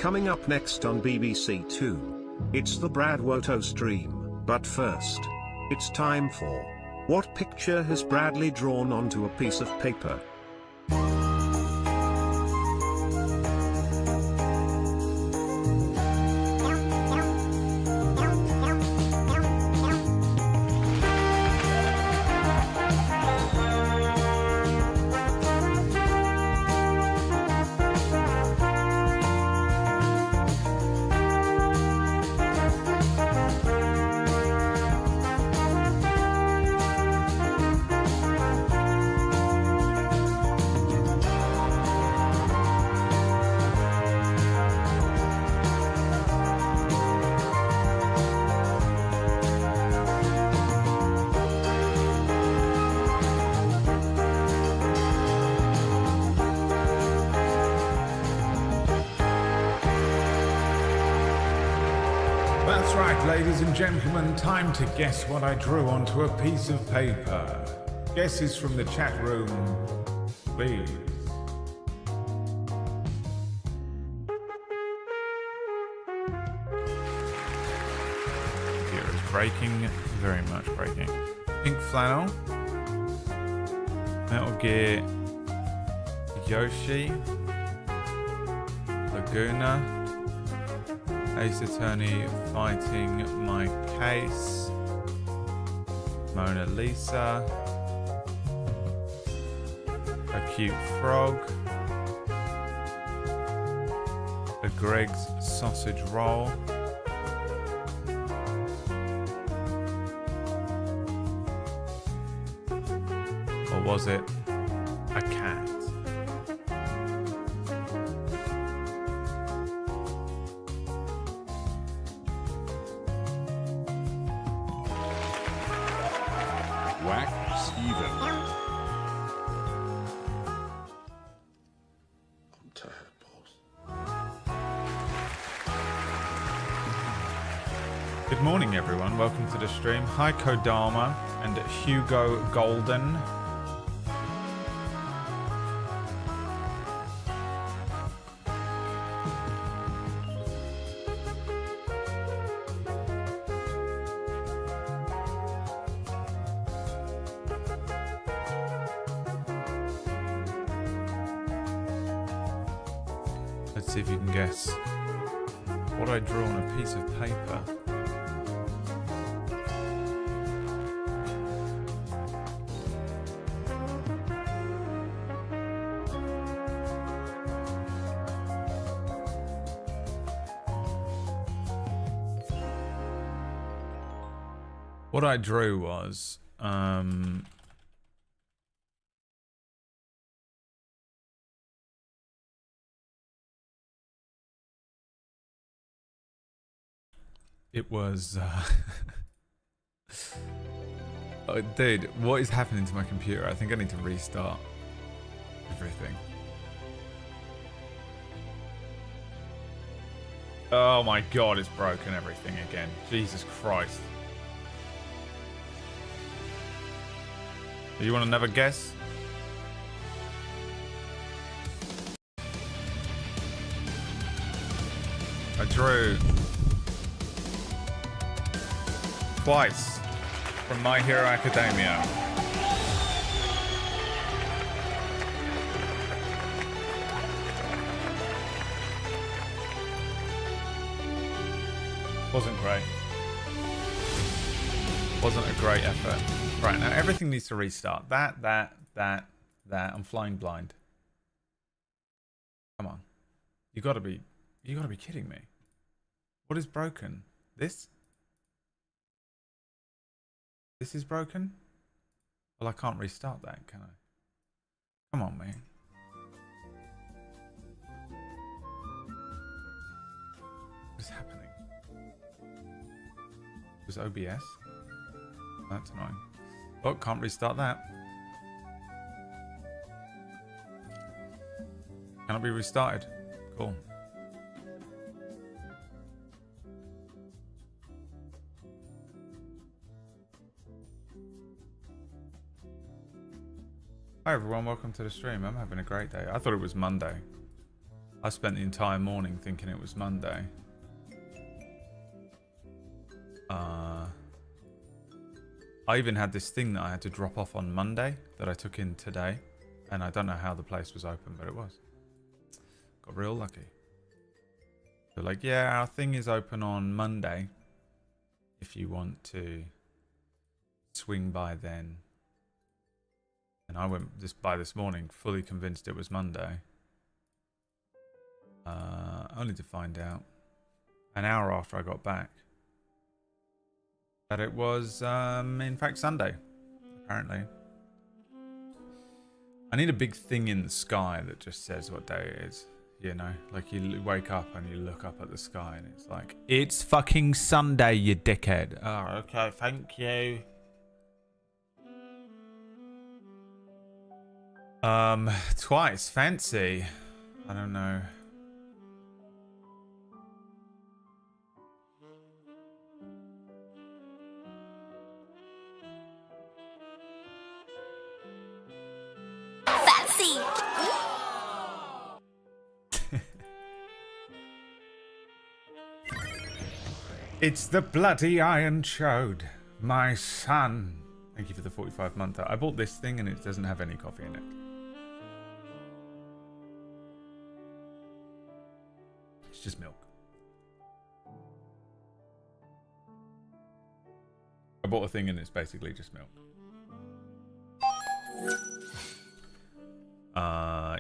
Coming up next on BBC Two, it's the Brad Woto stream, but first, it's time for What Picture Has Bradley Drawn Onto a Piece of Paper? That's right, ladies and gentlemen, time to guess what I drew onto a piece of paper. Guesses from the chat room, please. Here is breaking, very much breaking. Pink flannel, Metal Gear, Yoshi, Laguna, Ace Attorney fighting my case, Mona Lisa, a cute frog, a Greg's sausage roll, or was it a cat? Wax even. I'm tired, boss. Good morning, everyone. Welcome to the stream. Hi, Kodama and Hugo Golden. Let's see if you can guess what I drew on a piece of paper. What I drew was it was oh, dude, what is happening to my computer? I think I need to restart everything. Oh my god, it's broken everything again. Jesus Christ. You want another guess? I drew twice from My Hero Academia. Wasn't great. Wasn't a great effort. Right, now everything needs to restart. That. I'm flying blind. Come on. You gotta be kidding me. What is broken? This? This is broken? Well, I can't restart that, can I? Come on, man. What is happening? It was OBS? That's annoying. Oh, can't restart that. Cannot be restarted. Cool. Hi everyone, welcome to the stream. I'm having a great day. I thought it was Monday. I spent the entire morning thinking it was Monday. I even had this thing that I had to drop off on Monday that I took in today. And I don't know how the place was open, but it was. Got real lucky. They're like, yeah, our thing is open on Monday. If you want to swing by then. And I went by this morning, fully convinced it was Monday. Only to find out an hour after I got back that it was, in fact, Sunday, apparently. I need a big thing in the sky that just says what day it is. You know, like you wake up and you look up at the sky and it's like, it's fucking Sunday, you dickhead. Oh, okay, thank you. Twice, fancy. I don't know. Fancy. It's the bloody Iron Chode, my son. Thank you for the 45 month. I bought this thing and it doesn't have any coffee in it. It's just milk. I bought a thing and it's basically just milk.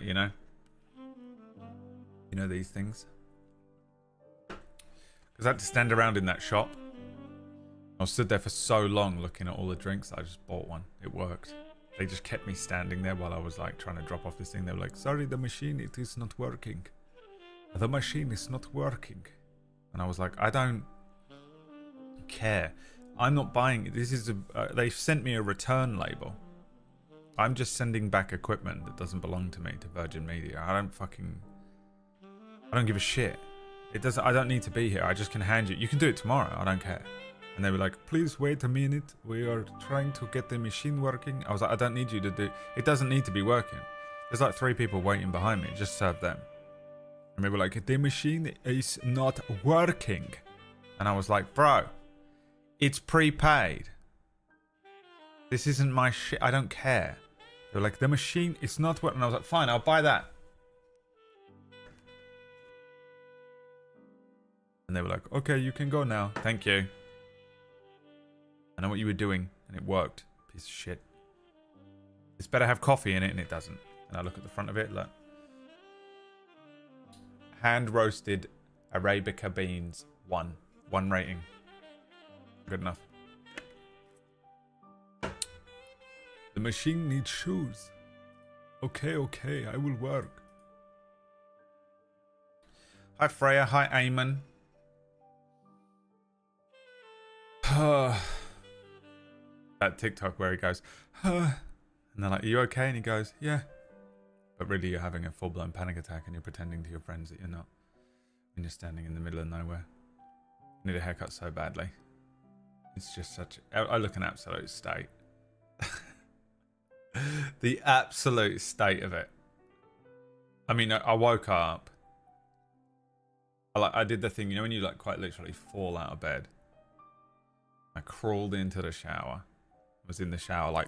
You know these things? Because I had to stand around in that shop. I stood there for so long looking at all the drinks. I just bought one. It worked. They just kept me standing there while I was like trying to drop off this thing. They were like, sorry, the machine, it is not working. The machine is not working. And I was like, I don't care. I'm not buying it. This is they've sent me a return label. I'm just sending back equipment that doesn't belong to me to Virgin Media. I don't give a shit. I don't need to be here. I just can hand you. You can do it tomorrow. I don't care. And they were like, please wait a minute. We are trying to get the machine working. I was like, I don't need you to do... It doesn't need to be working. There's like 3 people waiting behind me. Just serve them. And they were like, the machine is not working. And I was like, bro, it's prepaid. This isn't my shit. I don't care. They were like, the machine is not working. And I was like, fine, I'll buy that. And they were like, okay, you can go now. Thank you. I know what you were doing, and it worked. Piece of shit. It's better have coffee in it, and it doesn't. And I look at the front of it, look. Hand roasted Arabica beans, 1. 1 rating. Good enough. The machine needs shoes. Okay, I will work. Hi Freya, hi Eamon. That TikTok where he goes, and they're like, are you okay? And he goes, yeah. But really you're having a full-blown panic attack and you're pretending to your friends that you're not. When you're standing in the middle of nowhere. I need a haircut so badly. It's just such... I look an absolute state. The absolute state of it. I mean, I woke up. I did the thing, you know when you like quite literally fall out of bed? I crawled into the shower. Was in the shower like...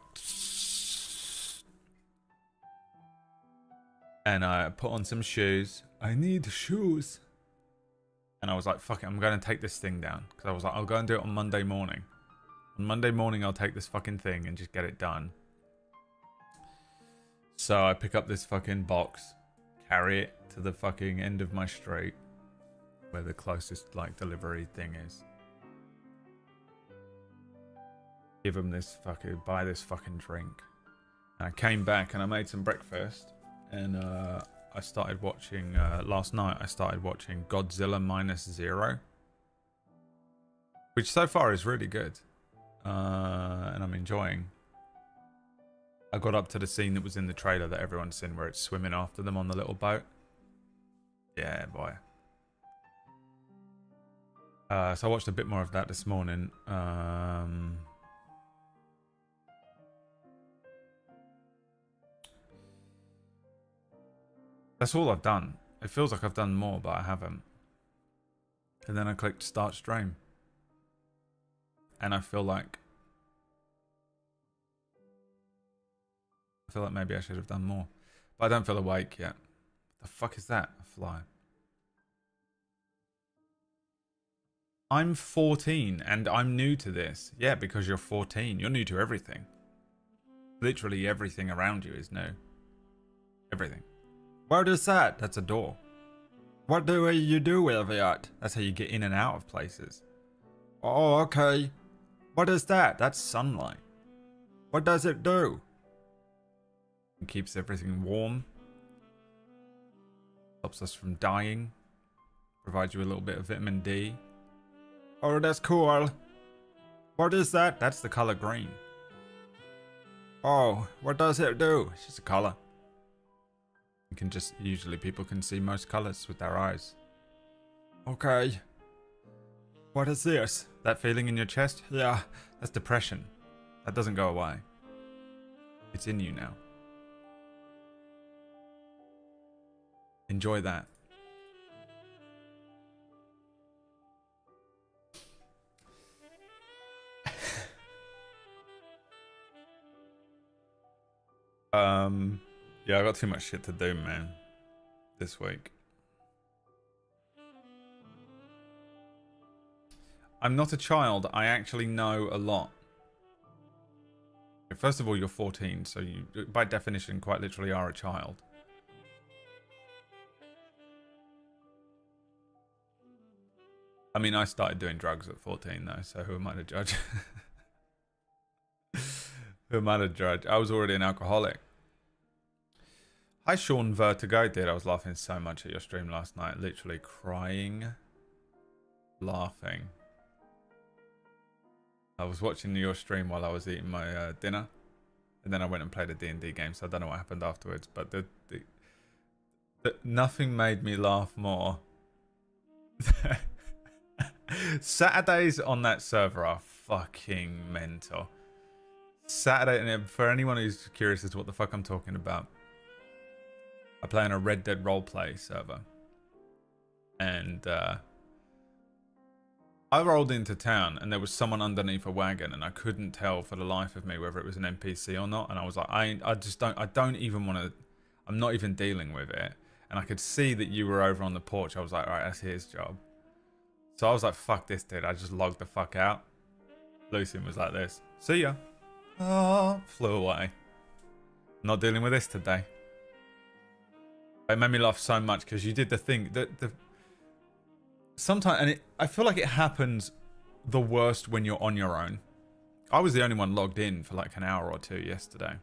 And I put on some shoes. I need shoes. And I was like, fuck it, I'm going to take this thing down. Because I was like, I'll go and do it on Monday morning. On Monday morning, I'll take this fucking thing and just get it done. So I pick up this fucking box. Carry it to the fucking end of my street. Where the closest like delivery thing is. Give them this fucking... Buy this fucking drink. And I came back and I made some breakfast. And I started watching... last night I started watching Godzilla Minus Zero. Which so far is really good. And I'm enjoying. I got up to the scene that was in the trailer that everyone's seen where it's swimming after them on the little boat. Yeah, boy. So I watched a bit more of that this morning. That's all I've done. It feels like I've done more, but I haven't. And then I clicked start stream. And I feel like maybe I should have done more. But I don't feel awake yet. The fuck is that? A fly. I'm 14 and I'm new to this. Yeah, because you're 14. You're new to everything. Literally everything around you is new. Everything. What is that? That's a door. What do you do with it? That's how you get in and out of places. Oh, okay. What is that? That's sunlight. What does it do? It keeps everything warm. Stops us from dying. Provides you a little bit of vitamin D. Oh, that's cool. What is that? That's the color green. Oh, what does it do? It's just a color. You can just, usually people can see most colors with their eyes. Okay. What is this? That feeling in your chest? Yeah, that's depression. That doesn't go away. It's in you now. Enjoy that. Yeah, I got too much shit to do, man, this week. I'm not a child. I actually know a lot. First of all, you're 14, so you, by definition, quite literally are a child. I mean, I started doing drugs at 14, though, so who am I to judge? Who am I to judge? I was already an alcoholic. Hi, Sean Vertigo. Dude, I was laughing so much at your stream last night. Literally crying. Laughing. I was watching your stream while I was eating my dinner. And then I went and played a D&D game, so I don't know what happened afterwards. But nothing made me laugh more. Saturdays on that server are fucking mental. Saturday, and for anyone who's curious as to what the fuck I'm talking about, I play on a Red Dead roleplay server. And I rolled into town and there was someone underneath a wagon and I couldn't tell for the life of me whether it was an NPC or not. And I was like, I don't even want to, I'm not even dealing with it. And I could see that you were over on the porch. I was like, all right, that's his job. So I was like, fuck this, dude. I just logged the fuck out. Lucian was like this. See ya. Oh, flew away. Not dealing with this today. It made me laugh so much because you did the thing that sometimes, and I feel like it happens the worst when you're on your own. I was the only one logged in for like an hour or two yesterday.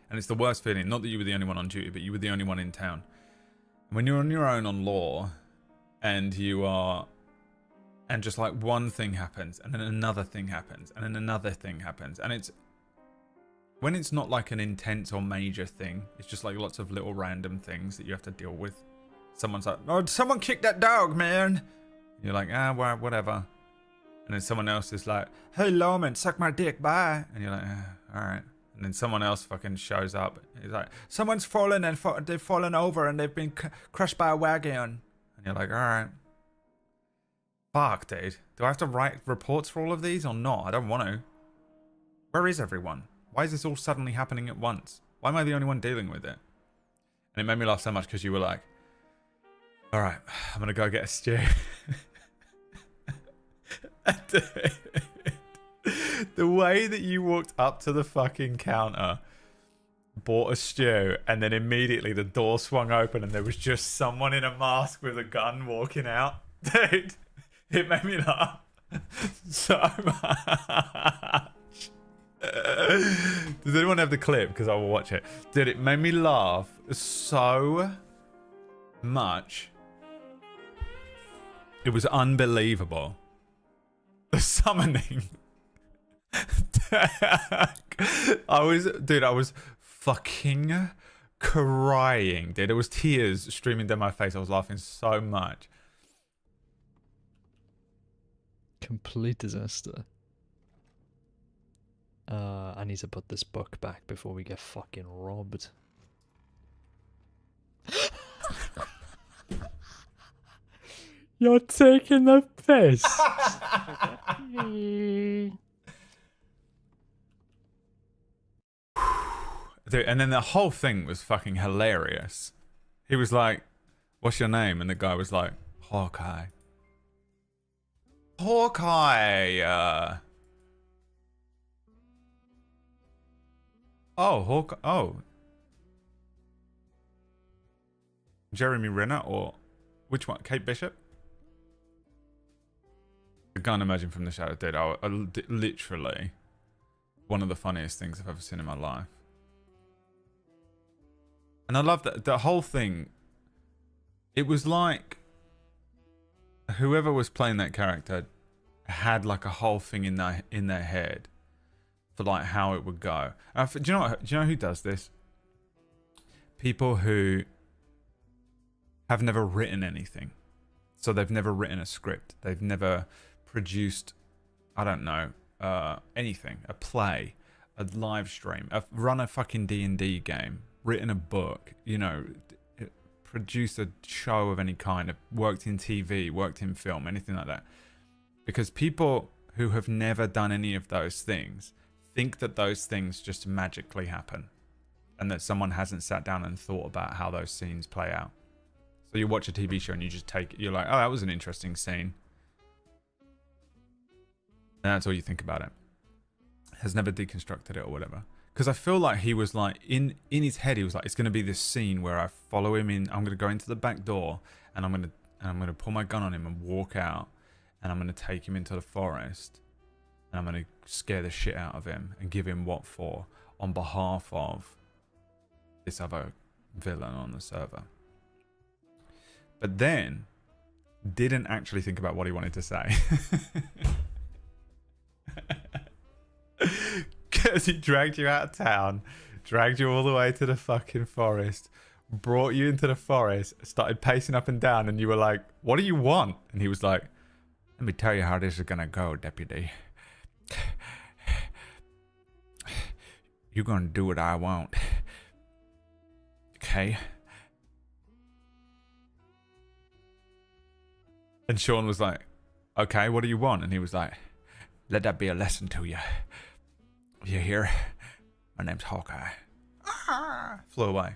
And it's the worst feeling. Not that you were the only one on duty, but you were the only one in town. And when you're on your own on law and you are, and just like one thing happens and then another thing happens and then another thing happens. And it's, when it's not like an intense or major thing, it's just like lots of little random things that you have to deal with. Someone's like, oh, someone kicked that dog, man. And you're like, well, whatever. And then someone else is like, hey, Lawman, suck my dick, bye. And you're like, all right. And then someone else fucking shows up. He's like, someone's fallen and they've fallen over and they've been crushed by a wagon. And you're like, all right. Fuck, dude. Do I have to write reports for all of these or not? I don't want to. Where is everyone? Why is this all suddenly happening at once? Why am I the only one dealing with it? And it made me laugh so much because you were like, all right, I'm going to go get a stew. The way that you walked up to the fucking counter, bought a stew, and then immediately the door swung open and there was just someone in a mask with a gun walking out. Dude, it made me laugh so much. Does anyone have the clip? Because I will watch it. Dude, it made me laugh so much. It was unbelievable. The summoning. I was fucking crying, dude. There was tears streaming down my face. I was laughing so much. Complete disaster. I need to put this book back before we get fucking robbed. You're taking the piss. Dude, and then the whole thing was fucking hilarious. He was like, "What's your name?" And the guy was like, "Hawkeye." Hawkeye. Oh, Hawkeye. Oh, Jeremy Renner or which one? Kate Bishop. I can't imagine from the shadow. Dude, literally one of the funniest things I've ever seen in my life. And I love that the whole thing. It was like whoever was playing that character had like a whole thing in their head for like how it would go. Do you know who does this? People who have never written anything, so they've never written a script. They've never produced, I don't know, anything, a play, a live stream, run a fucking D&D game, written a book, you know, produced a show of any kind, worked in TV, worked in film, anything like that. Because people who have never done any of those things think that those things just magically happen and that someone hasn't sat down and thought about how those scenes play out. So you watch a TV show and you just you're like, oh, that was an interesting scene. And that's all you think about it. Has never deconstructed it or whatever. Because I feel like he was like, in his head, he was like, it's going to be this scene where I follow him in, I'm going to go into the back door and I'm going to pull my gun on him and walk out and I'm going to take him into the forest and I'm going to scare the shit out of him and give him what for on behalf of this other villain on the server. But then didn't actually think about what he wanted to say. Because he dragged you out of town, dragged you all the way to the fucking forest, brought you into the forest, started pacing up and down, and you were like, what do you want? And he was like, let me tell you how this is gonna go, deputy. You're gonna do what I want. Okay? And Sean was like, okay, what do you want? And he was like, let that be a lesson to you. You hear? My name's Hawkeye. Flew away.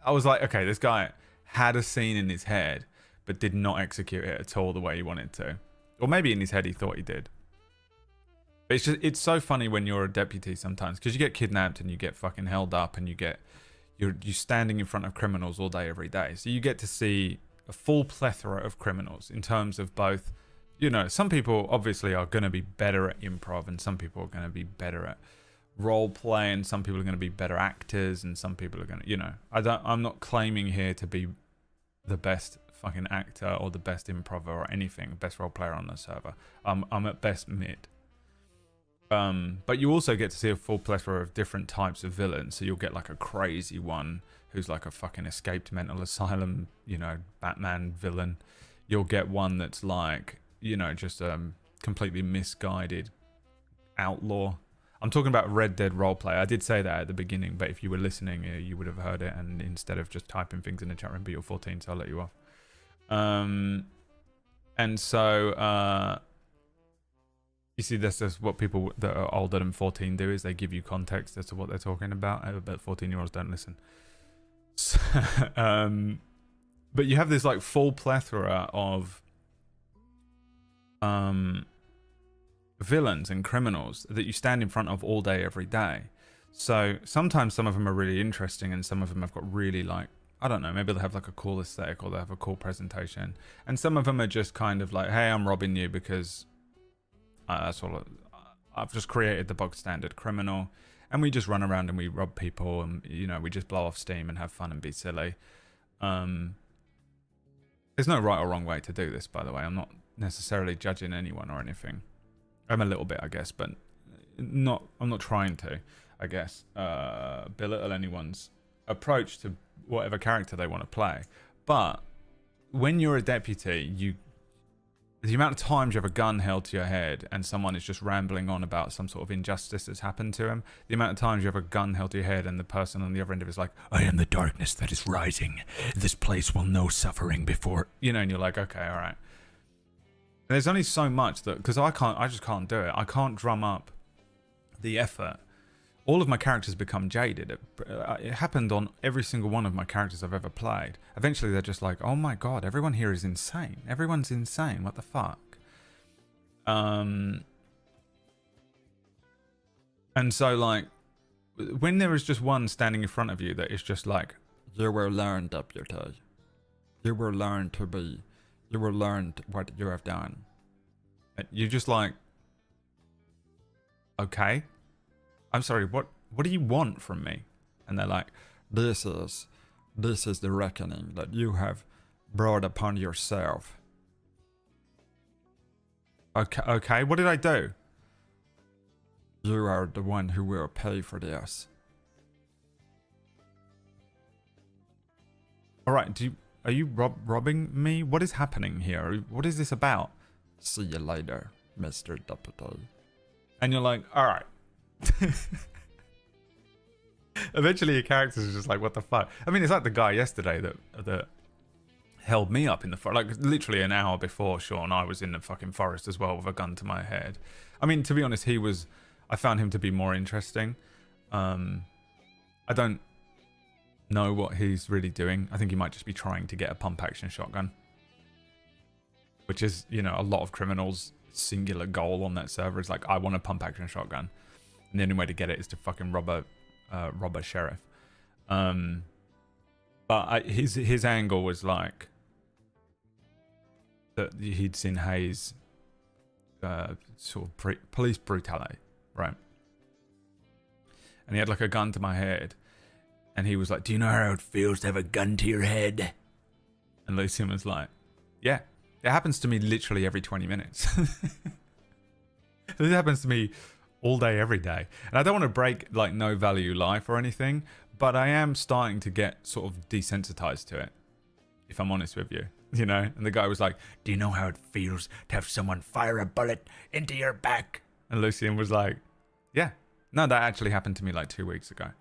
I was like, okay, this guy had a scene in his head, but did not execute it at all the way he wanted to. Or maybe in his head he thought he did. But it's so funny when you're a deputy sometimes, because you get kidnapped and you get fucking held up and you're standing in front of criminals all day, every day. So you get to see a full plethora of criminals in terms of both, you know, some people obviously are going to be better at improv and some people are going to be better at role play and some people are going to be better actors and some people are going to, you know, I'm not claiming here to be the best fucking actor or the best improver or anything, best role player on the server. I'm at best mid. But you also get to see a full plethora of different types of villains. So you'll get like a crazy one who's like a fucking escaped mental asylum, you know, Batman villain. You'll get one that's like, you know, just completely misguided outlaw. I'm talking about Red Dead roleplay. I did say that at the beginning, but if you were listening, you would have heard it. And instead of just typing things in the chat room, but you're 14, so I'll let you off. And so you see, this is what people that are older than 14 do, is they give you context as to what they're talking about. But 14-year-olds don't listen. So, but you have this like full plethora of villains and criminals that you stand in front of all day, every day. So sometimes some of them are really interesting and some of them have got really like, I don't know, maybe they have like a cool aesthetic or they have a cool presentation. And some of them are just kind of like, hey, I'm robbing you because that's all. I've just created the bog standard criminal and we just run around and we rob people and, you know, we just blow off steam and have fun and be silly. There's no right or wrong way to do this, by the way. I'm not necessarily judging anyone or anything. I'm a little bit, I guess, but I'm not trying to, I guess, belittle anyone's approach to whatever character they want to play. But when you're a deputy, the amount of times you have a gun held to your head and someone is just rambling on about some sort of injustice that's happened to him, the amount of times you have a gun held to your head and the person on the other end of it is like, I am the darkness that is rising. This place will know suffering before, you know, and you're like, okay, all right. There's only so much that, because I just can't do it. I can't drum up the effort. All of my characters become jaded. It happened on every single one of my characters I've ever played. Eventually they're just like, oh my god, everyone here is insane. Everyone's insane. What the fuck? And so like, when there is just one standing in front of you that is just like, you will learn, deputy. You will learn to be. You will learn what you have done. And you're just like, okay. I'm sorry, what do you want from me? And they're like, this is the reckoning that you have brought upon yourself. Okay, what did I do? You are the one who will pay for this. Alright, are you robbing me? What is happening here? What is this about? See you later, Mr. Deputy. And you're like, alright. Eventually your characters are just like, what the fuck? I mean, it's like the guy yesterday that held me up in the forest. Like literally an hour before Sean, I was in the fucking forest as well with a gun to my head. I mean, to be honest, I found him to be more interesting. I don't know what he's really doing. I think he might just be trying to get a pump action shotgun, which is, you know, a lot of criminals' singular goal on that server is like, I want a pump action shotgun. And the only way to get it is to fucking rob a sheriff. But his angle was like that he'd seen Hayes sort of police brutality, right? And he had like a gun to my head, and he was like, "Do you know how it feels to have a gun to your head?" And Lucian was like, "Yeah, it happens to me literally every 20 minutes." This happens to me all day, every day. And I don't want to break like no value life or anything, but I am starting to get sort of desensitized to it, if I'm honest with you, you know? And the guy was like, "Do you know how it feels to have someone fire a bullet into your back?" And Lucian was like, "Yeah, no, that actually happened to me like 2 weeks ago."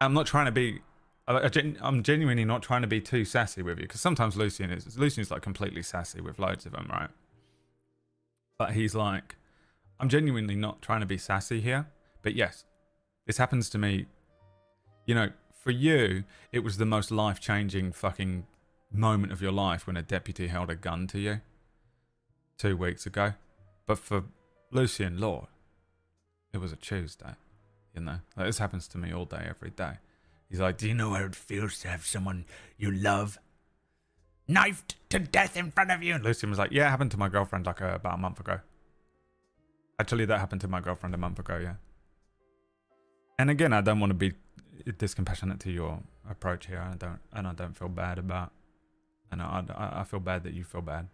I'm not trying to be, I'm genuinely not trying to be too sassy with you, because sometimes Lucian's like completely sassy with loads of them, right? But he's like, I'm genuinely not trying to be sassy here, but yes, this happens to me. You know, for you, it was the most life-changing fucking moment of your life when a deputy held a gun to you 2 weeks ago. But for Lucian, Lord, it was a Tuesday, you know? Like, this happens to me all day, every day. He's like, "Do you know how it feels to have someone you love knifed to death in front of you?" And Lucian was like, "Yeah, it happened to my girlfriend like about a month ago." Actually, that happened to my girlfriend a month ago, yeah. And again, I don't want to be discompassionate to your approach here. I don't feel bad about, and I feel bad that you feel bad.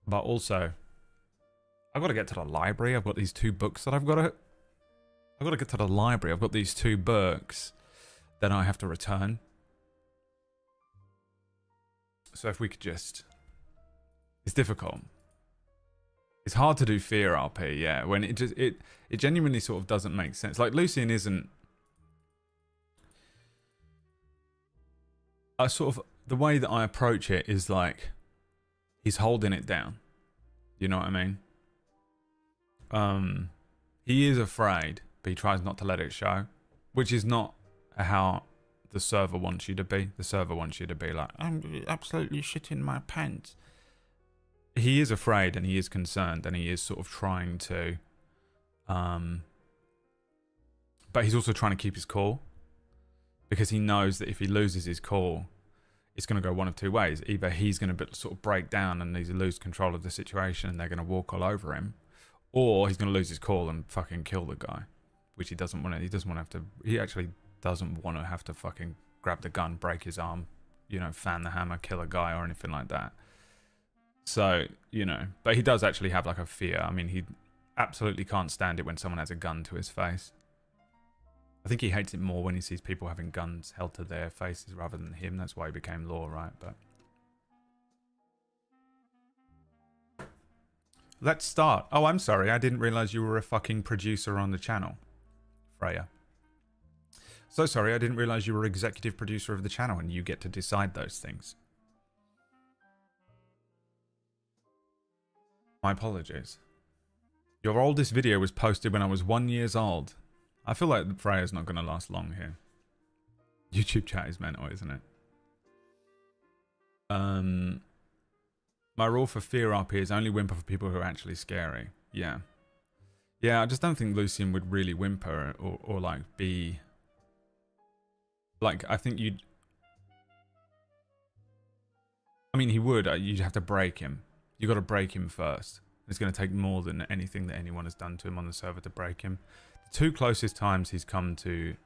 But also, I've got to get to the library. I've got these 2 books that I've got to get to the library. I've got these 2 books that I have to return. So if we could just, it's difficult. It's hard to do fear RP, yeah, when it genuinely sort of doesn't make sense. Like Lucian isn't the way that I approach it is like he's holding it down. You know what I mean? He is afraid, but he tries not to let it show, which is not how the server wants you to be. The server wants you to be like, "I'm absolutely shitting my pants." He is afraid and he is concerned and he is sort of trying to, but he's also trying to keep his cool, because he knows that if he loses his cool, it's going to go one of 2 ways. Either he's going to sort of break down and he's lose control of the situation and they're going to walk all over him, or he's going to lose his cool and fucking kill the guy, which he doesn't want to. He actually doesn't want to have to fucking grab the gun, break his arm, you know, fan the hammer, kill a guy or anything like that. So, you know, but he does actually have like a fear. I mean, he absolutely can't stand it when someone has a gun to his face. I think he hates it more when he sees people having guns held to their faces rather than him. That's why he became Law, right? But Let's start. Oh, I'm sorry. I didn't realize you were a fucking producer on the channel, Freya. So sorry. I didn't realize you were executive producer of the channel and you get to decide those things. My apologies. Your oldest video was posted when I was 1 year old. I feel like Freya's not going to last long here. YouTube chat is mental, isn't it? My rule for fear RP is only whimper for people who are actually scary. Yeah. Yeah, I just don't think Lucian would really whimper or like be... Like, I think you'd... I mean, he would. You'd have to break him. You got to break him first. It's going to take more than anything that anyone has done to him on the server to break him. The two closest times he's come to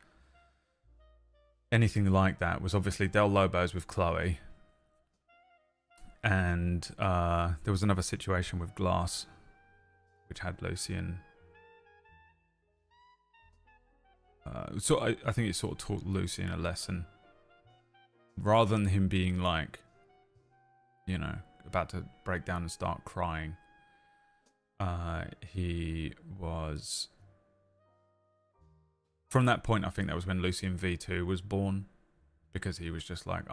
anything like that was obviously Del Lobos with Chloe. And there was another situation with Glass, which had Lucian. So I think it sort of taught Lucian a lesson. Rather than him being like, you know, about to break down and start crying, he was... From that point, I think that was when Lucian V2 was born. Because he was just like,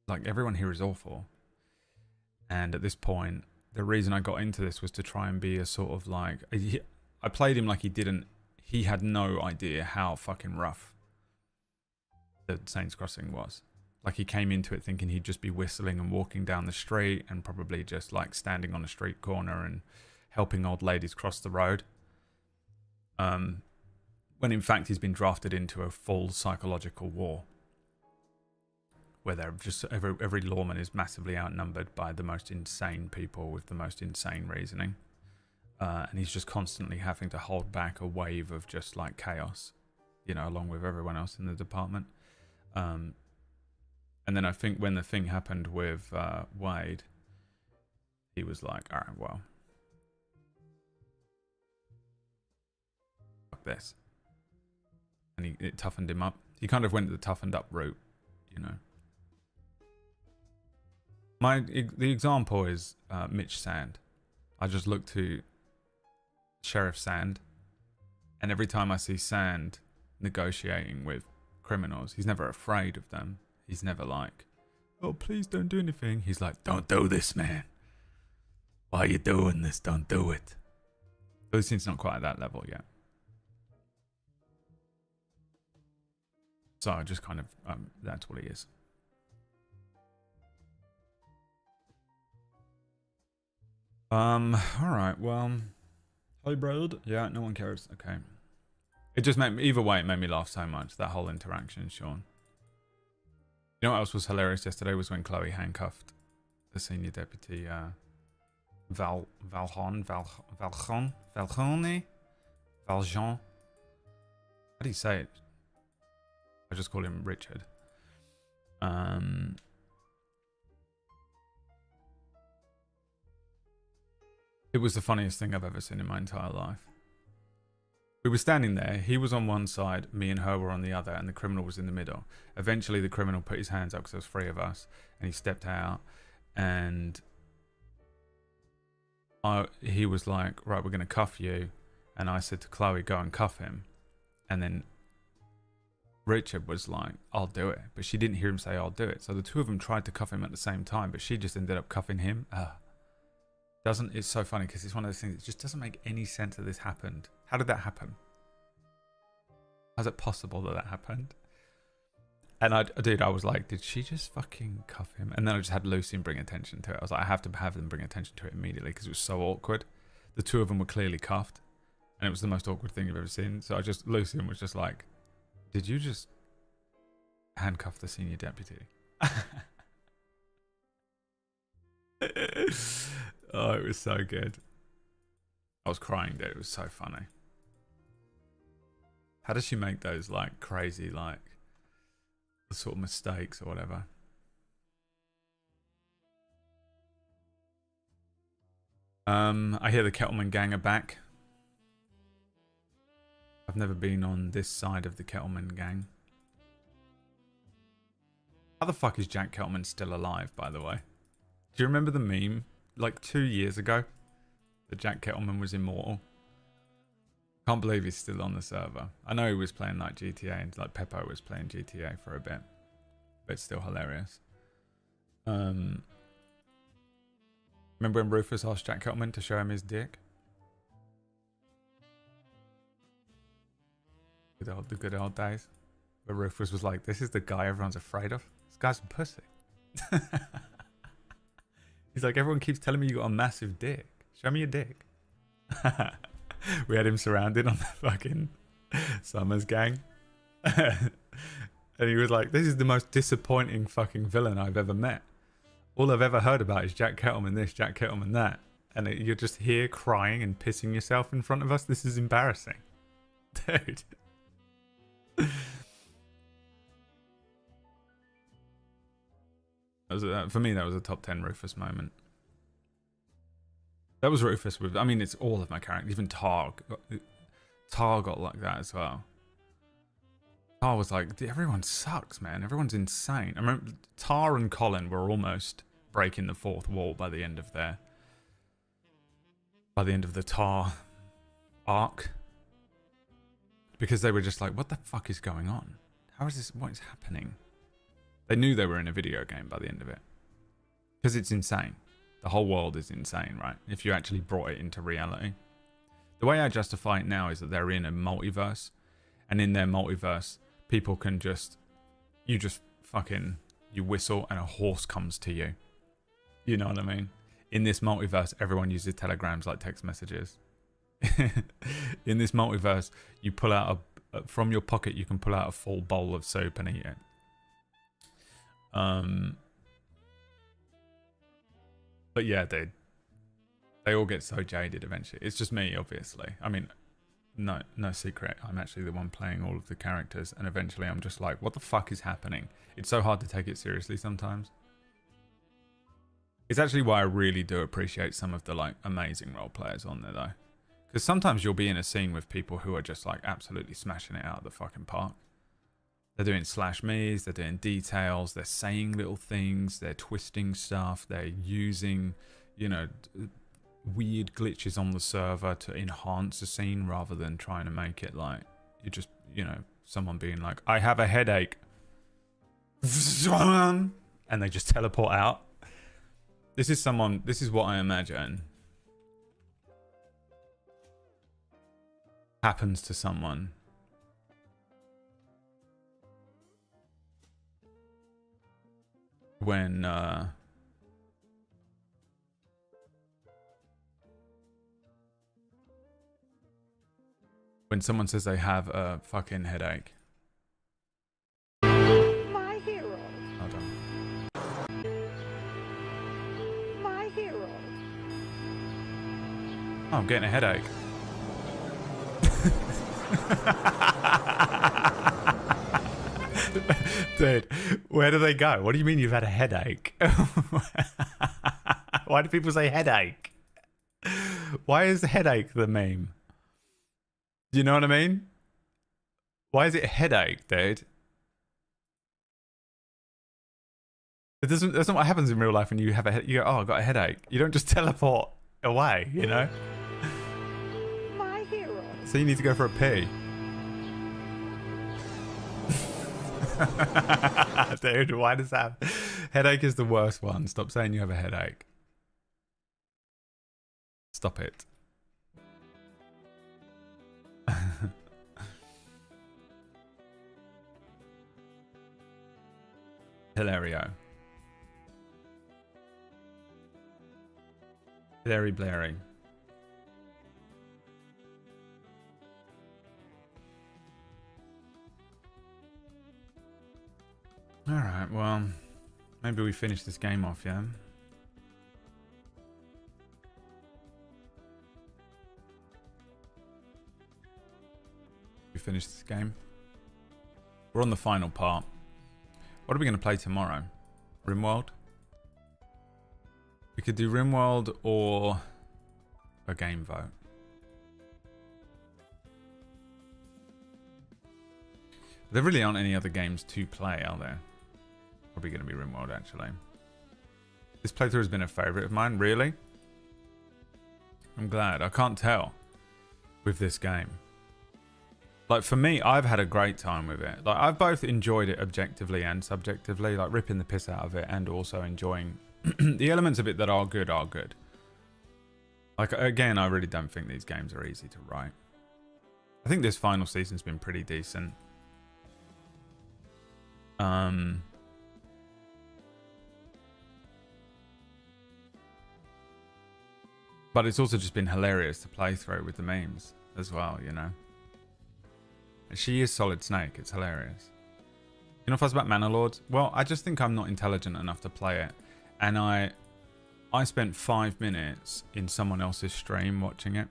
like, everyone here is awful. And at this point, the reason I got into this was to try and be a sort of like... I played him like he had no idea how fucking rough the Saints Crossing was. Like, he came into it thinking he'd just be whistling and walking down the street and probably just, like, standing on a street corner and helping old ladies cross the road. When in fact he's been drafted into a full psychological war. Where they're just every lawman is massively outnumbered by the most insane people with the most insane reasoning, and he's just constantly having to hold back a wave of just like chaos, you know, along with everyone else in the department. And then I think when the thing happened with Wade, he was like, "All right, well, fuck this," and it toughened him up. He kind of went the toughened up route, you know. The example is Mitch Sand. I just look to Sheriff Sand, and every time I see Sand negotiating with criminals, he's never afraid of them. He's never like, "Oh, please don't do anything." He's like, "Don't do this, man. Why are you doing this? Don't do it." Lucian's not quite at that level yet. So I just kind of, that's what he is. Alright, well, hi, Brad. Yeah, no one cares. Okay. It just made me, either way, it made me laugh so much, that whole interaction, Sean. You know what else was hilarious yesterday was when Chloe handcuffed the senior deputy, Valjean. How do you say it? I just call him Richard. It was the funniest thing I've ever seen in my entire life. We were standing there. He was on one side, me and her were on the other, and the criminal was in the middle. Eventually, the criminal put his hands up because there was 3 of us, and he stepped out, and he was like, "Right, we're going to cuff you." And I said to Chloe, "Go and cuff him." And then Richard was like, "I'll do it." But she didn't hear him say, "I'll do it." So the two of them tried to cuff him at the same time, but she just ended up cuffing him. It's so funny because it's one of those things, it just doesn't make any sense that this happened. How did that happen? How's it possible that that happened? And I was like, did she just fucking cuff him? And then I just had Lucian bring attention to it. I was like, I have to have them bring attention to it immediately because it was so awkward. The two of them were clearly cuffed, and it was the most awkward thing you've ever seen. So Lucian was just like, "Did you just handcuff the senior deputy?" Oh, it was so good. I was crying, dude. It was so funny. How does she make those like crazy, like sort of mistakes or whatever? I hear the Kettleman gang are back. I've never been on this side of the Kettleman gang. How the fuck is Jack Kettleman still alive, by the way? Do you remember the meme like 2 years ago that Jack Kettleman was immortal. Can't believe he's still on the server. I know he was playing like GTA and like Peppo was playing GTA for a bit, but it's still hilarious. Remember when Rufus asked Jack Kettleman to show him his dick? The good old days. Where Rufus was like, this is the guy everyone's afraid of. This guy's a pussy. He's like, everyone keeps telling me you got a massive dick. Show me your dick. We had him surrounded on the fucking Summers gang. And he was like, this is the most disappointing fucking villain I've ever met. All I've ever heard about is Jack Kettleman this, Jack Kettleman that. And you're just here crying and pissing yourself in front of us. This is embarrassing. Dude. For me, that was a top 10 Rufus moment. That was Rufus with, I mean, it's all of my characters. Even Tar got like that as well. Tar was like, everyone sucks, man. Everyone's insane. I remember Tar and Colin were almost breaking the fourth wall by the end of the Tar arc. Because they were just like, what the fuck is going on? How is this? What is happening? They knew they were in a video game by the end of it. Because it's insane. The whole world is insane, right? If you actually brought it into reality. The way I justify it now is that they're in a multiverse. And in their multiverse, people can just... You whistle and a horse comes to you. You know what I mean? In this multiverse, everyone uses telegrams like text messages. In this multiverse, you pull out from your pocket, you can pull out a full bowl of soap and eat it. But yeah, they all get so jaded eventually. It's just me, obviously. I mean, no secret. I'm actually the one playing all of the characters, and eventually I'm just like, what the fuck is happening? It's so hard to take it seriously sometimes. It's actually why I really do appreciate some of the like amazing role players on there though. Because sometimes you'll be in a scene with people who are just like absolutely smashing it out of the fucking park. They're doing slash me's, they're doing details, they're saying little things, they're twisting stuff, they're using, you know, weird glitches on the server to enhance the scene rather than trying to make it like, you just, you know, someone being like, I have a headache. And they just teleport out. This is what I imagine happens to someone when someone says they have a fucking headache. My hero. Hold on. My hero. Oh, I'm getting a headache. Dude, where do they go? What do you mean you've had a headache? Why do people say headache? Why is headache the meme? Do you know what I mean? Why is it headache, dude? That's not what happens in real life when you have a headache. You go, oh, I got a headache. You don't just teleport away, you know? My hero. So you need to go for a pee. Dude, why does that... Headache is the worst one. Stop saying you have a headache. Stop it. Hilario. Hilary Blairy. Alright, well, maybe we finish this game off, yeah? We finish this game. We're on the final part. What are we going to play tomorrow? RimWorld? We could do RimWorld or a game vote. There really aren't any other games to play, are there? Probably going to be RimWorld, actually. This playthrough has been a favourite of mine, really. I'm glad. I can't tell with this game. Like, for me, I've had a great time with it. Like, I've both enjoyed it objectively and subjectively, like ripping the piss out of it and also enjoying the elements of it that are good are good. Like, again, I really don't think these games are easy to write. I think this final season's been pretty decent. But it's also just been hilarious to play through with the memes as well, you know. She is Solid Snake. It's hilarious. You know, fuss about Manor Lords? Well, I just think I'm not intelligent enough to play it. And I spent 5 minutes in someone else's stream watching it.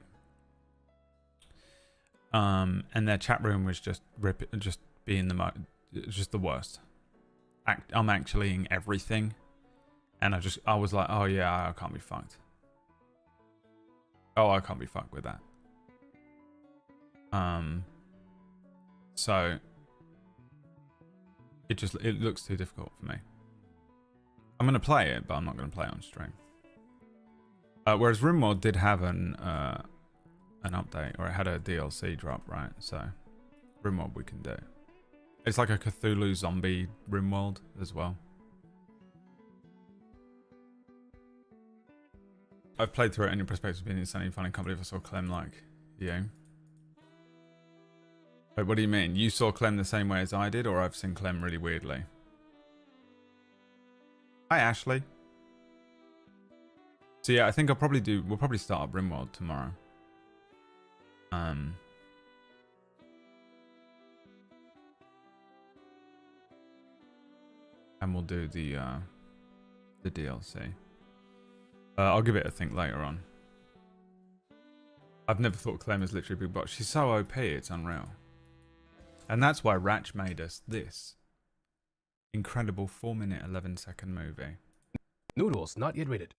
And their chat room was just being just the worst. I'm actuallying everything. And I was like, oh yeah, I can't be fucked. Oh, I can't be fucked with that. So it looks too difficult for me. I'm gonna play it, but I'm not gonna play it on stream. Whereas RimWorld did have an update, or it had a DLC drop, right? So RimWorld we can do. It's like a Cthulhu zombie RimWorld as well. I've played through it, and your perspective has been insanely fun. I can't believe I saw Clem like you. Wait, what do you mean? You saw Clem the same way as I did, or I've seen Clem really weirdly? Hi, Ashley. So yeah, I think we'll probably start up RimWorld tomorrow. And we'll do the DLC. I'll give it a think later on. I've never thought Clem is literally a big bot. She's so OP, it's unreal. And that's why Ratch made us this incredible 4-minute, 11-second movie. Noodles not yet rated.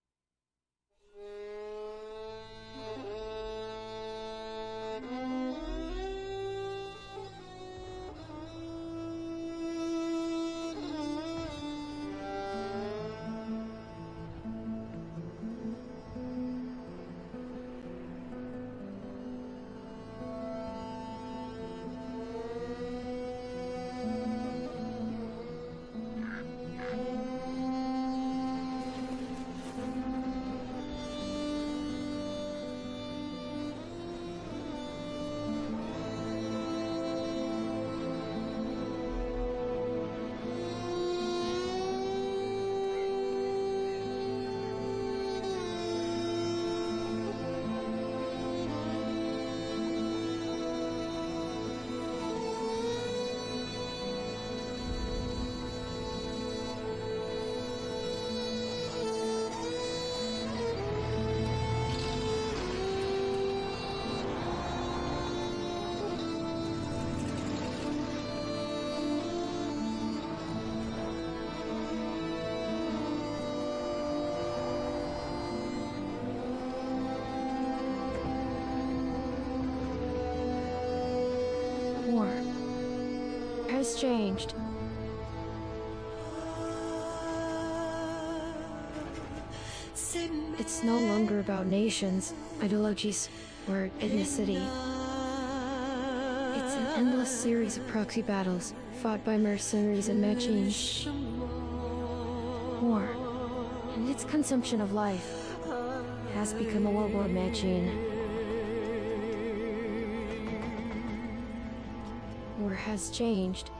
War has changed. It's no longer about nations, ideologies, or ethnicity. It's an endless series of proxy battles fought by mercenaries and machines. War, and its consumption of life, has become a war machine. War has changed.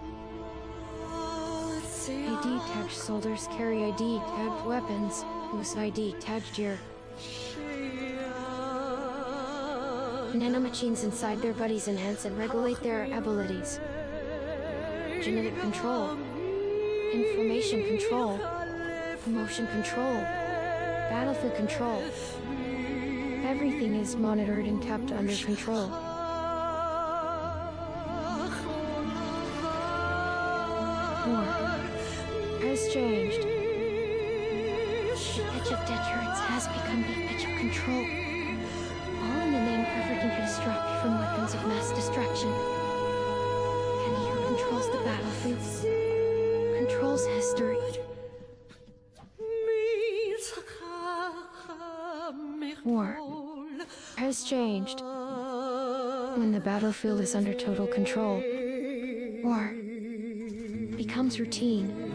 ID-tagged soldiers carry ID-tagged weapons, whose ID-tagged gear. Nanomachines inside their bodies enhance and regulate their abilities. Genetic control, information control, emotion control, battlefield control. Everything is monitored and kept under control. War has changed. The edge of deterrence has become the edge of control. All in the name of averting catastrophe from weapons of mass destruction. And he who controls the battlefield controls history. war has changed. When the battlefield is under total control, war becomes routine.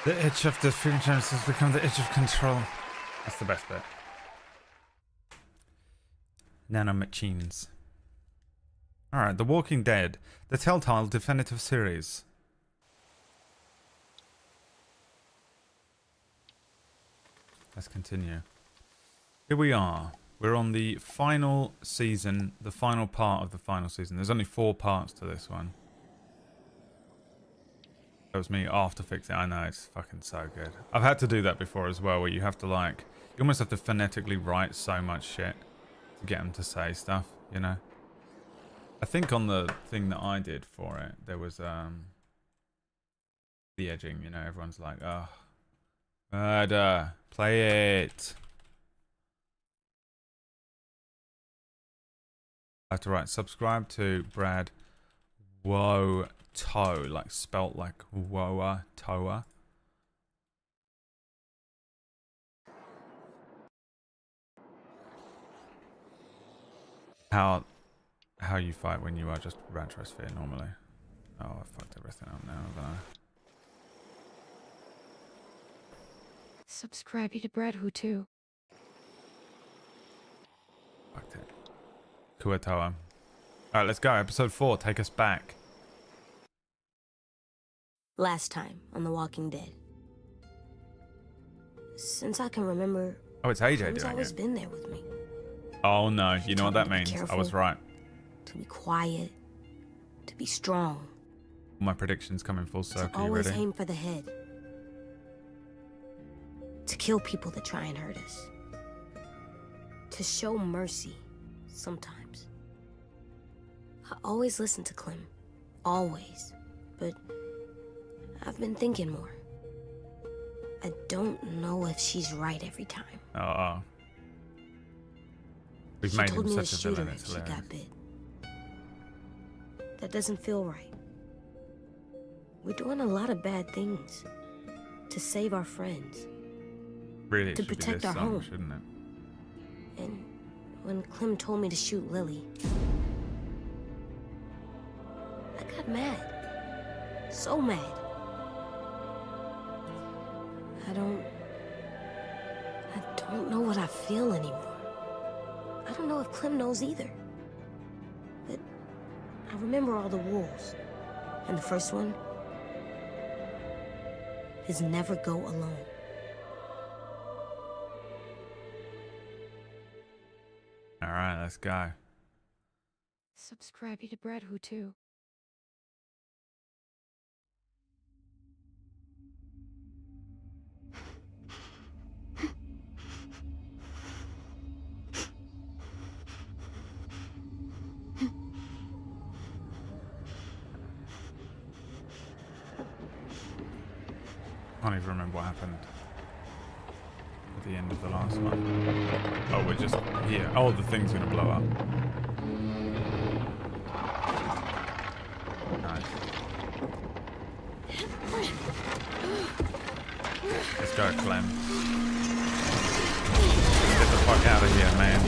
The edge of the franchise has become the edge of control. That's the best bit. Nanomachines. Alright, The Walking Dead, the Telltale Definitive Series. Let's continue. Here we are. We're on the final season, the final part of the final season. There's only 4 parts to this one. That was me after fixing it. I know, it's fucking so good. I've had to do that before as well, where you have to like, you almost have to phonetically write so much shit to get them to say stuff, you know? I think on the thing that I did for it, there was the edging, you know, everyone's like, oh, murder, play it. I have to write, subscribe to Brad Woe Toe, like spelt like Woa Toa. How you fight when you are just Retrosphere normally. Oh, I fucked everything up now, haven't I? Subscribe to Brad Who too. Fucked it. Kuatoa. Alright, let's go. Episode 4, take us back. Last time on The Walking Dead. Since I can remember, Oh, it's AJ Clem's doing always it. been there with me. Oh no, you know what that Told me to be means. I was careful. right. To be quiet, to be strong, My predictions coming full to circle. You always ready? aim for the head, to kill people that try and hurt us, to show mercy sometimes. I always listen to Clem, always, but I've been thinking more. I don't know if she's right every time. Oh. We've She made told him me to such a shoot her villain, if it's she hilarious. got bit. That doesn't feel right. We're doing a lot of bad things to save our friends. Really, it to should be protect this our song, home. shouldn't it? And when Clem told me to shoot Lily, I got mad. So mad. I don't know what I feel anymore. I don't know if Clem knows either. But I remember all the rules. And the first one is never go alone. Alright, let's go. Subscribe to Brad Who too. I can't even remember what happened at the end of the last one. Oh, we're just here. Oh, the thing's gonna blow up. Nice. Let's go, Clem. Get the fuck out of here, man.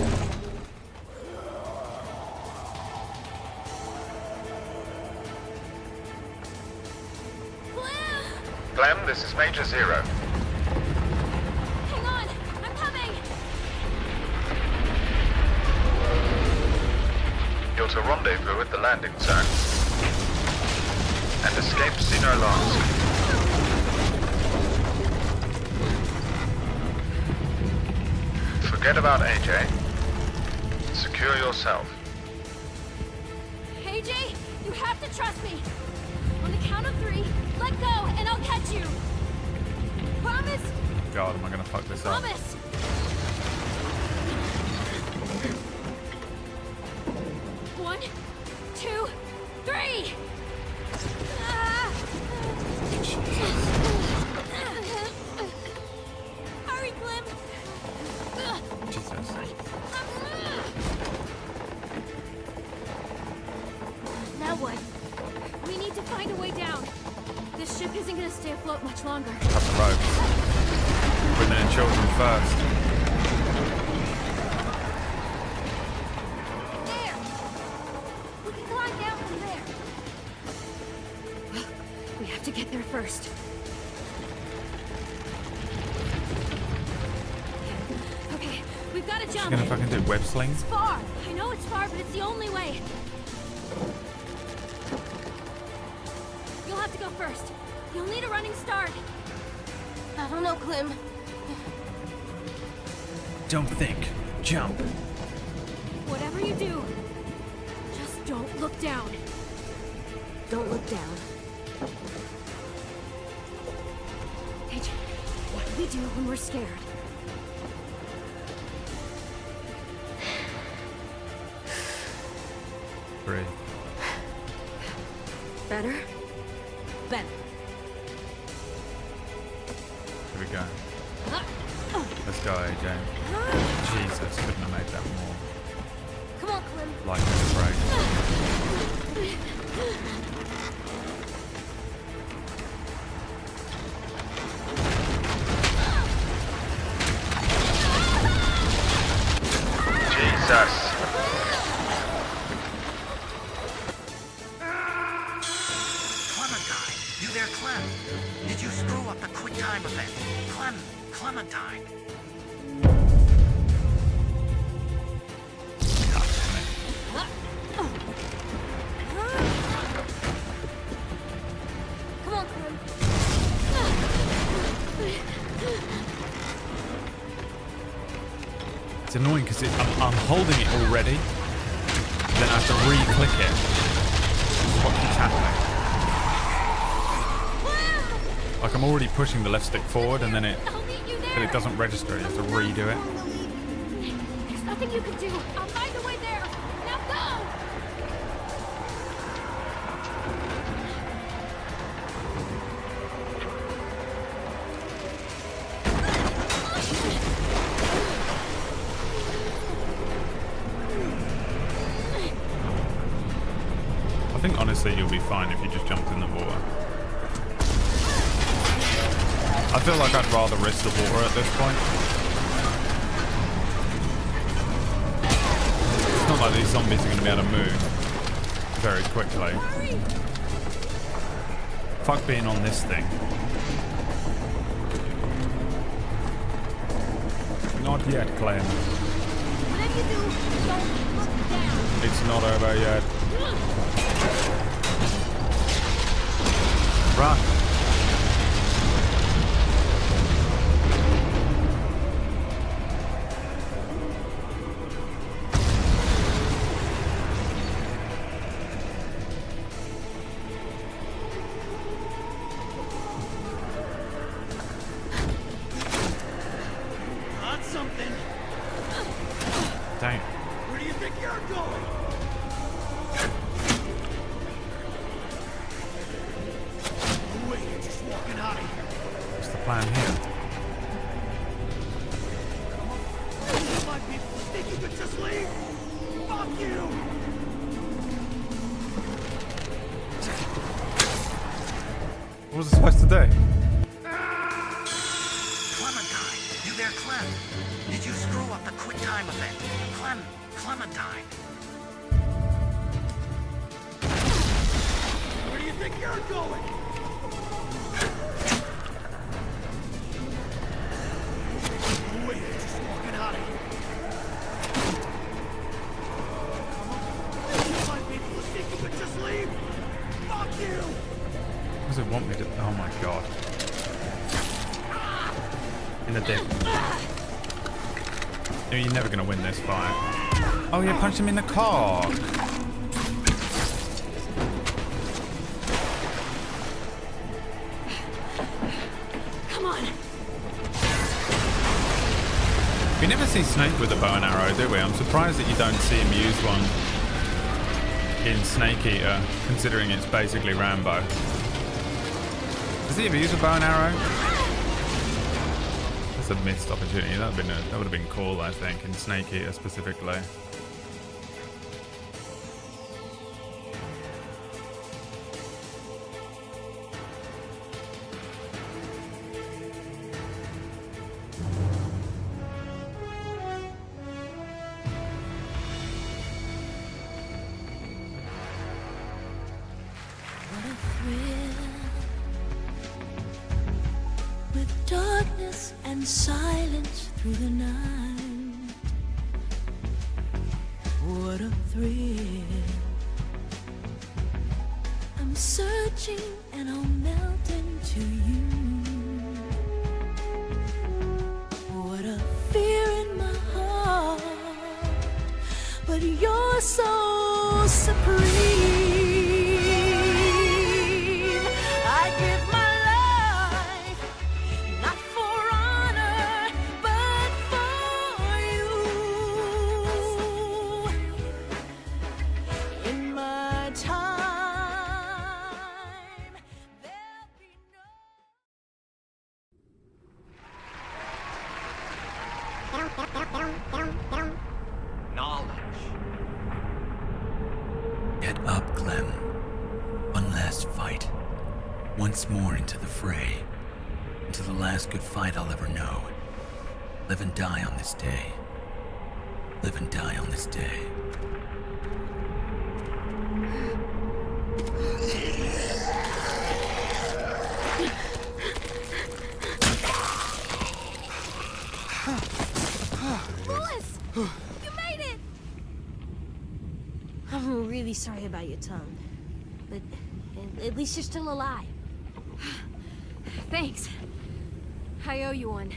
Clem, this is Major Zero. Hang on, I'm coming. You're to rendezvous at the landing zone. And escape Xenolonsk. Forget about AJ. Secure yourself. AJ, you have to trust me. On the count of 3, let go, and I'll catch you. Promise? God, am I gonna fuck this up? Promise. One, 2, 3. Hurry, Clem. Jesus. Now what? We need to find a way down. This ship isn't gonna stay afloat much longer. Cut the ropes. Women and children first. There! We can climb down from there. Well, we have to get there first. Okay, we've got to She's jump. gonna fucking do web slings? It's far. I know it's far, but it's the only way. You'll have to go first. You'll need a running start. I don't know, Clem. Don't think. Jump. Whatever you do, just don't look down. Don't look down. AJ, what do we do when we're scared? Breathe. Better? Better. Here we go. Let's go, AJ. Jesus, couldn't have made that more. Come on, Clem. Like a break. Jesus. Clementine! You there, Clem? Did you screw up the quick time event? Clementine! Come on, Clem. It's annoying because I'm holding it already, then I have to re-click it. What keeps happening? Like I'm already pushing the left stick forward and then it doesn't register. You have to redo it. There's nothing you can do. I'll find a way there. Now go! I think honestly you'll be fine if you just jumped in the water. I feel like I'd rather risk the water at this point. It's not like these zombies are going to be able to move very quickly. Fuck being on this thing. Not yet, Clem. Whatever you do, don't look down. It's not over yet. Run. Got something! Dang. Where do you think you're going? Wait, you're just walking out of here. What's the plan here? My people think you could just leave? Fuck you! What was I supposed to do? Clementine, you there, Clem? Did you screw up the quick event. Clementine. Where do you think you're going? Wait, just walking out of here. My people think you could just leave. Fuck you. What does it want me to? Oh my god. In the dick. You're never gonna win this fight. Oh, you punched him in the cock. Come on. We never see Snake with a bow and arrow, do we? I'm surprised that you don't see him use one in Snake Eater, considering it's basically Rambo. Does he ever use a bow and arrow? That's a missed opportunity. That would have been cool, I think, in Snake Eater specifically. With darkness and silence through the night, what a thrill. I'm searching and I'll melt into you. What a fear in my heart, but you're so supreme. I give my Knowledge. Get up, Clem. One last fight. Once more into the fray. Into the last good fight I'll ever know. Live and die on this day. Live and die on this day. Louis! You made it! I'm really sorry about your tongue. But at least you're still alive. Thanks. I owe you one.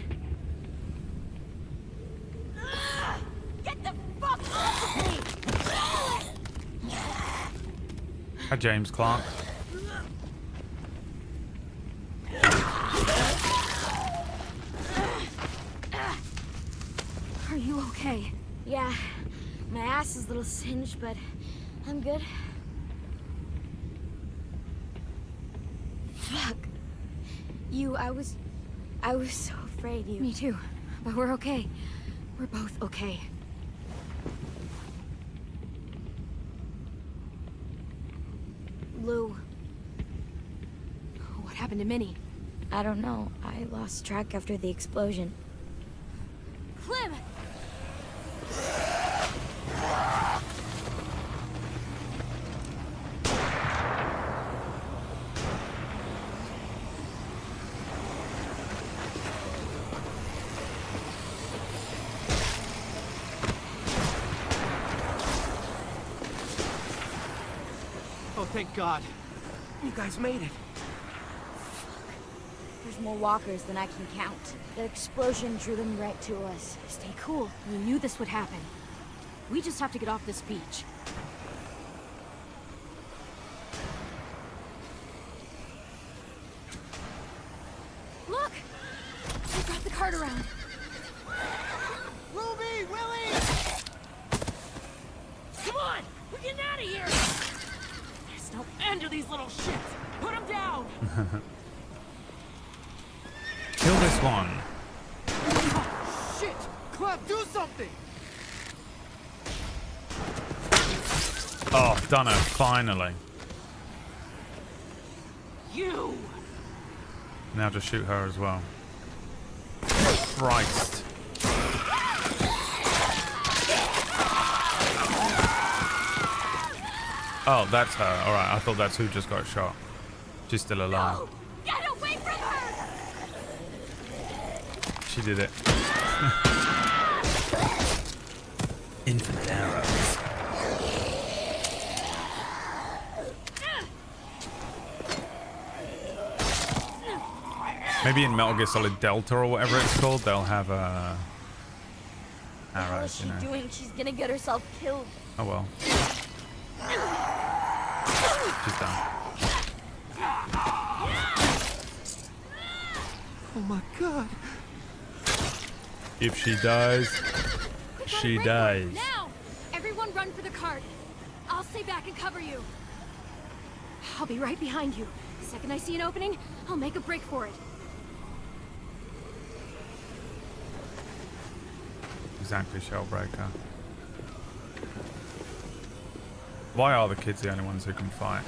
Get the fuck off of me! Hi, James Clark. Are you okay? Yeah, my ass is a little singed, but I'm good. Fuck. I was so afraid you... Me too. But we're okay. We're both okay. Lou. What happened to Minnie? I don't know. I lost track after the explosion. Clem! Oh, thank God. You guys made it. There's more walkers than I can count. The explosion drew them right to us. Stay cool. We knew this would happen. We just have to get off this beach. Look! We brought the cart around. Ruby! Willie! Come on! We're getting out of here! There's no end to these little shits! Put them down! Kill this one. Oh, shit! Clem, do something! Oh, done her, finally. You! Now just shoot her as well. Christ. Oh, that's her. Alright, I thought that's who just got shot. She's still alive. No! Get away from her! She did it. Infinite arrows. Maybe in Metal Gear Solid Delta or whatever it's called, they'll have What arrows, is you she know. doing? She's gonna get herself killed. Oh well. She's done. Oh my god. If she dies, she dies. Now! Everyone run for the cart. I'll stay back and cover you. I'll be right behind you. The second I see an opening, I'll make a break for it. Exactly, Shellbreaker. Why are the kids the only ones who can fight?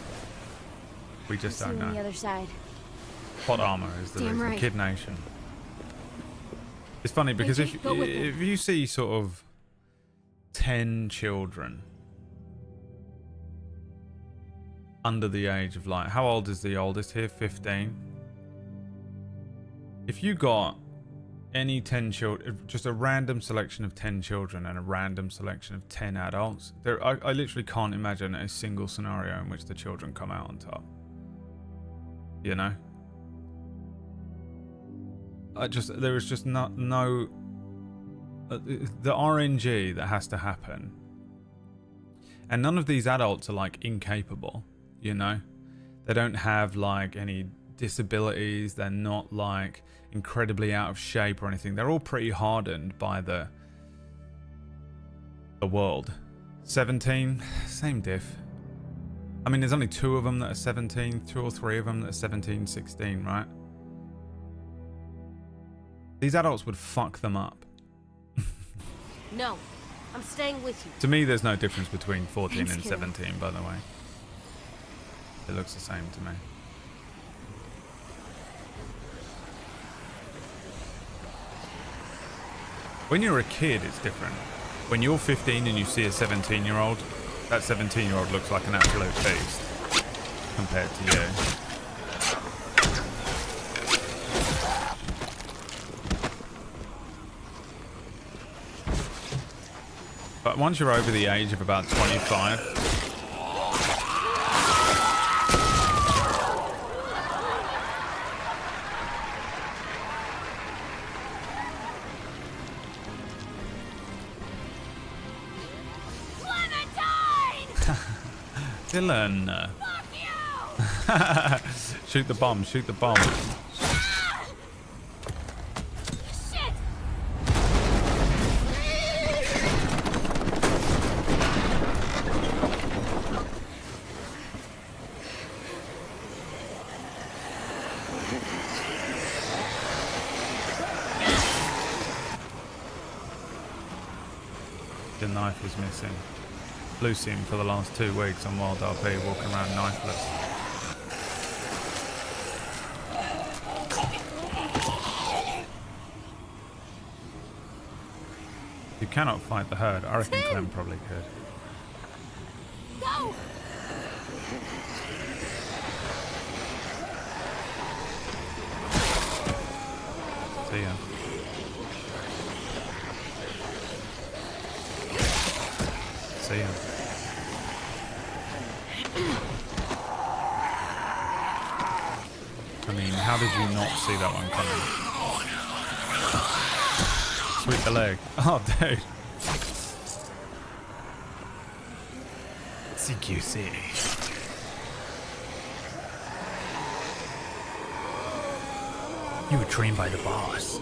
We just don't See you on the know. other side. Plot armor is the Damn reason. right. Kid Nation. It's funny because AJ, if go with me. if you see sort of 10 children under the age of, like, how old is the oldest here? 15. If you got any 10 children, just a random selection of 10 children and a random selection of 10 adults, I literally can't imagine a single scenario in which the children come out on top. You know? There is just no the RNG that has to happen, and none of these adults are like incapable, you know. They don't have like any disabilities. They're not like incredibly out of shape or anything. They're all pretty hardened by the world. 17, same diff. I mean, there's only 2 of them that are 17, 2 or 3 of them that are 17, 16, right? These adults would fuck them up. No, I'm staying with you. To me, there's no difference between 14 Thanks, and Kira. 17, by the way. It looks the same to me. When you're a kid, it's different. When you're 15 and you see a 17-year-old, that 17-year-old looks like an absolute beast compared to you. But once you're over the age of about 25, Dylan! Fuck you! Shoot the bomb, shoot the bomb. Shit! The knife was missing. Lucian for the last 2 weeks on Wild RP, walking around knifeless. You cannot fight the herd. I reckon Clem probably could. Go! See ya. See ya. I mean, how did you not see that one coming? Sweep the leg. Oh, dude. CQC. You were trained by the boss.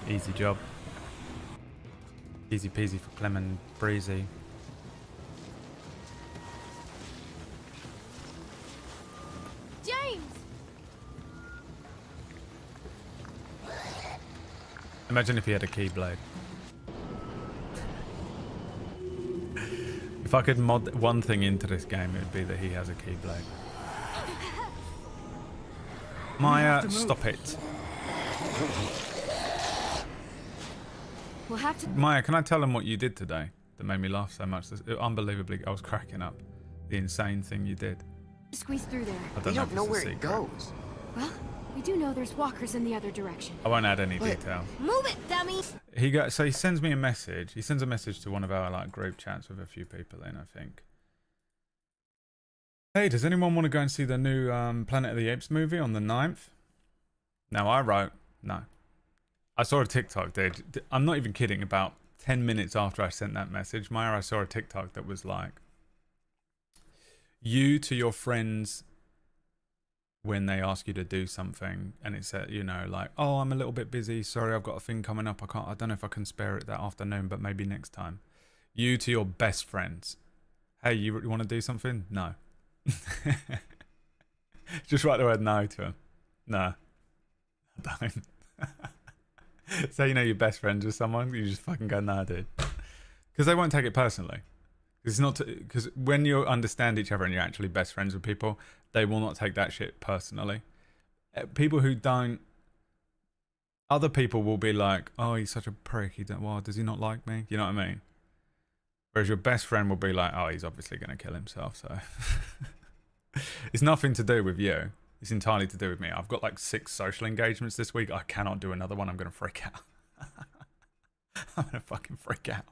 Easy job. Easy peasy for Clem and Breezy. James! Imagine if he had a keyblade. If I could mod one thing into this game, it would be that he has a keyblade. Maya, stop it. We'll have to... Maya, can I tell them what you did today that made me laugh so much? Unbelievably, I was cracking up. The insane thing you did. Squeeze through there. I don't know where it goes. Well, we do know there's walkers in the other direction. I won't add any detail. Move it, dummy! So he sends me a message. He sends a message to one of our like group chats with a few people in, I think. Hey, does anyone want to go and see the new Planet of the Apes movie on the 9th? Now I wrote, no. I saw a TikTok, dude. I'm not even kidding. About 10 minutes after I sent that message, Maya, I saw a TikTok that was like, you to your friends when they ask you to do something, and it said, you know, like, oh, I'm a little bit busy. Sorry, I've got a thing coming up. I don't know if I can spare it that afternoon, but maybe next time. You to your best friends. Hey, you want to do something? No. Just write the word no to them. No. I don't. So you know your best friends with someone, you just fucking go, nah, dude. Because they won't take it personally. It's not because when you understand each other and you're actually best friends with people, they will not take that shit personally. People who don't, other people will be like, oh, he's such a prick. Well, does he not like me? You know what I mean? Whereas your best friend will be like, oh, he's obviously going to kill himself. So it's nothing to do with you. It's entirely to do with me. I've got like 6 social engagements this week. I cannot do another one. I'm going to freak out. I'm going to fucking freak out.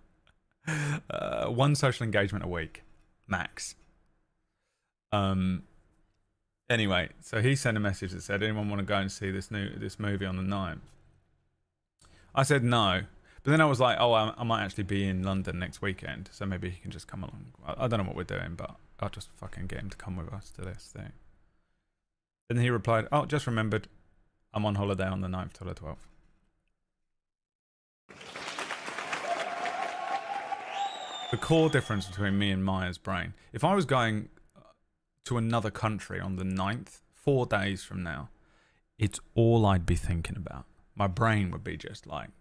1 social engagement a week, max. Anyway, so he sent a message that said, anyone want to go and see this movie on the 9th? I said no. But then I was like, oh, I might actually be in London next weekend. So maybe he can just come along. I don't know what we're doing, but I'll just fucking get him to come with us to this thing. And he replied, oh, just remembered, I'm on holiday on the 9th till the 12th. The core difference between me and Maya's brain. If I was going to another country on the 9th, 4 days from now, it's all I'd be thinking about. My brain would be just like,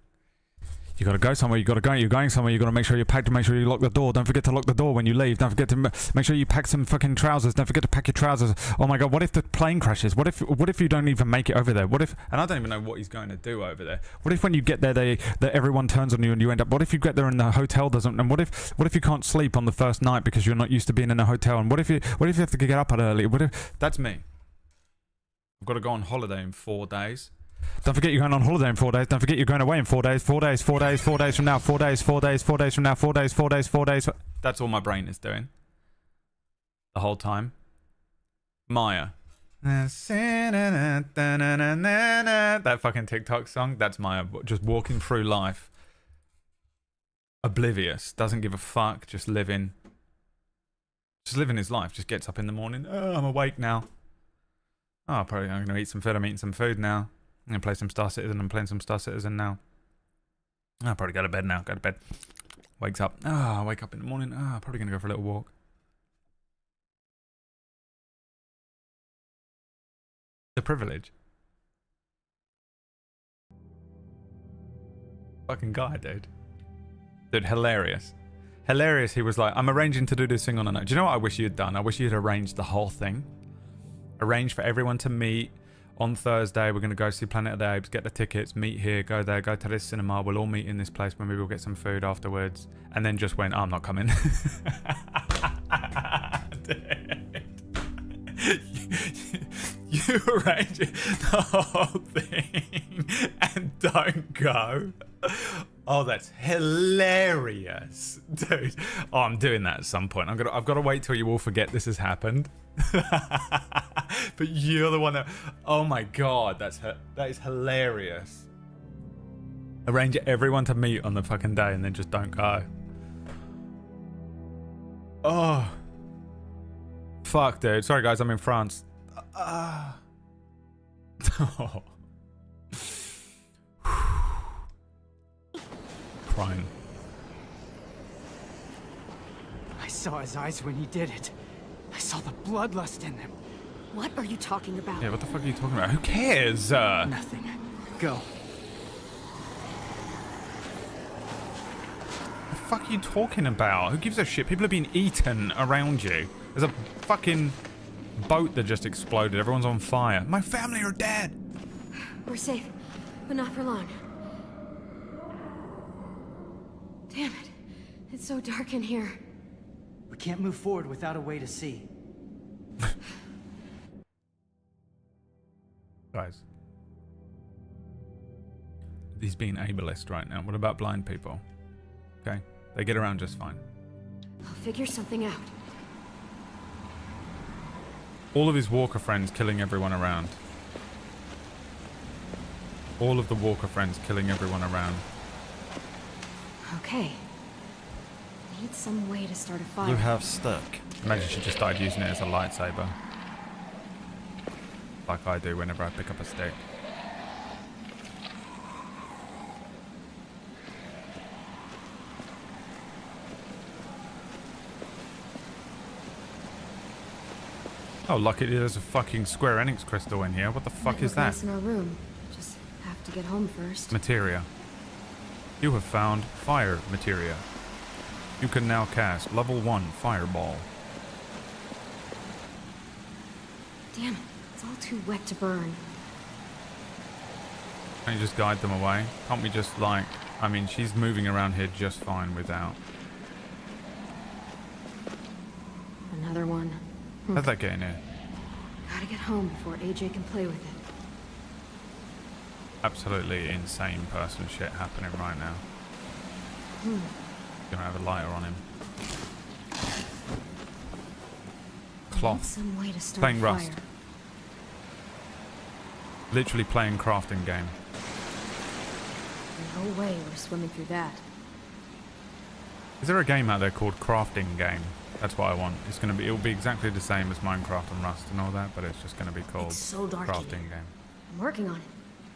you got to go somewhere, you're going somewhere, you got to make sure you're packed, make sure you lock the door, don't forget to lock the door when you leave, don't forget to make sure you pack some fucking trousers, don't forget to pack your trousers. Oh my god, what if the plane crashes? What if you don't even make it over there? What if, and I don't even know what he's going to do over there. What if when you get there, that everyone turns on you and you end up, what if you get there and the hotel doesn't, and what if you can't sleep on the first night because you're not used to being in a hotel, and what if you have to get up early? That's me. I've got to go on holiday in 4 days. Don't forget you're going on holiday in 4 days. Don't forget you're going away in 4 days. 4 days, 4 days, 4 days from now. 4 days, 4 days, 4 days from now. 4 days, 4 days, 4 days. That's all my brain is doing. The whole time. Maya. That fucking TikTok song. That's Maya. Just walking through life. Oblivious. Doesn't give a fuck. Just living his life. Just gets up in the morning. Oh, I'm awake now. Oh, I'm going to eat some food. I'm eating some food now. I'm going to play some Star Citizen. I'm playing some Star Citizen now. I'll probably go to bed now. Go to bed. Wakes up. I wake up in the morning. I'm probably going to go for a little walk. The privilege. Fucking guy, dude. Dude, hilarious. Hilarious. He was like, I'm arranging to do this thing on a night. Do you know what I wish you had done? I wish you had arranged the whole thing. Arrange for everyone to meet on Thursday. We're going to go see Planet of the Apes, get the tickets, meet here, go there, go to this cinema. We'll all meet in this place. Maybe we'll get some food afterwards. And then just went, oh, I'm not coming. You arrange the whole thing and don't go. Oh, that's hilarious, dude. Oh, I'm doing that at some point. I've got to wait till you all forget this has happened. But you're the one that. Oh my god, that is hilarious. Arrange everyone to meet on the fucking day and then just don't go. Oh, fuck, dude. Sorry, guys. I'm in France. Oh. Crying. I saw his eyes when he did it. I saw the bloodlust in them. What are you talking about? Yeah, what the fuck are you talking about? Who cares? Nothing. Go. What the fuck are you talking about? Who gives a shit? People are being eaten around you. There's a fucking boat that just exploded. Everyone's on fire. My family are dead. We're safe, but not for long. Damn it. It's so dark in here. We can't move forward without a way to see. Guys. He's being ableist right now. What about blind people? Okay. They get around just fine. I'll figure something out. All of his Walker friends killing everyone around. All of the Walker friends killing everyone around. Okay. Need some way to start a fire. You have stuck. Imagine she just started using it as a lightsaber. Like I do whenever I pick up a stick. Oh, lucky there's a fucking Square Enix crystal in here. What the fuck is that? Nice in our room. Just have to get home first. Materia. You have found fire materia. You can now cast level 1 fireball. Damn it. It's all too wet to burn. Can't you just guide them away? Can't we just like... I mean, she's moving around here just fine without... Another one. How'd that get in here? Gotta get home before AJ can play with it. Absolutely insane person shit happening right now. Gonna have a lighter on him. Cloth. Some way to start Playing a fire. Rust. Literally playing crafting game. No way we're swimming through that. Is there a game out there called Crafting Game? That's what I want. It's gonna be. It'll be exactly the same as Minecraft and Rust and all that, but it's just gonna be called It's so dark in Crafting here. Game. I'm working on it.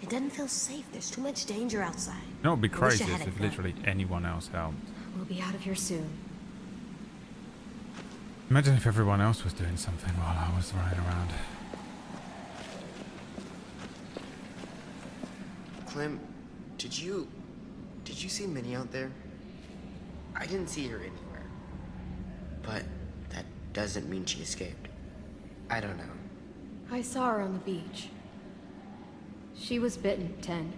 It doesn't feel safe. There's too much danger outside. You know what would be I wish I crazy had is a if gun. literally anyone else helped. We'll be out of here soon. Imagine if everyone else was doing something while I was running around. Clem, did you see Minnie out there? I didn't see her anywhere. But that doesn't mean she escaped. I don't know. I saw her on the beach. She was bitten, 10.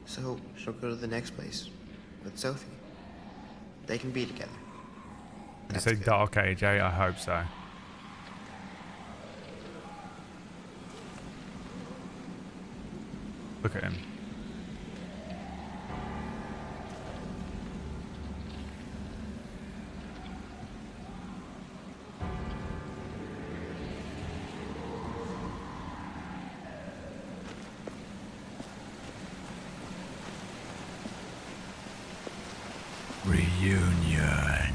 So she'll go to the next place with Sophie. They can be together. You say Dark Age, eh? I hope so. Look at him. Reunion.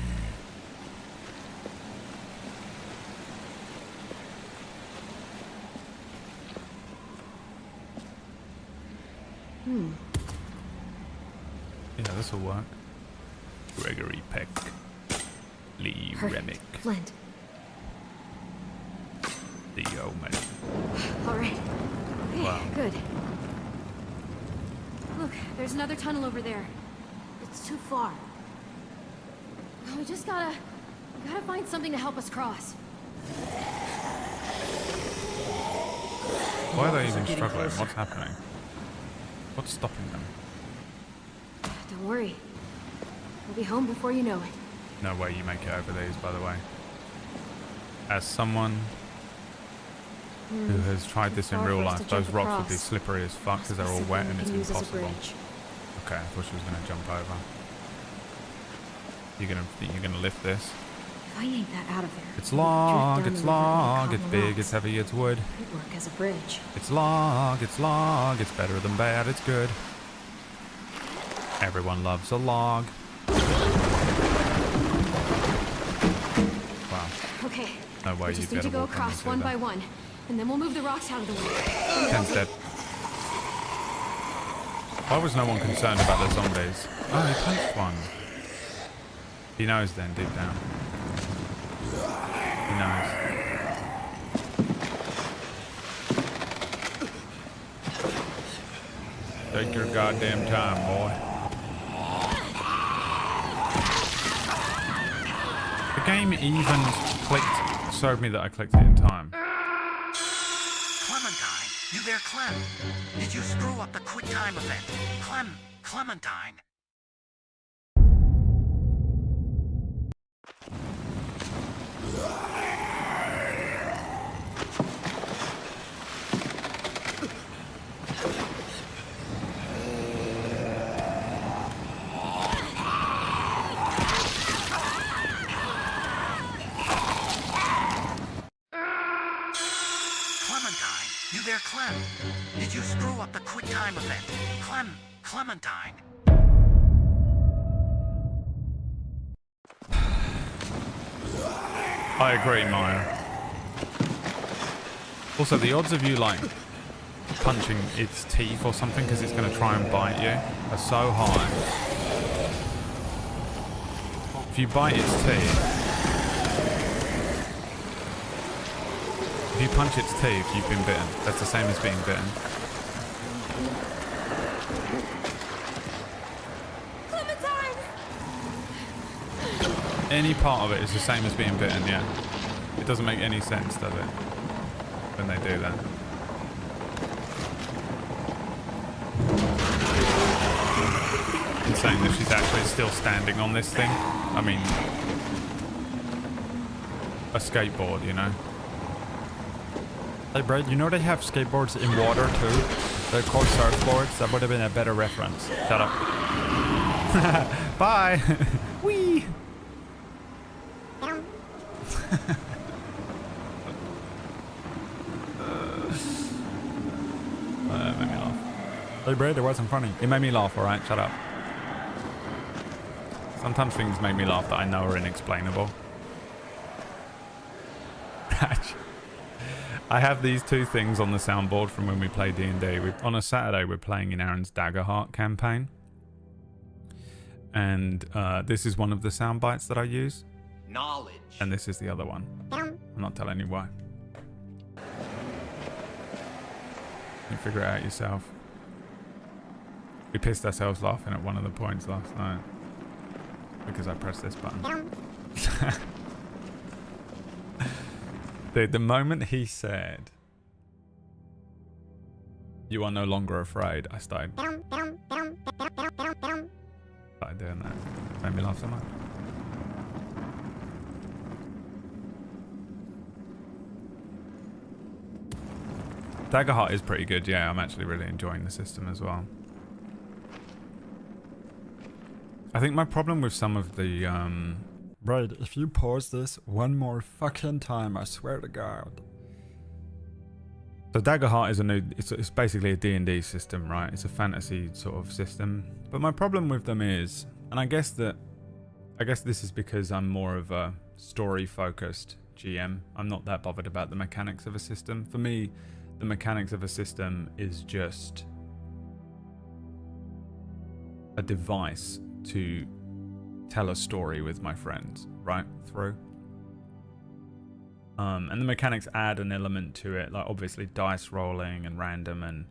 Yeah, this will work. Gregory Peck. Lee Remick. Flint. The Omen. All right. Okay, Wow. good. Look, there's another tunnel over there. It's too far. We just gotta find something to help us cross. Why are they even struggling? What's happening? What's stopping them? Don't worry. We'll be home before you know it. No way you make it over these, by the way. As someone who has tried this in far real for us life, to jump those rocks would be across. slippery as fuck because they're all wet and it's Can use as a impossible. bridge. Okay, I thought she was gonna jump over. You're gonna lift this. If I yank that out of there, It's we'll drift log, down it's the river and log, get it's caught in big, rocks. it's heavy, it's wood. Could work as a bridge. It's log, it's better than bad, it's good. Everyone loves a log. Wow. Okay. No way We you'd just be need able to to go walk on across this one either. by one, and then we'll move the rocks out of the way. Ken's dead. Why was no one concerned about the zombies? Oh, he punched one. He knows then, deep down. He knows. Take your goddamn time, boy. The game even showed me that I clicked it in time. Clementine, you there, Clem? Did you screw up the quick time event? Clementine. screw up the quick time event? Clementine. I agree, Maya. Also, the odds of you, like, punching its teeth or something because it's going to try and bite you are so high. If you bite its teeth, if you punch its teeth, you've been bitten. That's the same as being bitten. Clementine! Any part of it is the same as being bitten, yeah. It doesn't make any sense, does it? When they do that. Insane that she's actually still standing on this thing. I mean, a skateboard, you know. Hey Brad, you know they have skateboards in water too? They're called surfboards. That would have been a better reference. Shut up. Bye. Whee. That made me laugh. Hey Brad, it wasn't funny. It made me laugh, alright? Shut up. Sometimes things make me laugh that I know are inexplainable. I have these two things on the soundboard from when we play D&D. On a Saturday, we're playing in Aaron's Daggerheart campaign. And this is one of the sound bites that I use. Knowledge. And this is the other one. I'm not telling you why. You figure it out yourself. We pissed ourselves laughing at one of the points last night. Because I pressed this button. Dude, the moment he said, "You are no longer afraid," I started doing that. Made me laugh so much. Daggerheart is pretty good, yeah. I'm actually really enjoying the system as well. I think my problem with some of the Right, if you pause this one more fucking time, I swear to God. So Daggerheart is it's basically a D&D system, right? It's a fantasy sort of system. But my problem with them is, and I guess this is because I'm more of a story-focused GM. I'm not that bothered about the mechanics of a system. For me, the mechanics of a system is just a device to tell a story with my friends, right through. And the mechanics add an element to it, like obviously dice rolling and random, and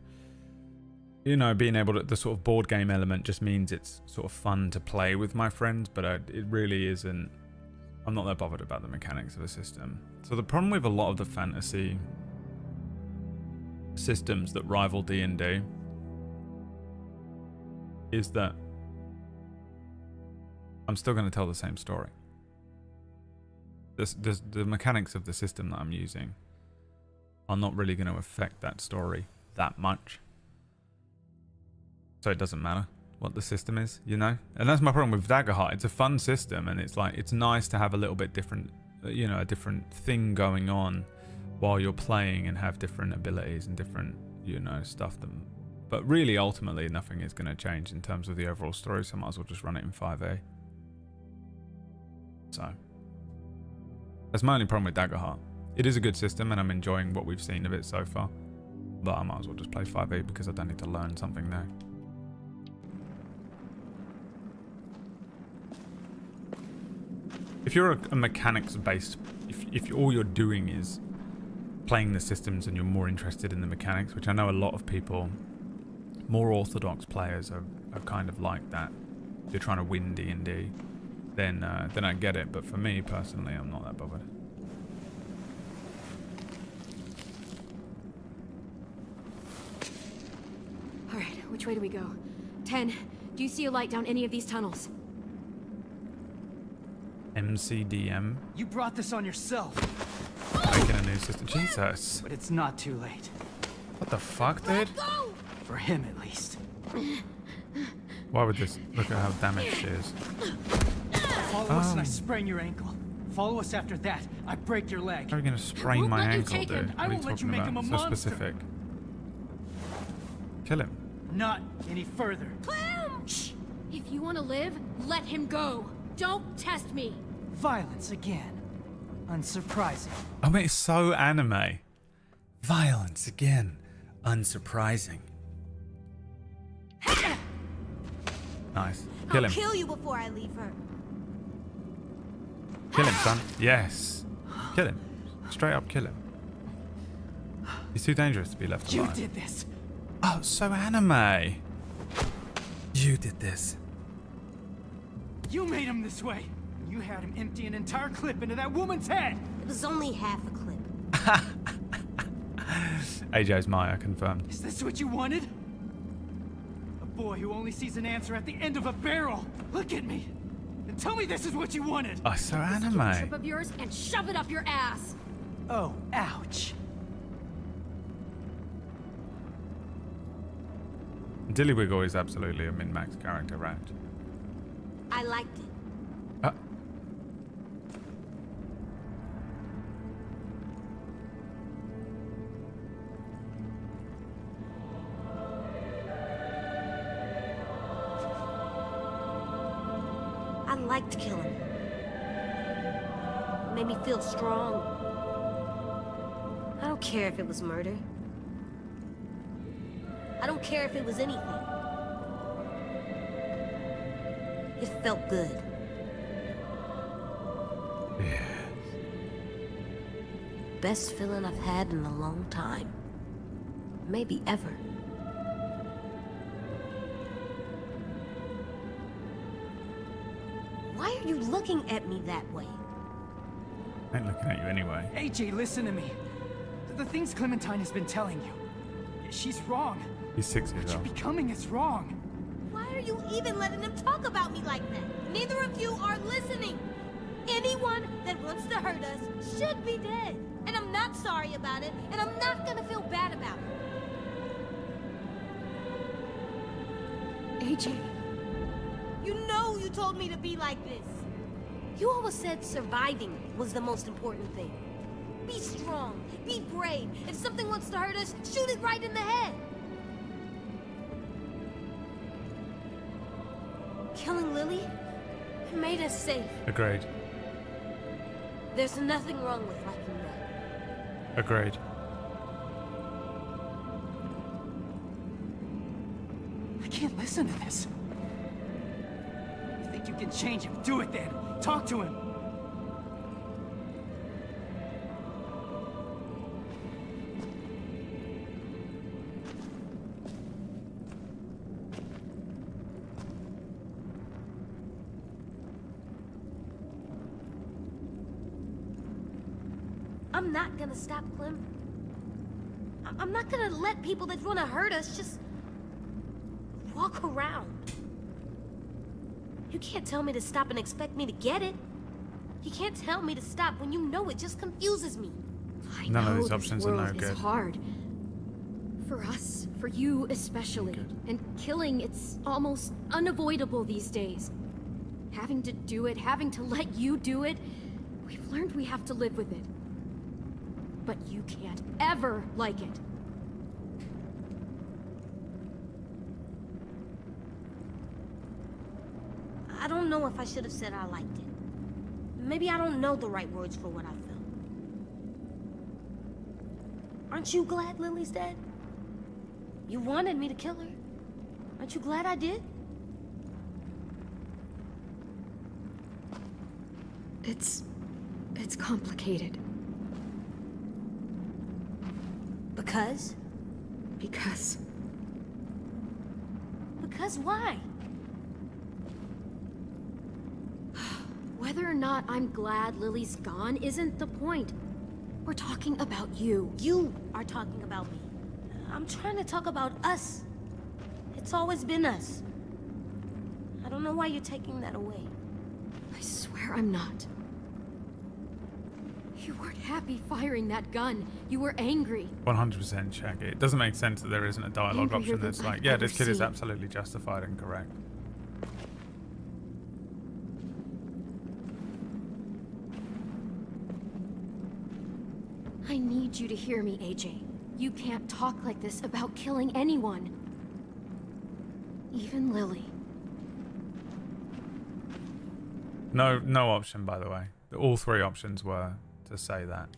you know, being able to, the sort of board game element just means it's sort of fun to play with my friends, but it really isn't. I'm not that bothered about the mechanics of a system. So the problem with a lot of the fantasy systems that rival D&D is that I'm still going to tell the same story. The mechanics of the system that I'm using are not really going to affect that story that much. So it doesn't matter what the system is, you know? And that's my problem with Daggerheart. It's a fun system, and it's like, it's nice to have a little bit different, you know, a different thing going on while you're playing and have different abilities and different, you know, stuff. But really, ultimately, nothing is going to change in terms of the overall story, so I might as well just run it in 5A. So that's my only problem with Daggerheart. It is a good system and I'm enjoying what we've seen of it so far, but I might as well just play 5e because I don't need to learn something new. If you're a mechanics based, if all you're doing is playing the systems and you're more interested in the mechanics, which I know a lot of people, more orthodox players are kind of like that. If you're trying to win D&D, then I get it. But for me personally, I'm not that bothered. All right, which way do we go? 10. Do you see a light down any of these tunnels? MCDM. You brought this on yourself. Making a new system. Jesus. But it's not too late. What the fuck, dude? For him, at least. Why would this? Look at how damaged she is. Follow us and I sprain your ankle. Follow us after that, I break your leg. How are you going to sprain my ankle, dude? What I are you won't let you talking make him about? a So monster. specific. Kill him. Not any further. Clem! Shh! If you want to live, let him go. Don't test me. Violence again. Unsurprising. I mean, it's so anime. Violence again. Unsurprising. Nice. Kill him. I'll kill you before I leave her. Kill him, son. Yes. Kill him. Straight up kill him. He's too dangerous to be left alive. You did this. Oh, so anime. You did this. You made him this way. You had him empty an entire clip into that woman's head. It was only half a clip. AJ's Maya confirmed. Is this what you wanted? A boy who only sees an answer at the end of a barrel. Look at me. And tell me this is what you wanted. Oh, so Take a anime. trip of yours and shove it up your ass. Oh, ouch. Dillywiggle is absolutely a min-max character, right? I liked it. I liked killing. It made me feel strong. I don't care if it was murder. I don't care if it was anything. It felt good. Yeah. Best feeling I've had in a long time. Maybe ever. Why are you looking at me that way? I ain't looking at you anyway. AJ, listen to me. The things Clementine has been telling you. She's wrong. He's 6 years What you're old. becoming is wrong. Why are you even letting them talk about me like that? Neither of you are listening. Anyone that wants to hurt us should be dead. And I'm not sorry about it, and I'm not gonna feel bad about it. AJ. You know you told me to be like this. You always said surviving was the most important thing. Be strong, be brave. If something wants to hurt us, shoot it right in the head. Killing Lily, it made us safe. Agreed. There's nothing wrong with liking that. Agreed. I can't listen to this. You think you can change him? Do it then. Talk to him. I'm not gonna stop, Clem. I'm not gonna let people that want to hurt us just walk around. You can't tell me to stop and expect me to get it. You can't tell me to stop when you know it just confuses me. I None of know these options are no this world good. is hard. For us, for you especially. And killing, it's almost unavoidable these days. Having to do it, having to let you do it, we've learned we have to live with it. But you can't ever like it. I don't know if I should have said I liked it. Maybe I don't know the right words for what I felt. Aren't you glad Lily's dead? You wanted me to kill her. Aren't you glad I did? It's complicated. Because? Because why? Whether or not I'm glad Lily's gone isn't the point. We're talking about you. You are talking about me. I'm trying to talk about us. It's always been us. I don't know why you're taking that away. I swear I'm not. You weren't happy firing that gun. You were angry. 100% check it. It doesn't make sense that there isn't a dialogue Angrier option than that's like, I've yeah, ever this kid is seen. absolutely justified and correct. I need you to hear me, AJ. You can't talk like this about killing anyone. Even Lily. No option, by the way. All three options were to say that.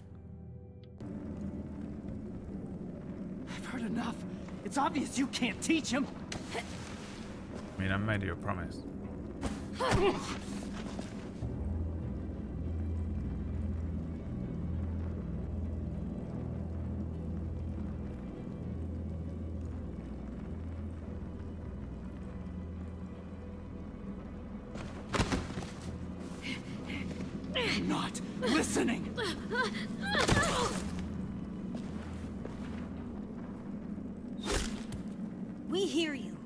I've heard enough. It's obvious you can't teach him. I mean, I made you a promise. I'm not listening. We hear you.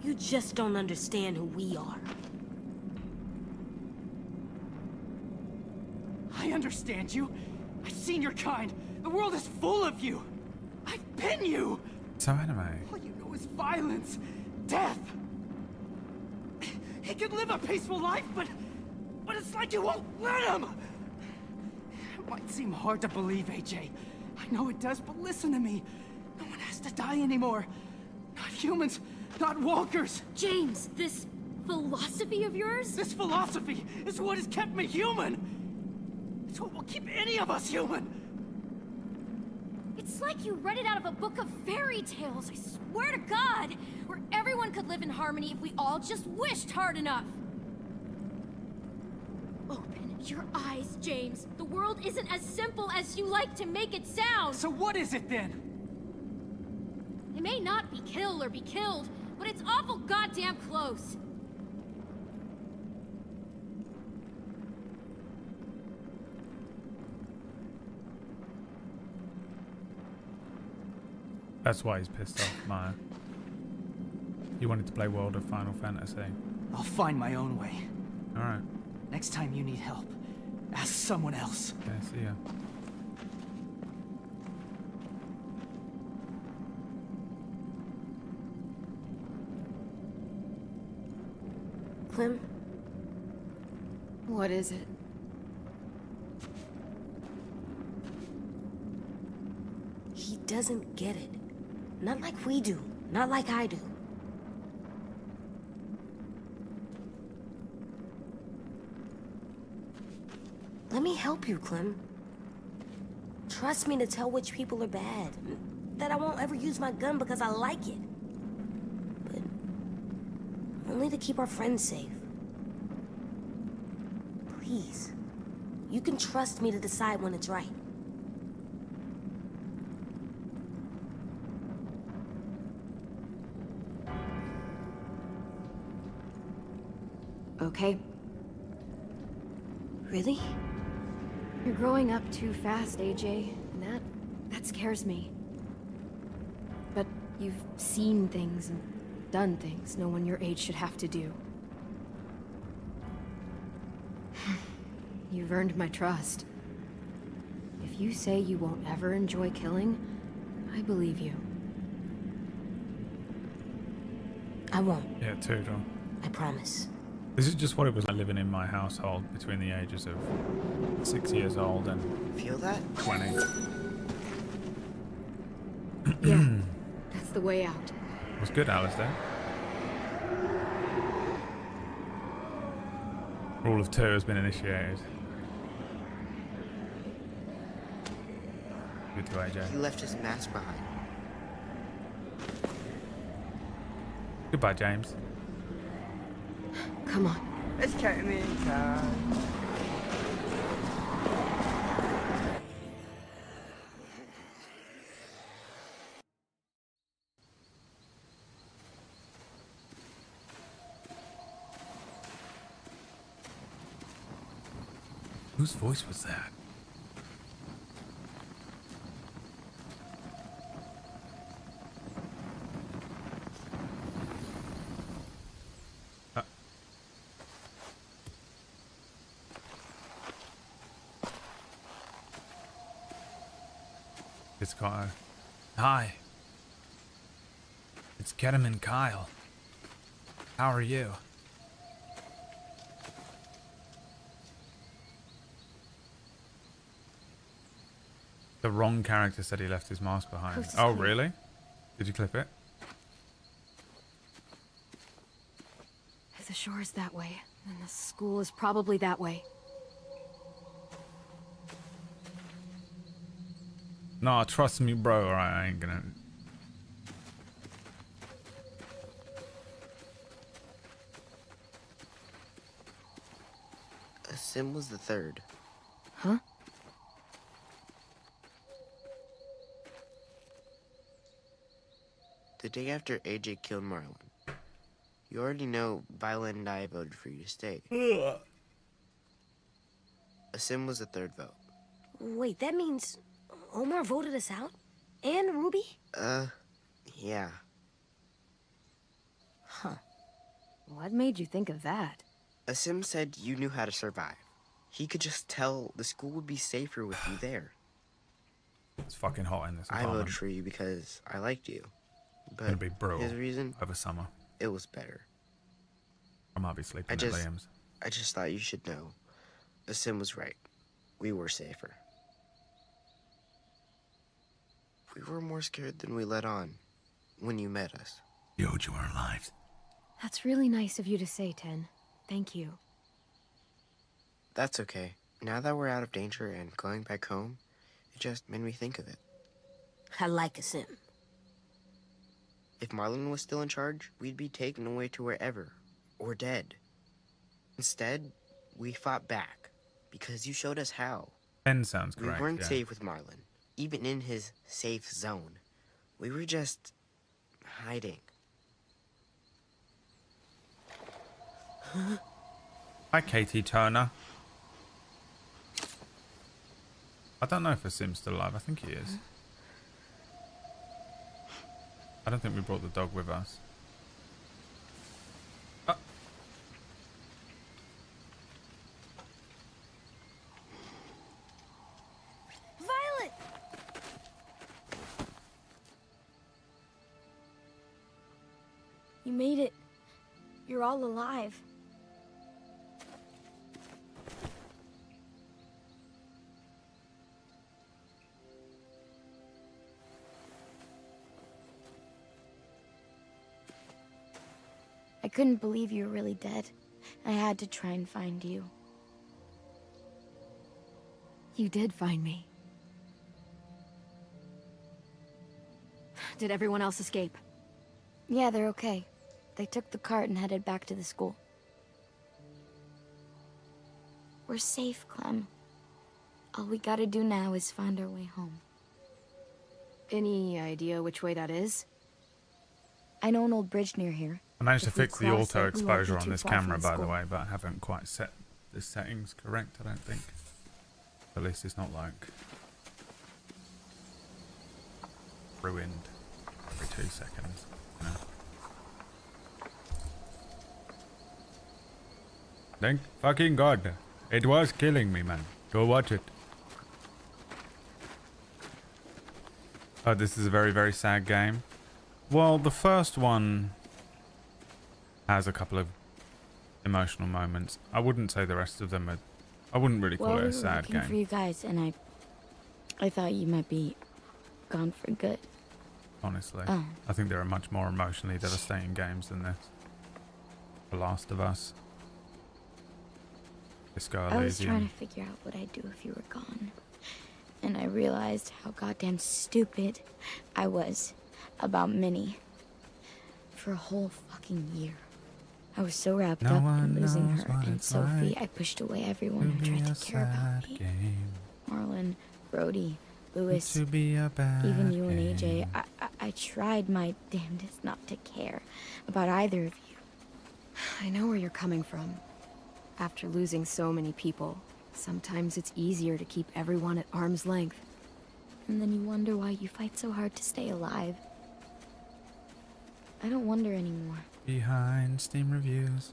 You just don't understand who we are. I understand you. I've seen your kind. The world is full of you. I've been you. So anime. All you know is violence, death. He could live a peaceful life, but it's like you won't let him. It might seem hard to believe, AJ. I know it does, but listen to me. No one has to die anymore. Not humans, not walkers. James, this philosophy of yours? This philosophy is what has kept me human. It's what will keep any of us human. It's like you read it out of a book of fairy tales, I swear to God, where everyone could live in harmony if we all just wished hard enough. Open your eyes, James. The world isn't as simple as you like to make it sound. So what is it then? It may not be kill or be killed, but it's awful goddamn close. That's why he's pissed off, Maya. He wanted to play World of Final Fantasy. I'll find my own way. Alright. Next time you need help, ask someone else. Okay, see ya. Clem? What is it? He doesn't get it. Not like we do. Not like I do. Let me help you, Clem. Trust me to tell which people are bad. That I won't ever use my gun because I like it. But only to keep our friends safe. Please. You can trust me to decide when it's right. Okay. Really? You're growing up too fast, AJ, and that scares me. But you've seen things and done things no one your age should have to do. You've earned my trust. If you say you won't ever enjoy killing, I believe you. I won't. Yeah, too, John. I promise. This is just what it was like living in my household between the ages of 6 years old and Feel that? 20. Yeah, that's the way out. What's good, Alistair? Rule of 2 has been initiated. Good to AJ. He left his mask behind. Goodbye, James. Come on. It's ketamine time. Whose voice was that? It's Kyle. Hi. It's Ketamine Kyle. How are you? The wrong character said he left his mask behind. Oh, really? Did you clip it? If the shore is that way, then the school is probably that way. Nah, trust me, bro. Alright, I ain't gonna. Sim was the third. Huh? The day after AJ killed Marlon. You already know Violet and I voted for you to stay. Sim was the third vote. Wait, that means Omar voted us out? And Ruby? Yeah. Huh. What made you think of that? Sim said you knew how to survive. He could just tell the school would be safer with you there. It's fucking hot in this I apartment. voted for you because I liked you. But It'll be brutal his reason, over summer. it was better. I might be sleeping at Liam's. I just thought you should know. Sim was right. We were safer. We were more scared than we let on when you met us. We owed you our lives. That's really nice of you to say, Ten. Thank you. That's okay. Now that we're out of danger and going back home, it just made me think of it. I like a Sim. If Marlon was still in charge, we'd be taken away to wherever, or dead. Instead, we fought back, because you showed us how. 10 sounds correct. We weren't yeah. safe with Marlon, even in his safe zone. We were just hiding. Hi, Katie Turner. I don't know if Sim's still alive. I think he is. I don't think we brought the dog with us. Violet! You made it. You're all alive. I couldn't believe you were really dead. I had to try and find you. You did find me. Did everyone else escape? Yeah, they're okay. They took the cart and headed back to the school. We're safe, Clem. All we gotta do now is find our way home. Any idea which way that is? I know an old bridge near here. I managed to If we fix the cross auto it, we won't be exposure on too this far from camera, the by the school. way, but I haven't quite set the settings correct, I don't think. At least it's not like ruined every 2 seconds. You know? Thank fucking God. It was killing me, man. Go watch it. Oh, this is a very, very sad game. Well, the first one has a couple of emotional moments. I wouldn't say the rest of them are... I wouldn't really call Well, it we a were sad looking for game. you guys, and I thought you might be gone for good. Honestly. Oh. I think there are much more emotionally devastating games than this. The Last of Us. Disco I was trying Elysium. to figure out what I'd do if you were gone. And I realized how goddamn stupid I was about Minnie. For a whole fucking year. I was so wrapped No up one in losing knows her what and it's Sophie, like I pushed away everyone who to be tried a to care about sad me. game. Marlon, Brody, Lewis, To be a bad even you and AJ. game. I tried my damnedest not to care about either of you. I know where you're coming from. After losing so many people, sometimes it's easier to keep everyone at arm's length. And then you wonder why you fight so hard to stay alive. I don't wonder anymore. Behind Steam reviews.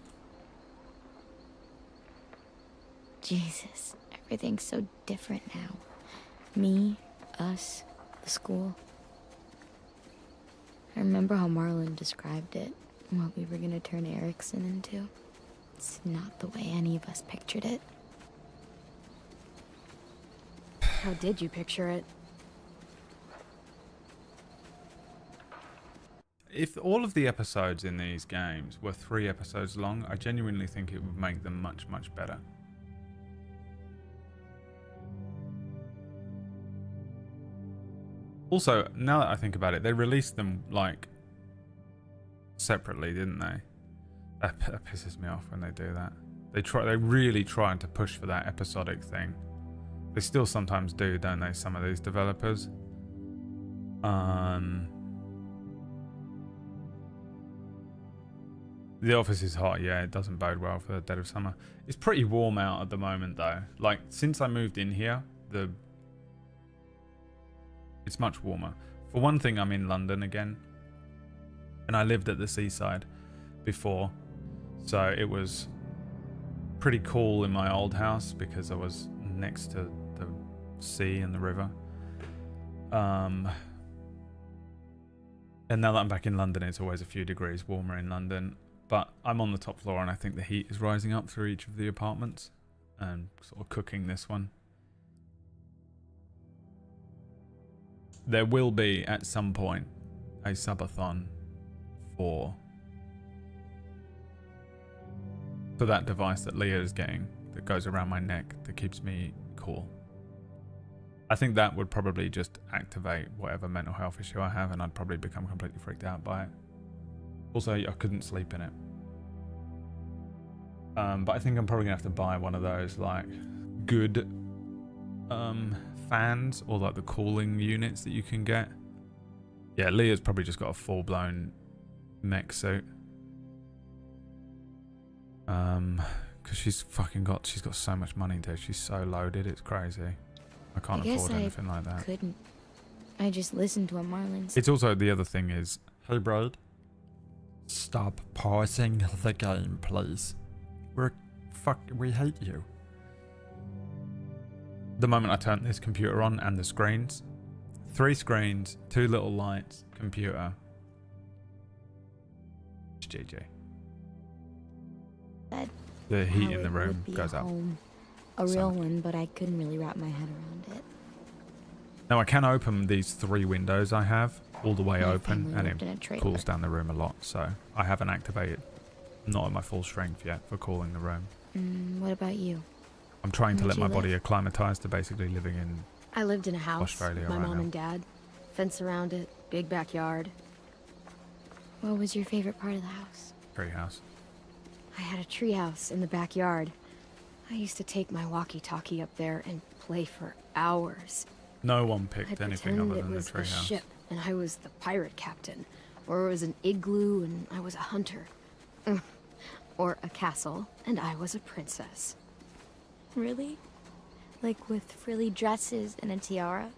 Jesus, everything's so different now. Me, us, the school. I remember how Marlon described it, what we were gonna turn Erickson into. It's not the way any of us pictured it. How did you picture it? if all of the episodes in these games were 3 episodes long, I genuinely think it would make them much, much better. Also, now that I think about it, they released them like separately, didn't they? That pisses me off when they do that. They really try to push for that episodic thing. They still sometimes do, don't they? Some of these developers. The office is hot, yeah. It doesn't bode well for the dead of summer. It's pretty warm out at the moment, though. Like since I moved in here, it's much warmer. For one thing, I'm in London again, and I lived at the seaside before, so it was pretty cool in my old house because I was next to the sea and the river. And now that I'm back in London, it's always a few degrees warmer in London. But I'm on the top floor, and I think the heat is rising up through each of the apartments and sort of cooking this one. There will be, at some point, a subathon for that device that Leah is getting that goes around my neck that keeps me cool. I think that would probably just activate whatever mental health issue I have, and I'd probably become completely freaked out by it. Also, I couldn't sleep in it. But I think I'm probably gonna have to buy one of those like good fans, or like the cooling units that you can get. Yeah, Leah's probably just got a full-blown mech suit. Because she's got so much money, dude. She's so loaded, it's crazy. I can't afford anything like that. Couldn't. I just listened to a Marlins. It's also, the other thing is, Hey, Brad. Stop pausing the game, please. We hate you. the moment I turn this computer on and the screens, 3 screens, 2 little lights, computer. It's GG. The heat in the room goes up. A real one, but I couldn't really wrap my head around it. Now I can open these 3 windows I have all the way open, and it cools down the room a lot. So I haven't activated, not at my full strength yet, for cooling the room. What about you? I'm trying to let my body acclimatize to basically living in I lived in a house, Australia my right mom now. and dad, fence around it, big backyard. What was your favorite part of the house? Treehouse. I had a treehouse in the backyard. I used to take my walkie-talkie up there and play for hours. No one picked I'd anything pretend other it than the was a treehouse. ship, and I was the pirate captain, or it was an igloo, and I was a hunter, or a castle, and I was a princess. Really? Like with frilly dresses and a tiara?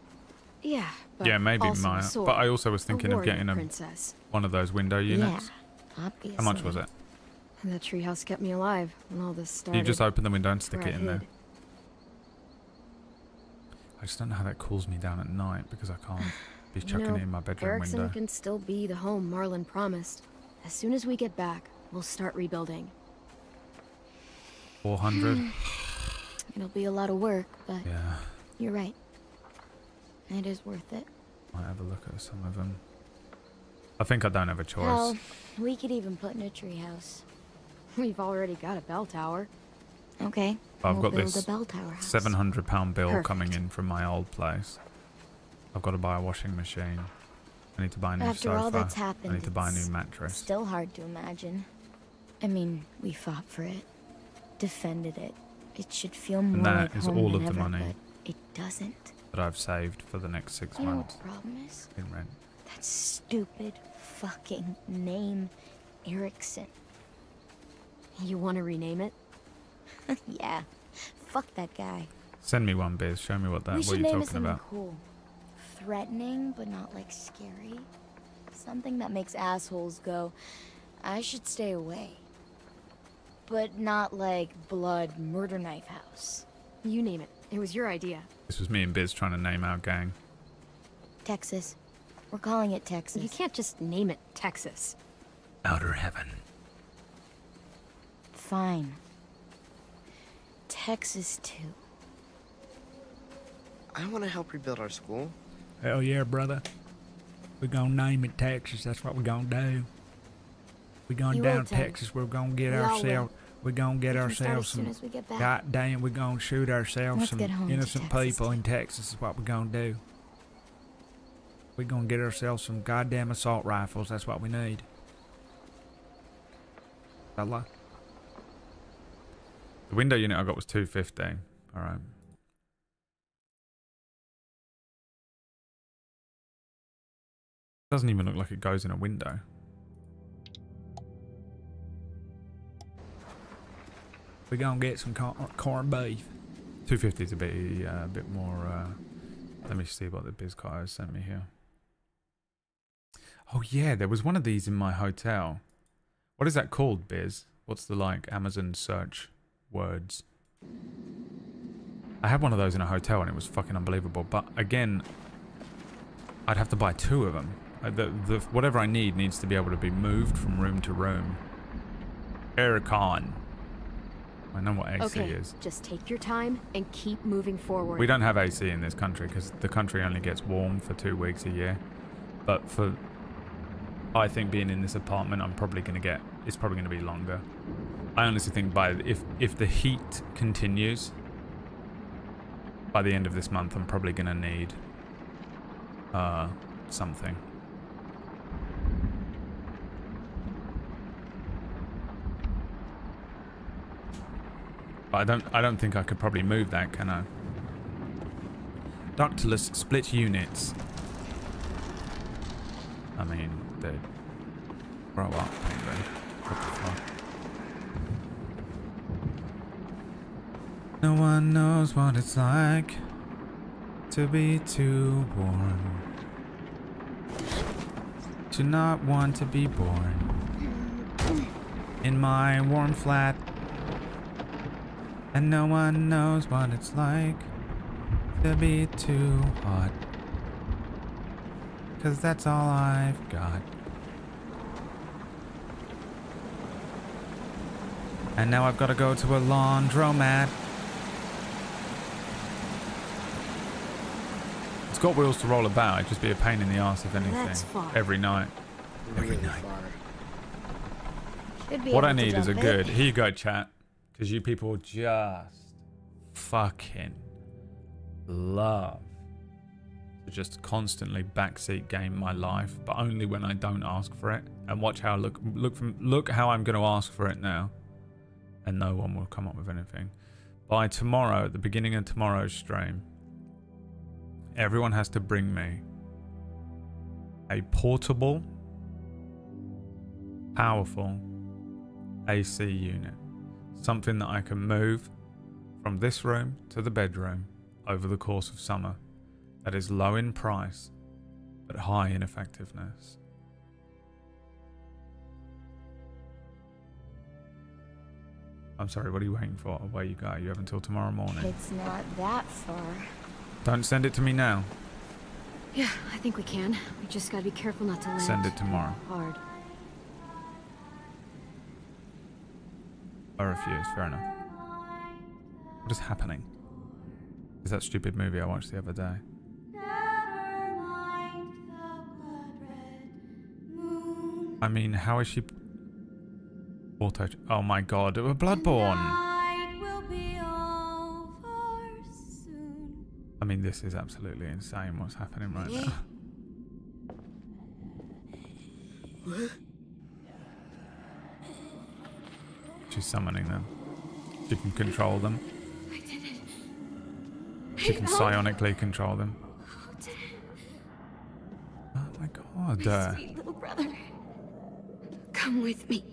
Yeah, but Yeah, maybe also a Maya. sword, But I also was a thinking of warrior getting princess. one of those window units. Yeah, obviously. How much was it? And that treehouse kept me alive when all this started. You just open the window and stick where it I in there. hid. I just don't know how that cools me down at night because I can't be chucking it in my bedroom Erickson window. can still be the home Marlon promised. As soon as we get back, we'll start rebuilding. 400? It'll be a lot of work, but Yeah, you're right. It is worth it. might have a look at some of them. I think I don't have a choice. Hell, we could even put in a treehouse. We've already got a bell tower. Okay. I've we'll got build this a bell tower house. £700 bill Perfect. coming in from my old place. I've got to buy a washing machine. I need to buy a new After sofa. all that's happened, I need to buy a new it's mattress. Still hard to imagine. I mean, we fought for it, defended it. It should feel more And that like is home all than of the ever, money but it doesn't. that I've saved for the next 6 You know what months the problem is? in rent. That stupid fucking name, Erickson. You want to rename it? Yeah, fuck that guy. Send me one, Biz. Show me what we what should you're name it talking something about. cool. Threatening, but not like scary. Something that makes assholes go, I should stay away. But not like Blood Murder Knife House. You name it. It was your idea. This was me and Biz trying to name our gang. Texas. We're calling it Texas. You can't just name it Texas. Outer Heaven. Fine. Texas 2. I want to help rebuild our school. Hell yeah, brother. We're gonna name it Texas. That's what we're gonna do. We're going You down will, to Ted. Texas. We're gonna get We all ourselves. We're gonna get We can start ourselves as soon some. as we get back. Goddamn, we're gonna shoot ourselves Let's some get home to innocent Texas, people in Texas. Is what we're gonna do. We're gonna get ourselves some goddamn assault rifles. That's what we need. Fella. The window unit I got was 250. All right. Doesn't even look like it goes in a window. We're gonna get some corned beef. 250 is a bit more. Let me see what the BizCar has sent me here. Oh yeah, there was one of these in my hotel. What is that called, Biz? What's the like Amazon search words? I had one of those in a hotel and it was fucking unbelievable. But again, I'd have to buy 2 of them. Whatever I need needs to be able to be moved from room to room. Aircon. I know what AC Okay, is. just take your time and keep moving forward. We don't have AC in this country because the country only gets warm for 2 weeks a year. But I think being in this apartment, it's probably going to be longer. I honestly think if the heat continues, by the end of this month, I'm probably going to need something. But I don't think I could probably move that, can I? Ductless split units. I mean, they'd grow up, maybe. What the fuck? No one knows what it's like to be too warm. To not want to be born in my warm flat. And no one knows what it's like to be too hot. 'Cause that's all I've got. And now I've got to go to a laundromat. It's got wheels to roll about. It'd just be a pain in the ass if anything. That's far. Every night. Really far. Should be What I able to need is a jump good. it. Here you go, chat. Because you people just fucking love to just constantly backseat game my life, but only when I don't ask for it. And watch how look how I'm going to ask for it now, and no one will come up with anything. By tomorrow, at the beginning of tomorrow's stream, everyone has to bring me a portable, powerful AC unit. Something that I can move from this room to the bedroom over the course of summer. That is low in price, but high in effectiveness. I'm sorry, what are you waiting for? Away you go. You have until tomorrow morning. It's not that far. Don't send it to me now. Yeah, I think we can. We just gotta be careful not to land. Send it tomorrow. Hard. I refuse, fair enough. What is happening? Is that stupid movie I watched the other day? I mean, how is she... Auto... Oh my god, Bloodborne! I mean, this is absolutely insane what's happening right now. She's summoning them. She can control them. I did it. She can psionically control them. Oh my god. My sweet little brother. Come with me.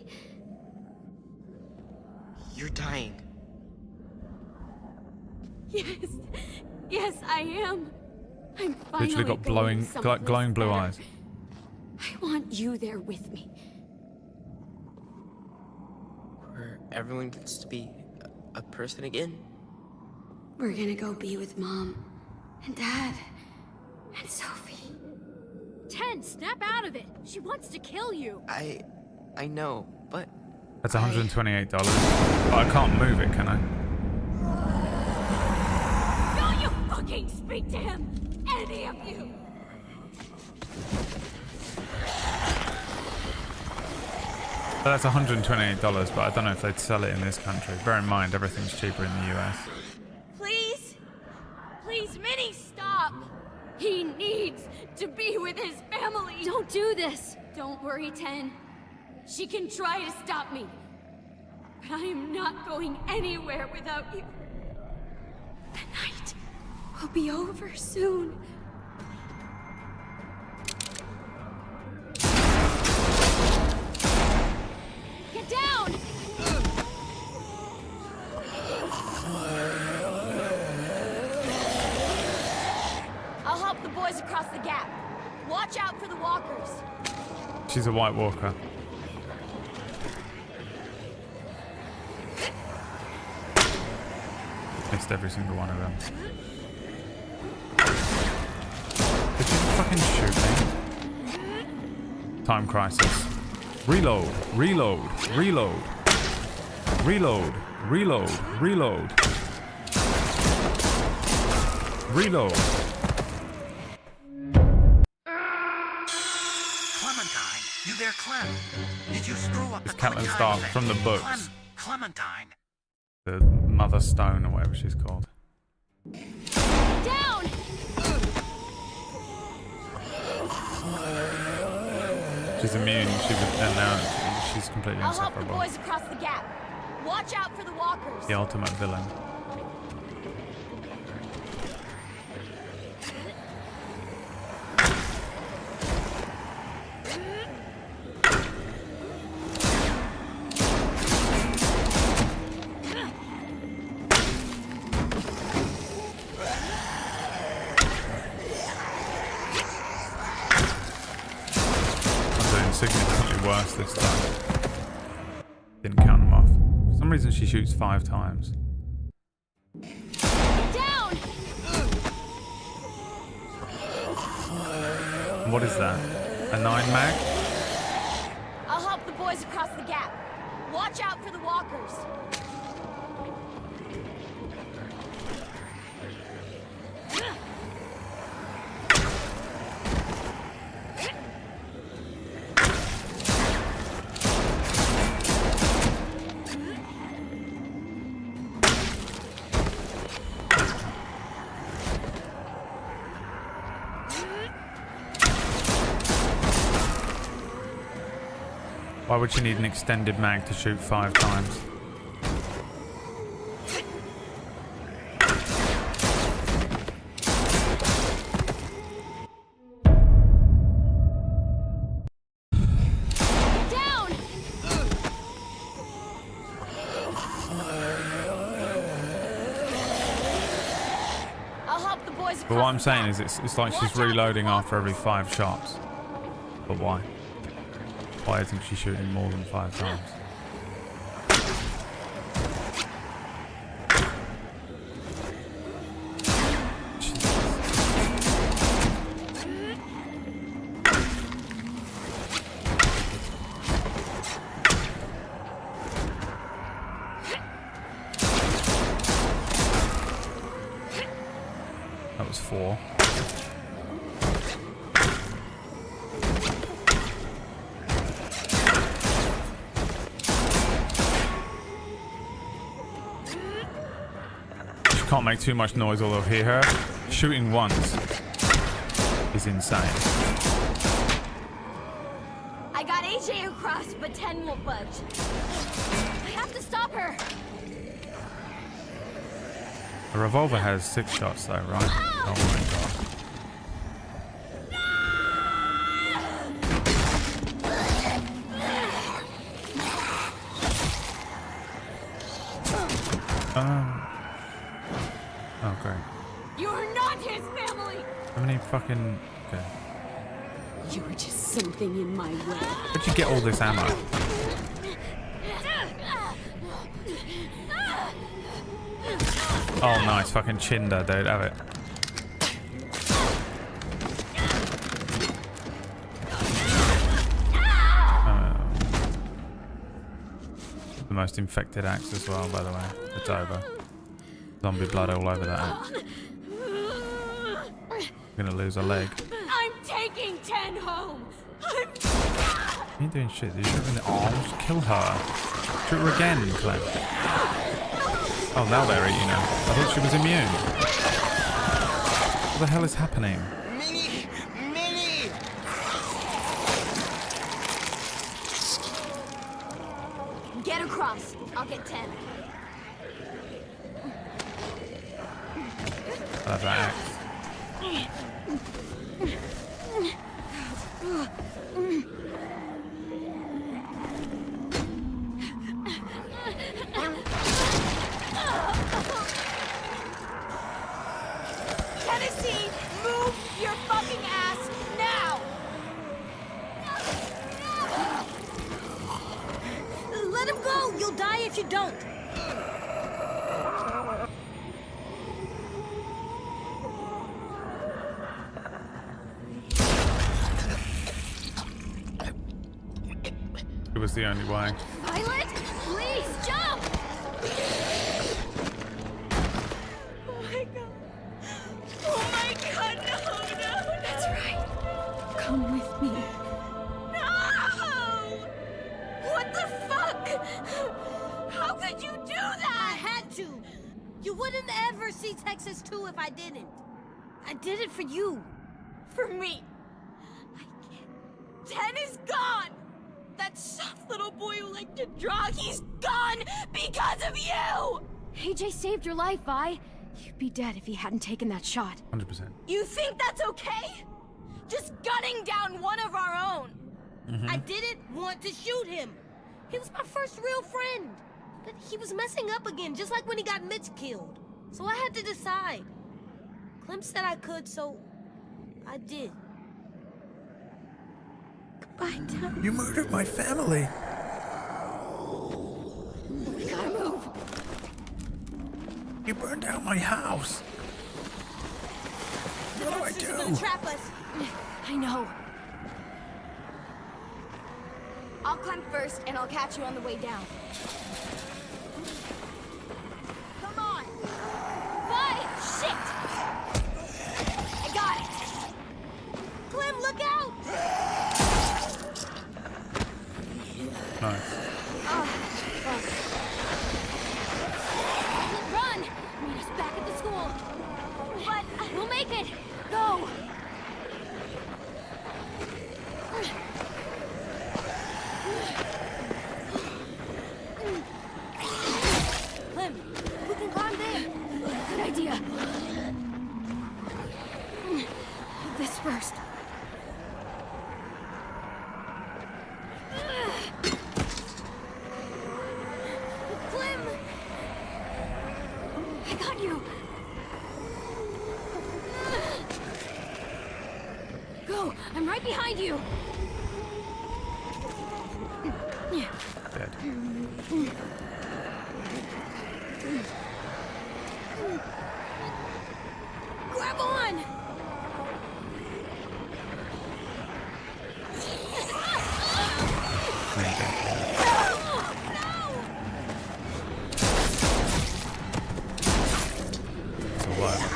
You're dying. Yes. Yes, I am. I'm finally Literally got going glowing blue better. eyes. I want you there with me. Where everyone gets to be a person again? We're gonna go be with Mom and Dad and Sophie. Ten, snap out of it. She wants to kill you. I know, but That's $128. But I can't move it, can I? Don't you fucking speak to him! Any of you! So that's $128, but I don't know if they'd sell it in this country. Bear in mind, everything's cheaper in the US. Please? Please, Minnie, stop! He needs to be with his family! Don't do this! Don't worry, Ten. She can try to stop me. But I am not going anywhere without you. The night will be over soon. Get down! I'll help the boys across the gap. Watch out for the walkers. She's a White Walker. Missed every single one of them. Did you fucking shoot me? Time crisis. Reload, reload, reload. Reload, reload, reload. Reload. Clementine, you there, Clem? Did you screw up It's the quick Catelyn time Stark event? from the books. Clementine. The Mother Stone or whatever she's called. Down! She's immune. And now she's completely I'll help the insufferable. boys across the gap. Watch out for the walkers. The ultimate villain. Significantly worse this time. Didn't count them off. For some reason she shoots 5 times. Down! What is that? A 9 mag? I'll help the boys across the gap. Watch out for the walkers. Why would you need an extended mag to shoot 5 times? Down! I'll help the boys across But what I'm the saying gap. is it's like she's Watch out for the reloading after every walkers. 5 shots. But why? Why isn't she shooting more than 5 times? That was 4. Can't make too much noise or they'll hear her. Shooting once is insane. I got AJ across, but Ten won't budge. I have to stop her. A revolver has 6 shots though, right? Oh my god. Oh great. You're not his family. How many fucking... Okay. You're just something in my way. Where'd you get all this ammo? Oh nice, fucking Chinder, dude, have it. The most infected axe as well, by the way. It's over. Zombie blood all over that axe. I'm gonna lose a leg. I'm taking Ten home. You ain't doing shit. You shoot her in the arms. Kill her. Shoot her again, Clem. Oh, now they're eating her. I thought she was immune. What the hell is happening? Minnie! Get across. I'll get 10. That axe. Tennessee, move your fucking ass now! Let him go! You'll die if you don't! It was the only way. Violet, please jump! Oh my god. Oh my god, no! That's right. Come with me. No! What the fuck? How could you do that? I had to! You wouldn't ever see Texas 2 if I didn't. I did it for you. For me. I can't. 10 is gone! That soft little boy who liked to draw, he's gone because of you! AJ saved your life, Vi. You'd be dead if he hadn't taken that shot. 100%. You think that's okay? Just gunning down one of our own. I didn't want to shoot him. He was my first real friend. But he was messing up again, just like when he got Mitch killed. So I had to decide. Clem said I could, so I did. Goodbye, Tom. You murdered my family. We gotta move. You burned down my house. What do I Monsters do? are gonna trap us. I know. I'll climb first, and I'll catch you on the way down. Come on. Vi! Shit! I got it! Clem, look out! Nice. Run! Meet us back at the school. But we'll make it. Go! Clem, we can climb there. Good idea. This first. Clem! I got you. Go! I'm right behind you. Dead. Grab on! It's all over.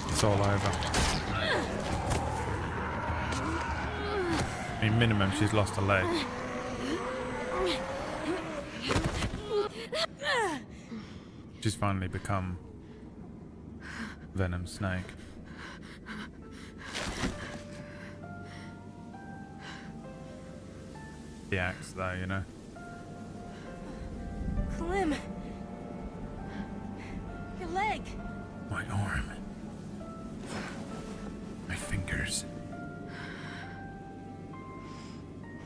It's all over. I mean, minimum, she's lost a leg. She's finally become Venom Snake. The axe, though, you know. Clem! Your leg! My arm. My fingers.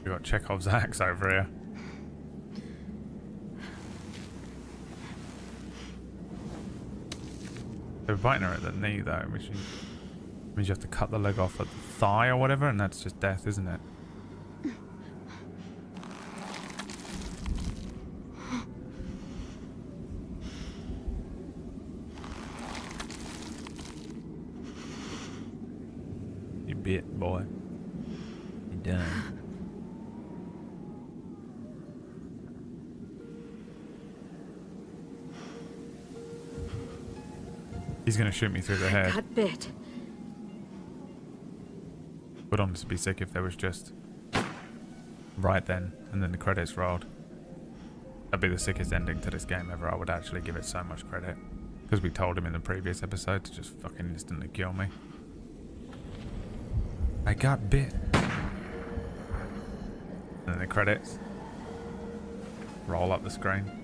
We got Chekhov's axe over here. They were biting her at the knee, though, which means you have to cut the leg off at the thigh or whatever, and that's just death, isn't it? You bit, boy. You done. He's gonna shoot me through the head. Got bit. Would honestly be sick if there was just right then and then the credits rolled. That'd be the sickest ending to this game ever. I would actually give it so much credit. Because we told him in the previous episode to just fucking instantly kill me. I got bit. And then the credits roll up the screen.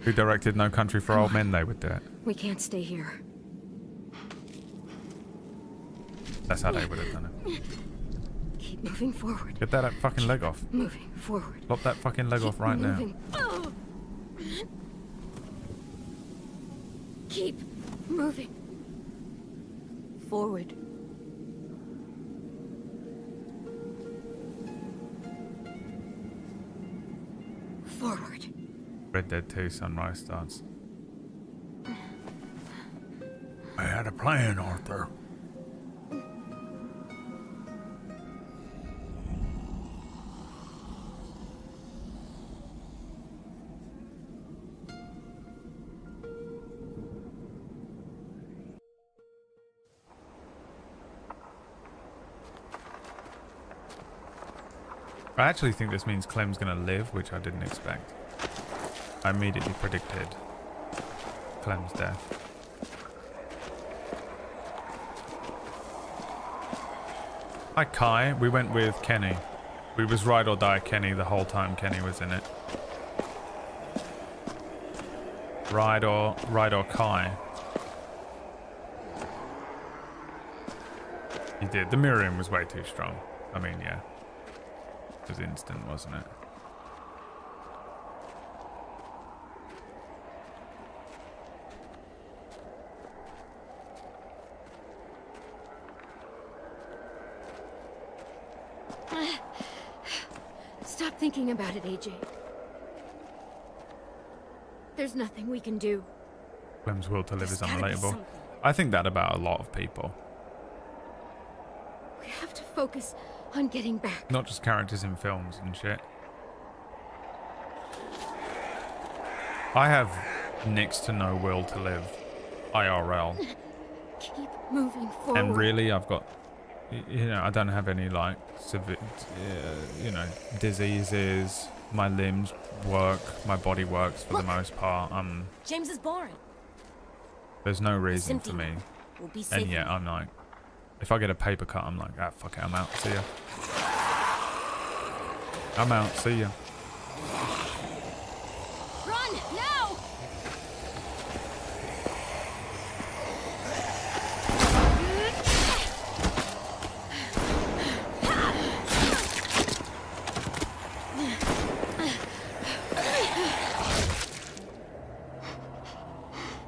Who directed No Country for Old Men? They would do it. We can't stay here. That's how they would have done it. Keep moving forward. Get that fucking leg off. Moving forward. Lop that fucking leg off right now. Keep moving forward. Forward. Red Dead 2 Sunrise starts. I had a plan, Arthur. I actually think this means Clem's gonna live, which I didn't expect. I immediately predicted Clem's death. Hi Kai, we went with Kenny. We was ride or die Kenny the whole time Kenny was in it. Ride or Kai. He did. The mirroring was way too strong. I mean, yeah. It was instant, wasn't it? Stop thinking about it, AJ. There's nothing we can do. Clem's will to live is unrelatable. I think that about a lot of people. We have to focus on getting back. Not just characters in films and shit. I have next to no will to live. IRL. Keep moving forward. And really, I've got, you know, I don't have any like, you know, diseases. My limbs work. My body works for the most part. James is boring. There's no reason for me. We'll be And yet I'm like, if I get a paper cut, I'm like, ah, fuck it, I'm out. See ya. I'm out. See ya. Run now!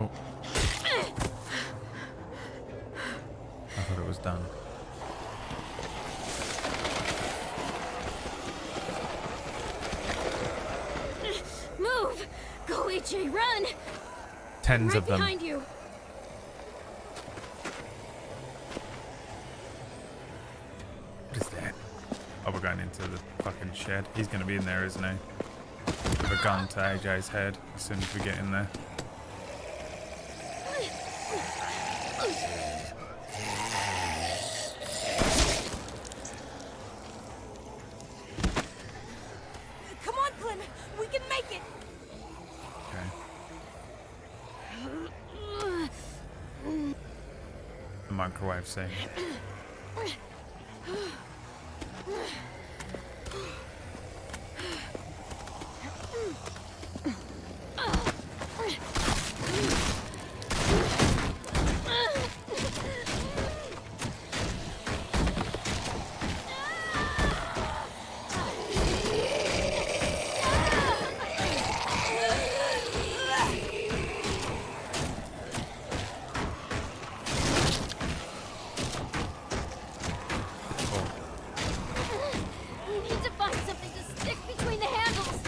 Oh. I thought it was done. Move! Go, AJ, run! Tens right of them. Behind you. What is that? Oh, we're going into the fucking shed. He's going to be in there, isn't he? With a gun to AJ's head as soon as we get in there. Come on, Clem. We can make it. Okay. The microwave scene. We need to find something to stick between the handles.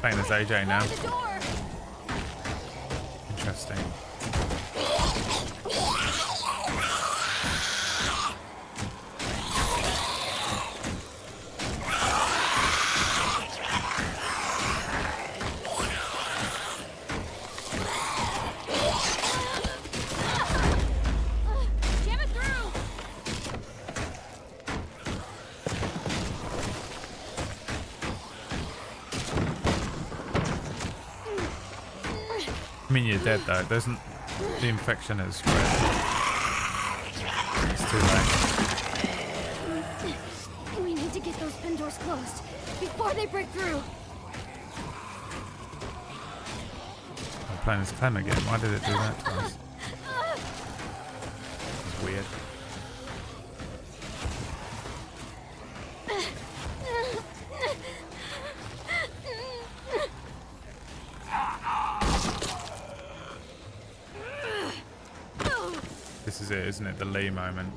Playing as AJ now. The door. Interesting. I mean, you're dead though. It doesn't. The infection has spread. It's too late. We need to get those pin doors closed before they break through. I'm playing as Clem again. Why did it do that to us? It's weird. This is it, isn't it? The Lee moment.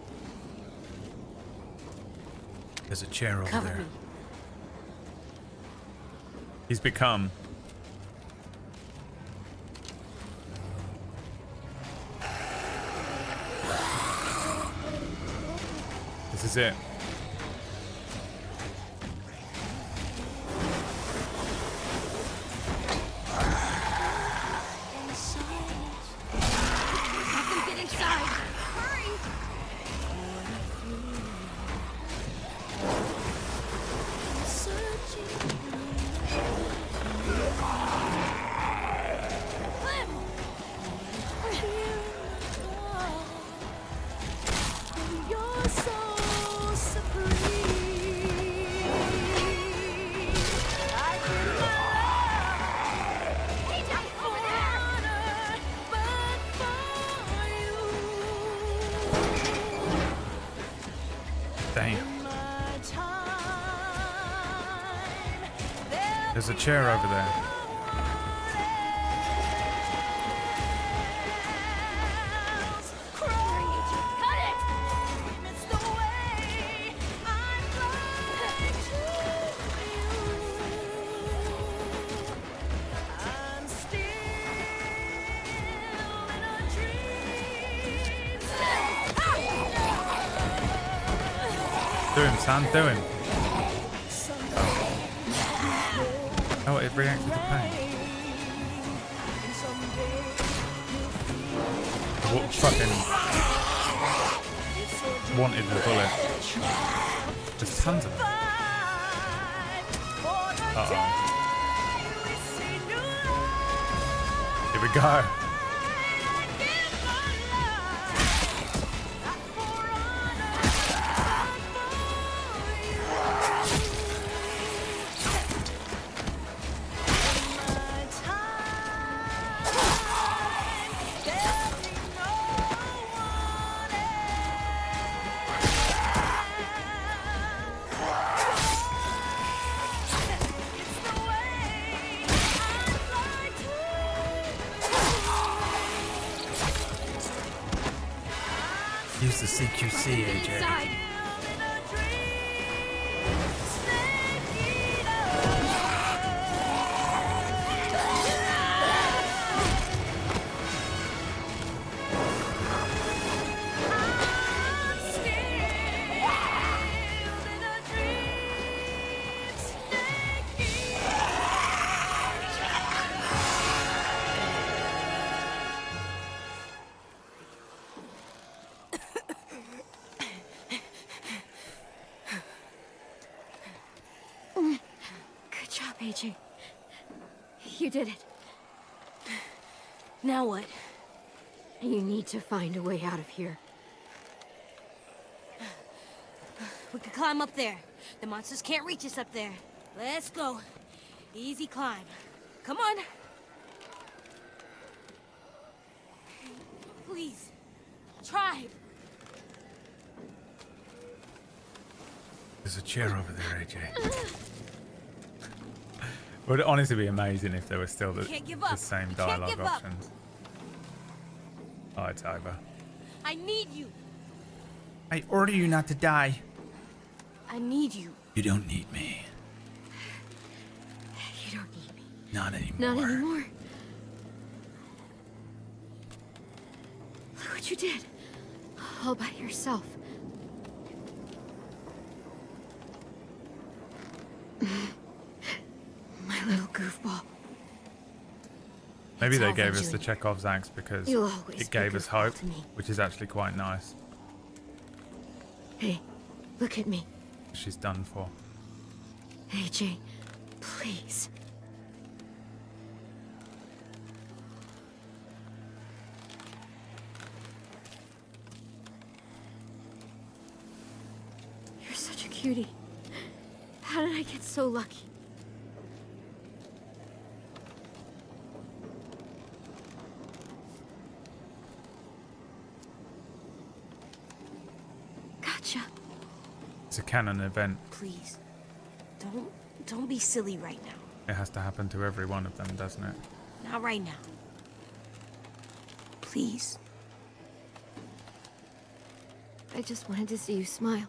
There's a chair over Cover there. me. He's become. This is it. Have them get inside. Hurry! Clem! You're so supreme. I give my Hey, Jack, over there! honor, but for you. Damn. My time, There's a chair over there. Cut it! it's the way I fly to you. I'm still in a dream. Do him, son. Do him. Oh, it reacted to pain. What fucking wanted the bullet? There's tons of them. Uh-oh. Here we go. Use the CQC, AJ. Inside. Good job, AJ. You did it. Now what? You need to find a way out of here. We could climb up there. The monsters can't reach us up there. Let's go. Easy climb. Come on. Please. Try. There's a chair over there, AJ. Would it honestly be amazing if there were still the Can't give up. same Can't dialogue give up. options. Oh, it's over. I need you. I order you not to die. I need you. You don't need me. You don't need me. Not anymore. Not anymore. Look what you did. All by yourself. My little goofball. Maybe It's they all gave for us the Junior. Chekhov's axe because You'll always it be gave us goofball hope, to me. which is actually quite nice. Hey, look at me. She's done for. AJ, please. cutie. How did I get so lucky? Gotcha. It's a canon event. Please, don't be silly right now. It has to happen to every one of them, doesn't it? Not right now. Please. I just wanted to see you smile.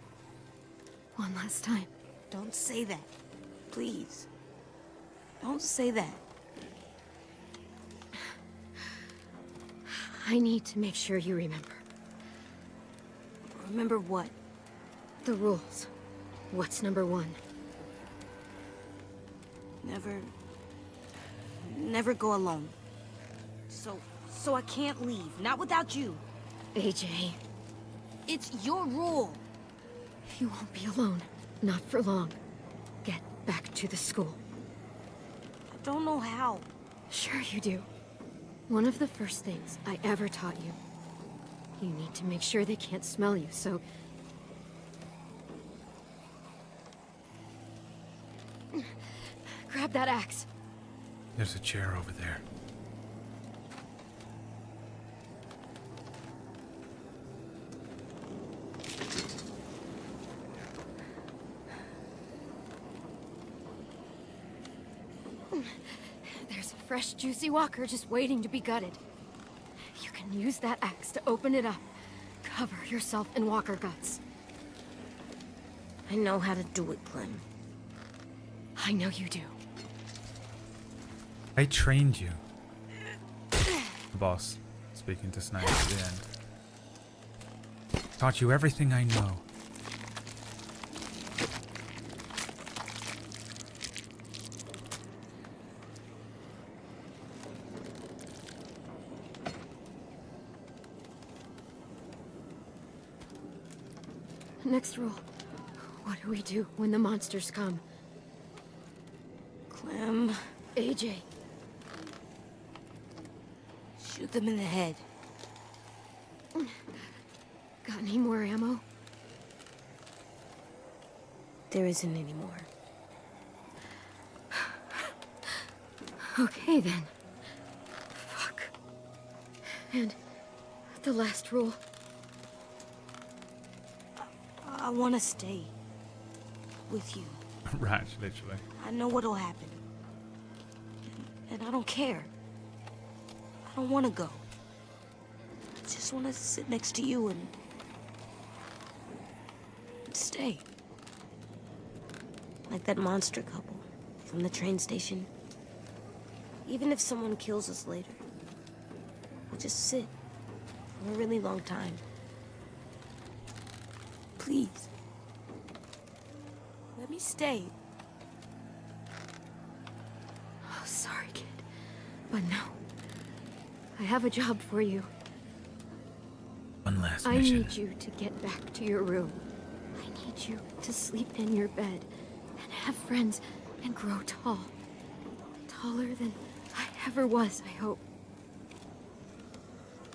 One last time. Don't say that. Please. Don't say that. I need to make sure you remember. Remember what? The rules. What's number 1? Never go alone. So I can't leave. Not without you. AJ. It's your rule. You won't be alone. Not for long. Get back to the school. I don't know how. Sure you do. One of the first things I ever taught you. You need to make sure they can't smell you, so... Grab that axe. There's a chair over there. There's a fresh, juicy walker just waiting to be gutted. You can use that axe to open it up. Cover yourself in walker guts. I know how to do it, Clem. I know you do. I trained you. The boss, speaking to Snake at the end. Taught you everything I know. Next rule. What do we do when the monsters come? Clem. AJ. Shoot them in the head. Got any more ammo? There isn't any more. Okay then. Fuck. And the last rule. I want to stay with you. Ratch, literally. I know what'll happen. And I don't care. I don't want to go. I just want to sit next to you and stay. Like that monster couple from the train station. Even if someone kills us later, we'll just sit for a really long time. Please. Let me stay. Oh, sorry, kid. But no. I have a job for you. One last I mission. need you to get back to your room. I need you to sleep in your bed and have friends and grow tall. Taller than I ever was, I hope.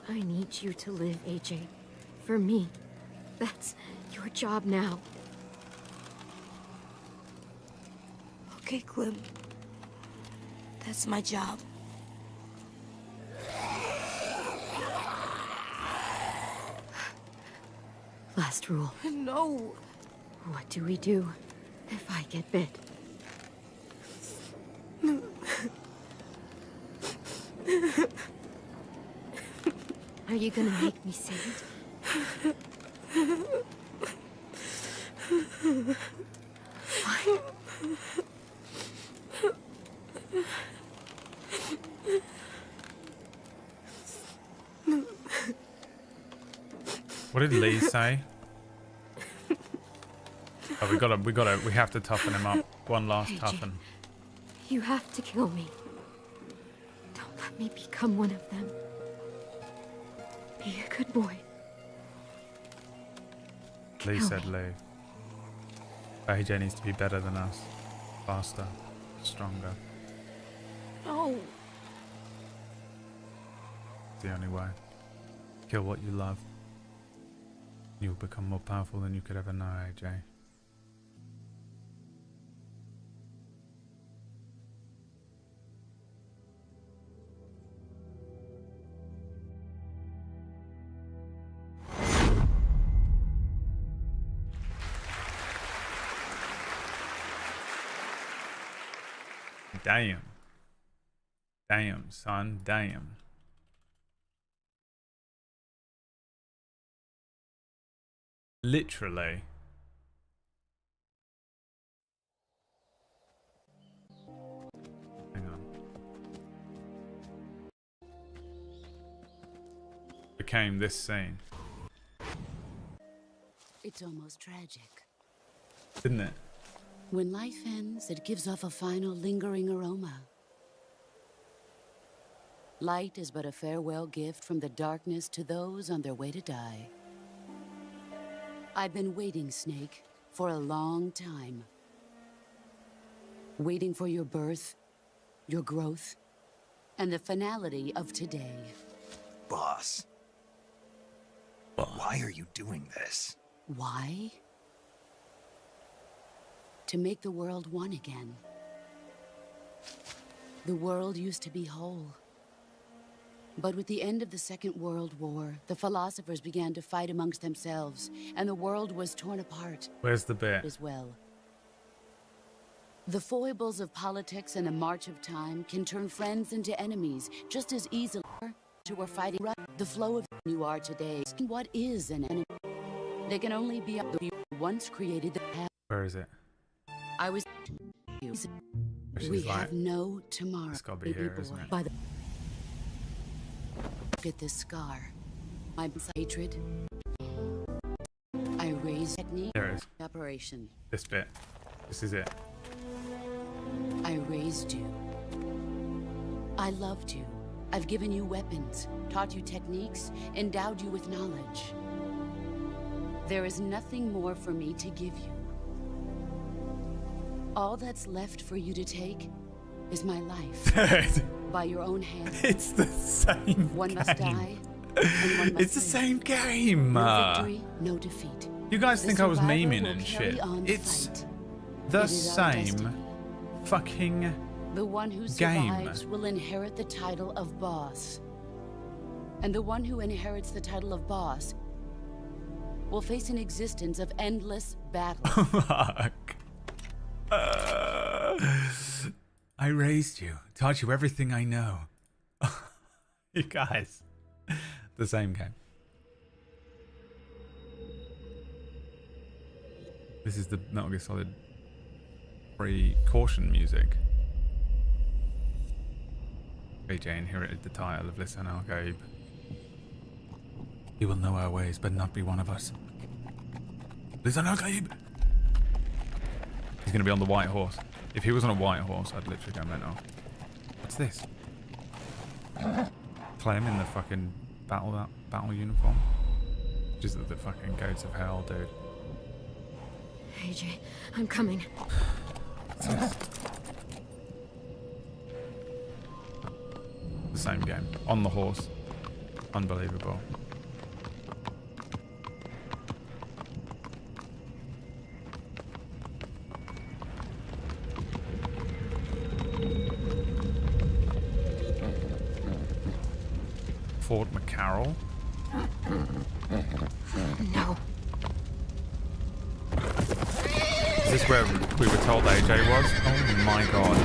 I need you to live, AJ. For me. That's your job now. Okay, Clem. That's my job. Last rule. No. What do we do if I get bit? Are you gonna make me say it? Fine. What did Lee say? Oh, we have to toughen him up. One last AJ, toughen. You have to kill me. Don't let me become one of them. Be a good boy. Lee Kill said me. Lee. AJ needs to be better than us. Faster. Stronger. No. It's the only way. Kill what you love. You'll become more powerful than you could ever know, AJ. Damn. Damn, son. Damn. Literally. Hang on. Became this scene, It's almost tragic. didn't it? When life ends, it gives off a final lingering aroma. Light is but a farewell gift from the darkness to those on their way to die. I've been waiting, Snake, for a long time. Waiting for your birth, your growth, and the finality of today. Boss. Why are you doing this? Why? To make the world one again. The world used to be whole. But with the end of the Second World War, the philosophers began to fight amongst themselves, and the world was torn apart. Where's the bit? As well. The foibles of politics and the march of time can turn friends into enemies just as easily as who were fighting. The flow of you are today. What is an enemy? They can only be once created the path. Where is it? I was. She's We like, have no tomorrow. it's gotta be baby here, boy. isn't it? By the look at this scar. My hatred. I raised technique. There it is. Operation. This bit. This is it. I raised you. I loved you. I've given you weapons, taught you techniques, endowed you with knowledge. There is nothing more for me to give you. All that's left for you to take is my life. By your own hand. It's the same One must game. die, and one must It's the live. same game. No victory, no defeat. You guys The think I was survivor memeing will and carry shit. on the It's fight. the It is our same destiny. fucking The one who game. survives will inherit the title of boss. And the one who inherits the title of boss will face an existence of endless battle. Fuck. I raised you, taught you everything I know. You guys, the same game. This is the Metal Gear Solid 3 caution music. AJ inherited the title of Listen Al Gabe. He will know our ways, but not be one of us. Listen Al Gabe! He's gonna be on the white horse. If he was on a white horse, I'd literally go mental. What's this? Clem in the fucking battle uniform. Just the fucking goats of hell, dude. AJ, I'm coming. What's this? The same game. On the horse. Unbelievable. Fort McCarroll. No. Is this where we were told AJ was? Oh my god.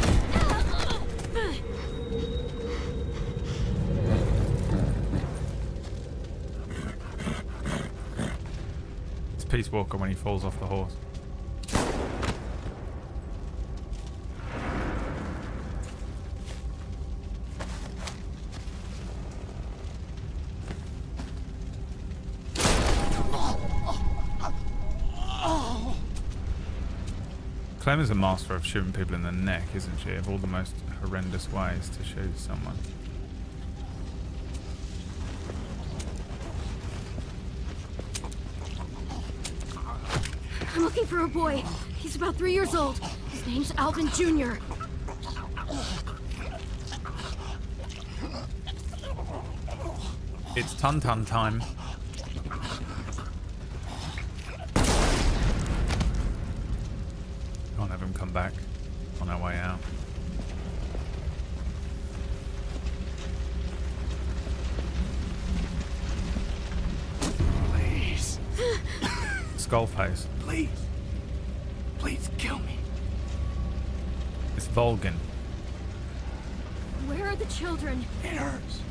It's Peace Walker when he falls off the horse. Clem is a master of shooting people in the neck, isn't she? Of all the most horrendous ways to shoot someone. I'm looking for a boy. He's about 3 years old. His name's Alvin Jr. It's Tun-Tun time. Can't have him come back on our way out. Please. Skull face. Please. Please kill me. It's Volgin. Where are the children? It hurts.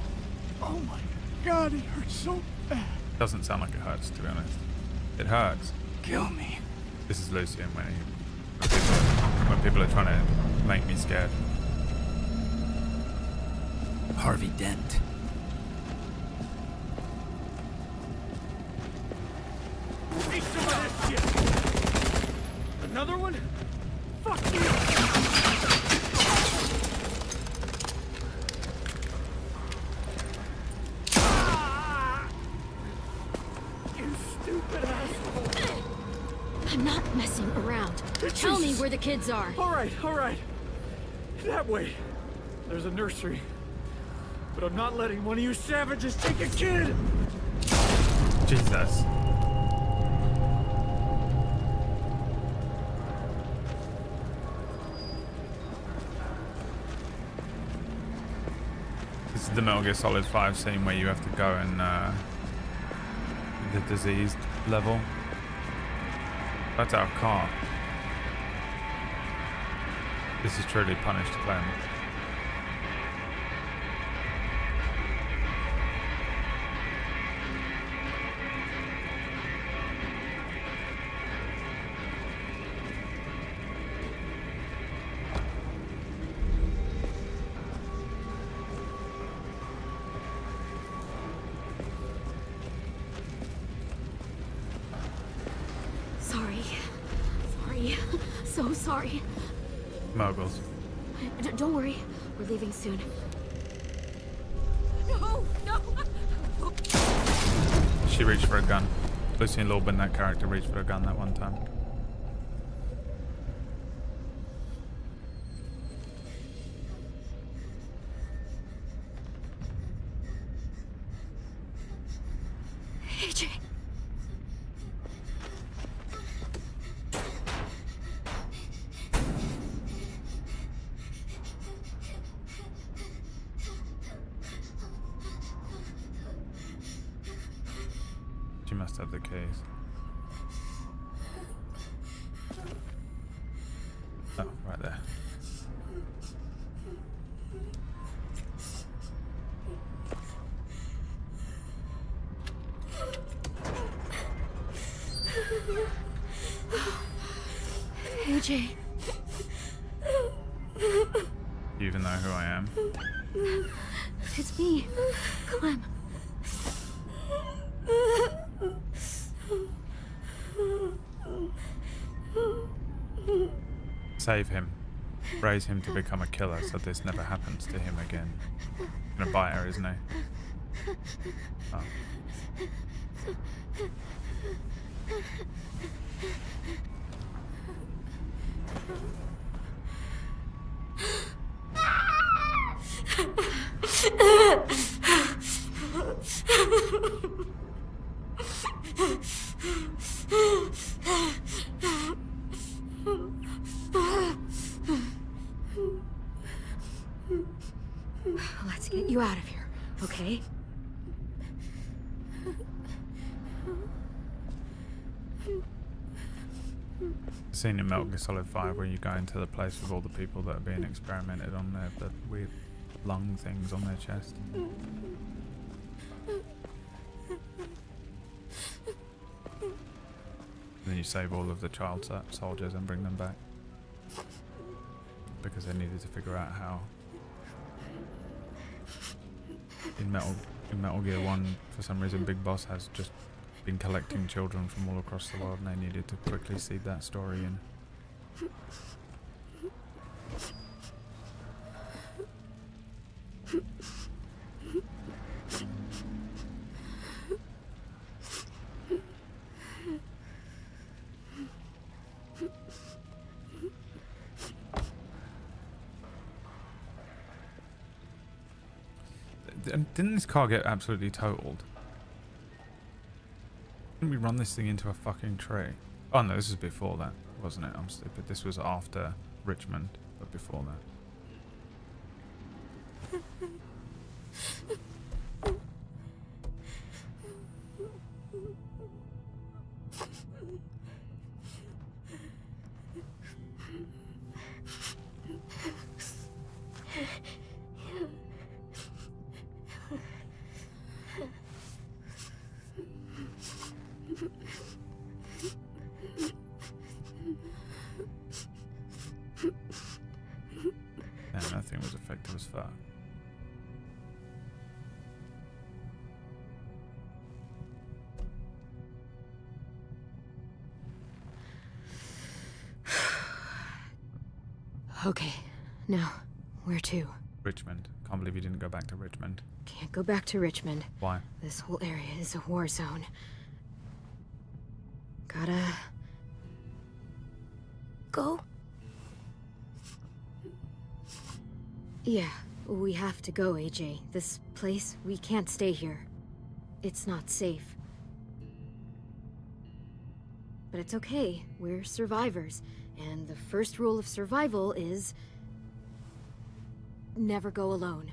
Oh my god, it hurts so bad. Doesn't sound like it hurts, to be honest. It hurts. Kill me. This is Lucian when people are trying to make me scared. Harvey Dent. Eat some of this shit. Another one? Fuck you. You stupid asshole. I'm not messing around. Tell me where the kids are. All right. That way. There's a nursery. But I'm not letting one of you savages take a kid! Jesus. This is the Metal Gear Solid 5 scene where you have to go and the diseased level. That's our car. This is truly punished Clem. So sorry. Moguls. Don't worry. We're leaving soon. No! She reached for a gun. Lucian Lorben, that character, reached for a gun that one time. AJ. She must have the keys. Oh, right there. AJ. You even know who I am? It's me, Clem. Save him. Raise him to become a killer so this never happens to him again. Gonna bite her, isn't he? Oh. Let's get you out of here, okay? Scene in Metal Gear Solid 5 where you go into the place with all the people that are being experimented on, the weird lung things on their chest. And then you save all of the child soldiers and bring them back. Because they needed to figure out how. In Metal Gear 1, for some reason, Big Boss has just been collecting children from all across the world, and they needed to quickly seed that story in. Didn't this car get absolutely totaled? Didn't we run this thing into a fucking tree? Oh no, this was before that, wasn't it? I'm stupid. This was after Richmond, but before that. effective as fuck. Okay, now, where to? Richmond. Can't believe you didn't go back to Richmond. Can't go back to Richmond. Why? This whole area is a war zone. Gotta... Go? Yeah, we have to go, AJ. This place, we can't stay here. It's not safe. But it's okay, we're survivors. And the first rule of survival is... never go alone.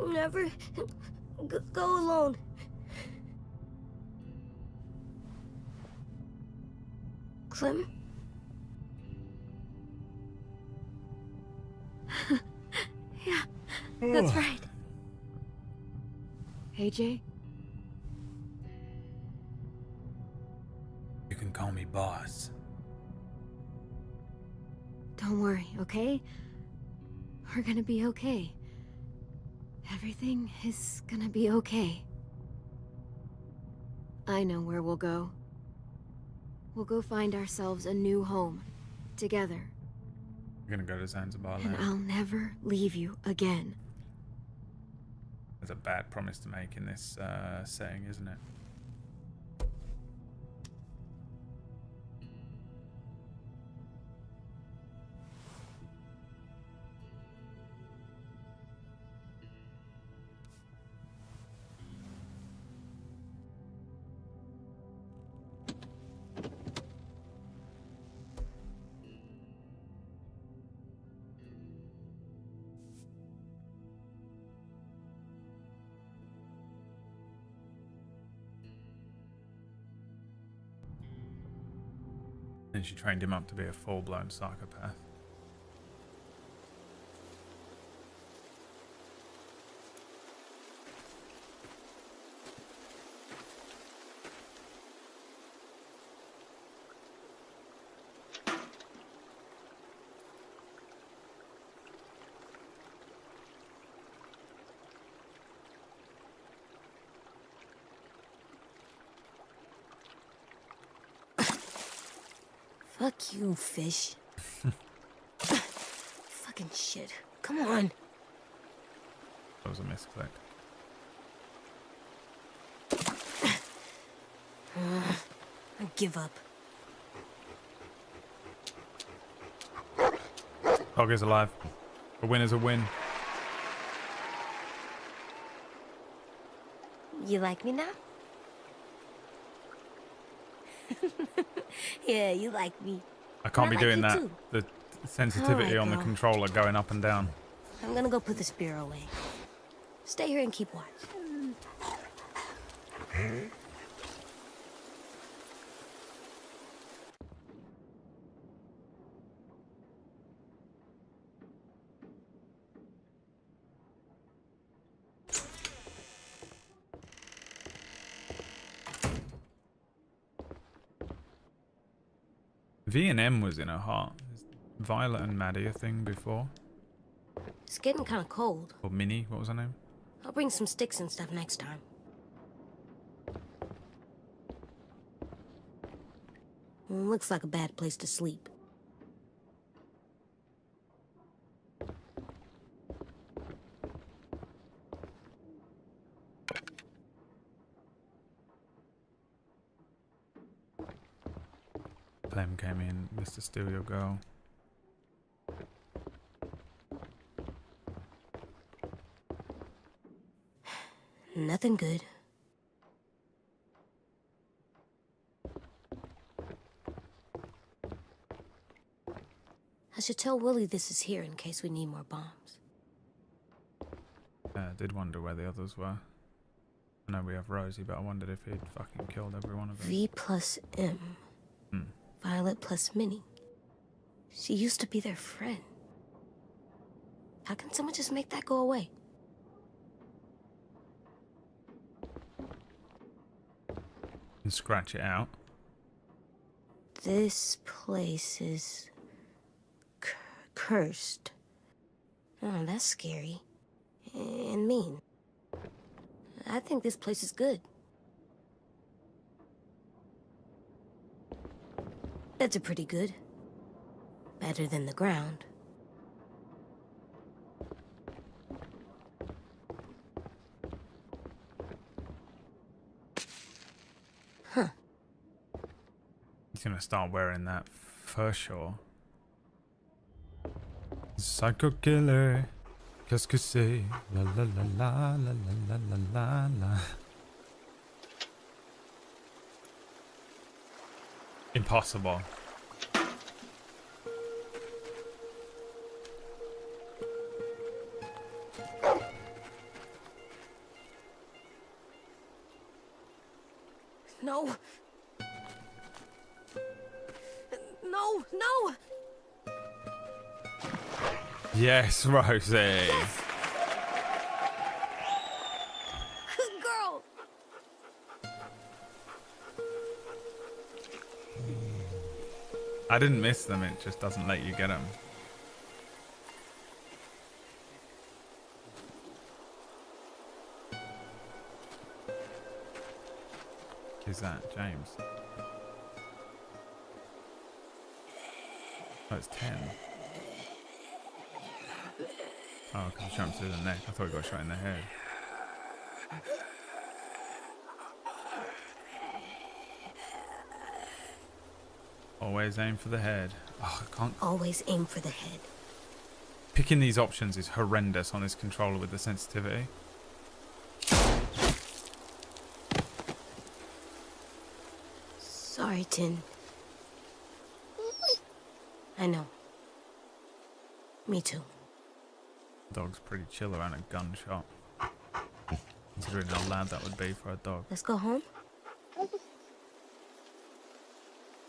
Never go alone. Clem? Yeah, that's right. AJ? You can call me boss. Don't worry, okay? We're gonna be okay. Everything is gonna be okay. I know where we'll go. We'll go find ourselves a new home. Together. You're gonna go to Zanzibar And later. I'll never leave you again. There's a bad promise to make in this setting, isn't it? And she trained him up to be a full-blown psychopath. Fuck you, fish. Fucking shit. Come on. That was a misclick. I give up. Dog is alive. A win is a win. You like me now? Yeah, you like me. I can't be like doing you that. too. The sensitivity Alright, on the girl. controller going up and down. I'm gonna go put the spear away. Stay here and keep watch. V and M was in her heart. Is Violet and Maddie a thing before? It's getting kind of cold. Or Minnie, what was her name? I'll bring some sticks and stuff next time. Looks like a bad place to sleep. Clem came in, Mr. Steal Your Girl. Nothing good. I should tell Willie this is here in case we need more bombs. I did wonder where the others were. I know we have Rosie, but I wondered if he'd fucking killed every one of them. V plus M. Violet plus Minnie. She used to be their friend. How can someone just make that go away? And scratch it out. This place is cursed. Oh, that's scary. And mean. I think this place is good. Beds are pretty good. Better than the ground. Huh. He's gonna start wearing that for sure. Psycho killer. Qu'est-ce que c'est? La la la la la la la la la. Impossible. No. No, no! Yes, Rosie. Good girl! I didn't miss them, it just doesn't let you get them. Who's that? James? Oh, it's 10. Oh, because he jumped through the neck. I thought he got shot in the head. Always aim for the head. Oh, I can't. Always aim for the head. Picking these options is horrendous on this controller with the sensitivity. Sorry, Tin. I know. Me too. Dog's pretty chill around a gunshot. Considering how loud that would be for a dog. Let's go home?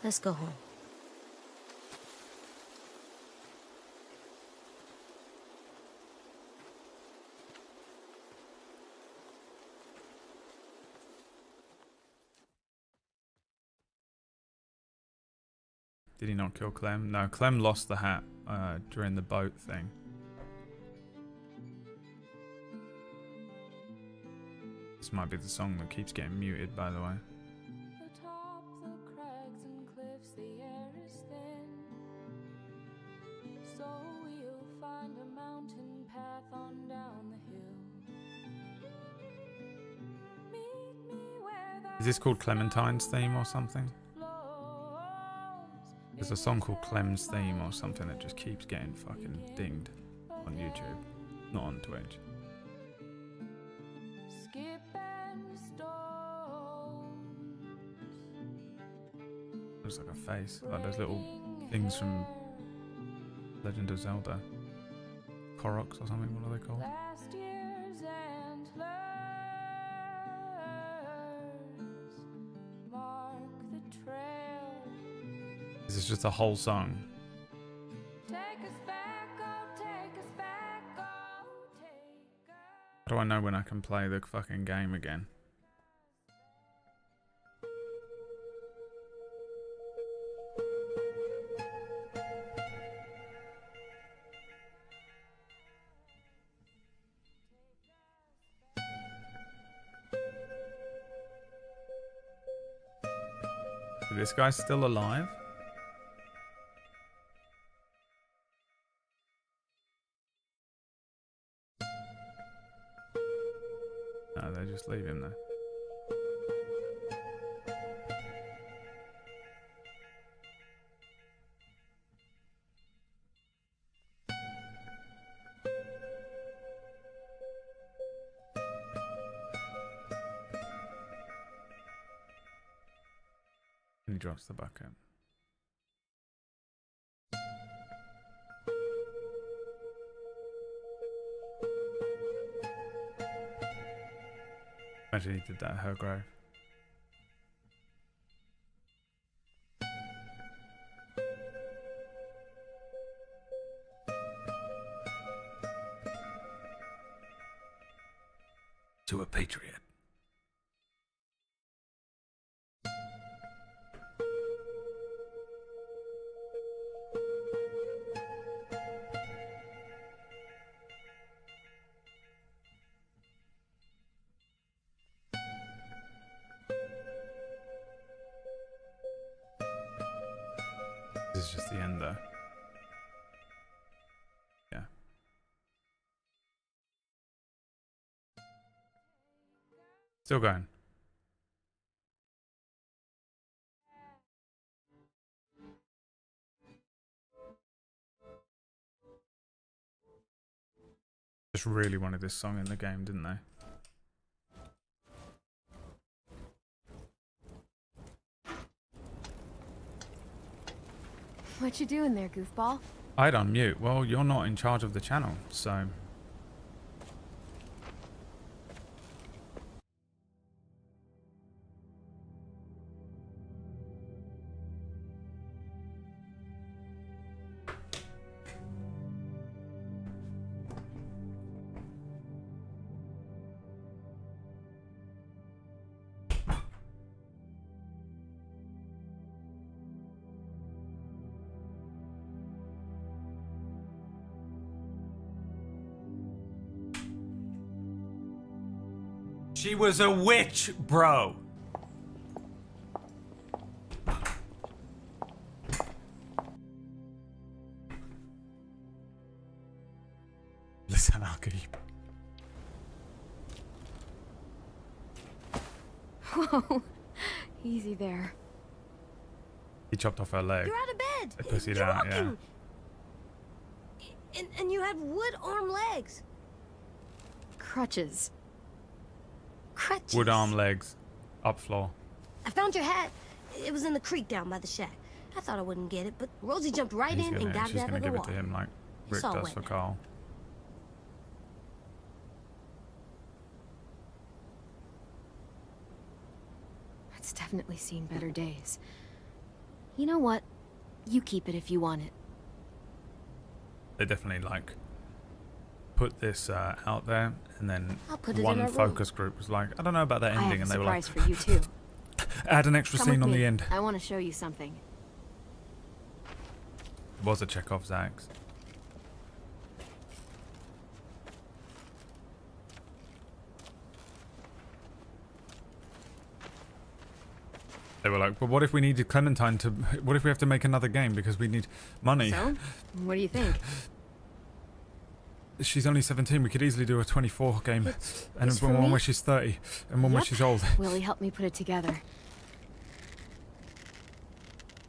Let's go home. Did he not kill Clem? No, Clem lost the hat during the boat thing. This might be the song that keeps getting muted, by the way. Atop the crags and cliffs, the air is thin. So we'll find a mountain path on down the hill. Meet me where the Is this called Clementine's theme or something? There's a song called Clem's Theme or something that just keeps getting fucking dinged on YouTube, not on Twitch. skip and stones. Looks like a face, like those little things from Legend of Zelda. Koroks or something, what are they called? Last year's antlers mark the trail. This is just a whole song. Take us back, oh, take us back, oh, take us. How do I know when I can play the fucking game again? Is this guy still alive? No, they just leave him there. And he drops the bucket. Imagine he did that at her grave. To a patriot. This is just the end though. Yeah. Still going. Just really wanted this song in the game, didn't they? What you doing there, goofball? I'd unmute. Well, you're not in charge of the channel, so... She was a witch, bro. Listen, I'll give you. Whoa. Easy there. He chopped off her leg. You're out of bed. They pussied You're out, yeah. walking. And you have wood arm legs. Crutches. Crutches. Wood arm legs. Up floor. I found your hat. It was in the creek down by the shack. I thought I wouldn't get it, but Rosie jumped right He's in gonna, and got she's it out gonna of the give it water. to him like It's Rick all does wet for now. Carl. It's definitely seen better days. You know what? You keep it if you want it. They definitely like put this out there, and then I'll put it in one our room. focus group was like, I don't know about that I ending, have a and they were like, surprise for you too. add an extra Come scene with on me. the end. I want to show you something. It was a Chekhov's axe. They were like, but what if we needed Clementine to... What if we have to make another game because we need money? So, what do you think? She's only 17. We could easily do a 24 game. And it's for one me? where she's 30. And one where Yep. she's old. Willie helped me put it together.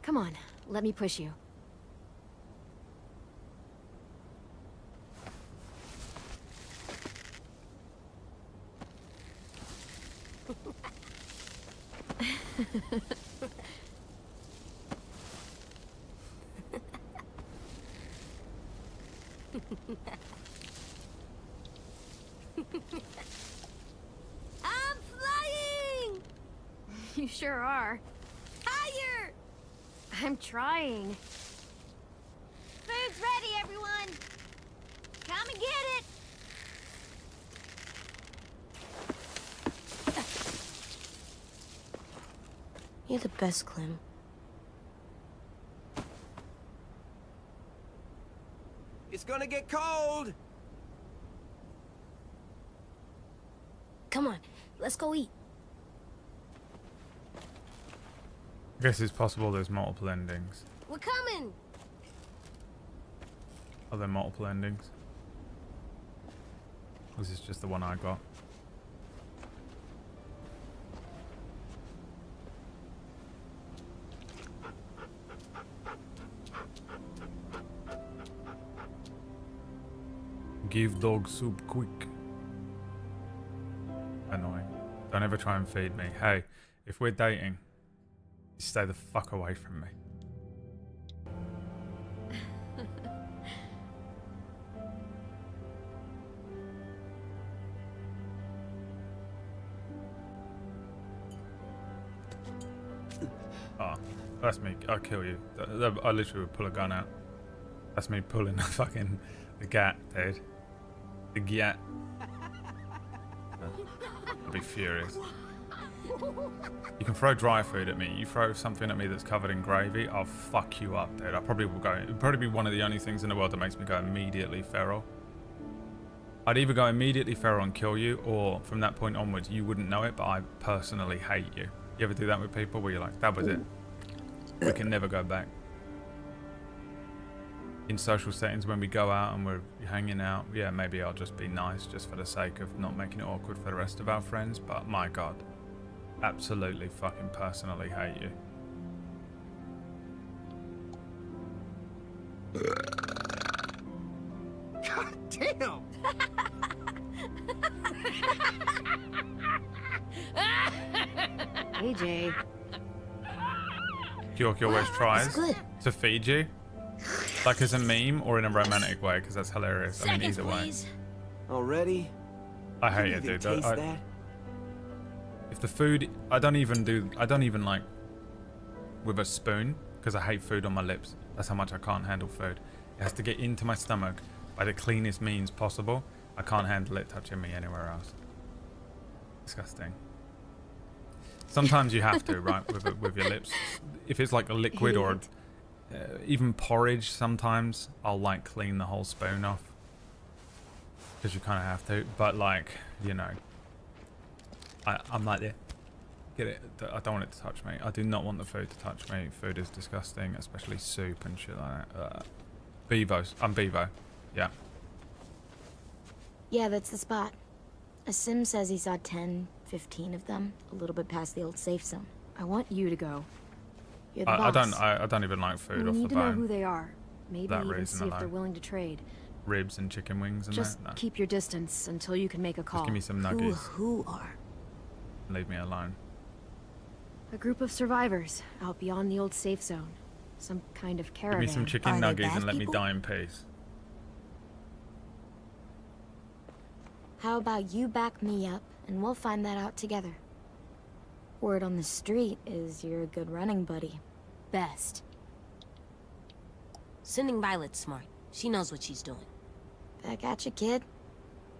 Come on, let me push you. I'm flying! You sure are. Higher! I'm trying. Food's ready, everyone! Come and get it! You're the best, Clem. It's gonna get cold! Come on, let's go eat. I guess it's possible there's multiple endings. We're coming! Are there multiple endings? This is just the one I got. Give dog soup quick. Annoying. Don't ever try and feed me. Hey, if we're dating, you stay the fuck away from me. Oh, that's me. I'll kill you. I literally would pull a gun out. That's me pulling the gat, dude. The gat. I'll be furious. You can throw dry food at me. You throw something at me that's covered in gravy, I'll fuck you up, dude. I probably will go. It'll probably be one of the only things in the world that makes me go immediately feral. I'd either go immediately feral and kill you, or from that point onwards, you wouldn't know it, but I personally hate you. You ever do that with people where you're like, that was it. We can never go back. in social settings when we go out and we're hanging out, yeah, maybe I'll just be nice just for the sake of not making it awkward for the rest of our friends. But my God, absolutely fucking personally hate you. God damn! AJ. York always tries good. to feed you, like as a meme or in a romantic way, because that's hilarious. I mean, either way. Already? I hate You it, even dude. taste that? If the food, I don't even like with a spoon, because I hate food on my lips. That's how much I can't handle food. It has to get into my stomach by the cleanest means possible. I can't handle it touching me anywhere else. Disgusting. Sometimes you have to, right, with your lips. If it's like a liquid or even porridge, sometimes I'll like clean the whole spoon off. Because you kind of have to. But like, you know, I'm like, yeah, get it. I don't want it to touch me. I do not want the food to touch me. Food is disgusting, especially soup and shit like that. Bevo's. I'm Bevo. Yeah. Yeah, that's the spot. A sim says he saw 10, 15 of them, a little bit past the old safe zone. I want you to go. You're the boss. I don't even like food We off the need to know who bone. they are. Maybe That even reason see if they're alone. willing to trade. Ribs and chicken wings and Just that. No. keep your distance until you can make a call. Just give me some nuggets. Who are? Leave me alone. A group of survivors out beyond the old safe zone. Some kind of Give caravan. me some chicken Are they nuggets bad and let me people? die in peace. How about you back me up, and we'll find that out together. Word on the street is you're a good running buddy. Best. Sending Violet's smart. She knows what she's doing. Back at you, kid.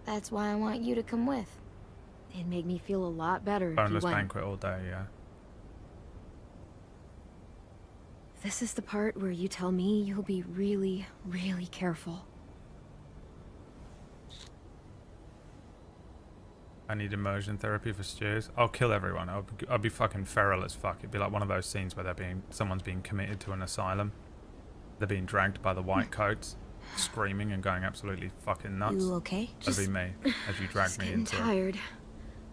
That's why I want you to come with. It'd make me feel a lot better if Boneless you went. banquet all day, yeah. This is the part where you tell me you'll be really, really careful. I need immersion therapy for stews. I'll kill everyone. I'll be fucking feral as fuck. It'd be like one of those scenes where someone's being committed to an asylum. They're being dragged by the white coats, screaming and going absolutely fucking nuts. You okay? That'd be me as you drag me Getting into it. tired.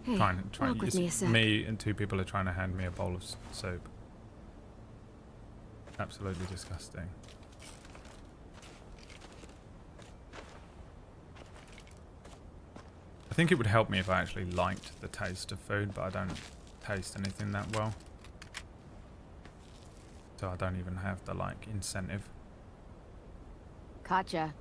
Hey, walk with me a sec. Me and two people are trying to hand me a bowl of soup. Absolutely disgusting. I think it would help me if I actually liked the taste of food, but I don't taste anything that well. So I don't even have the, like, incentive. Katja.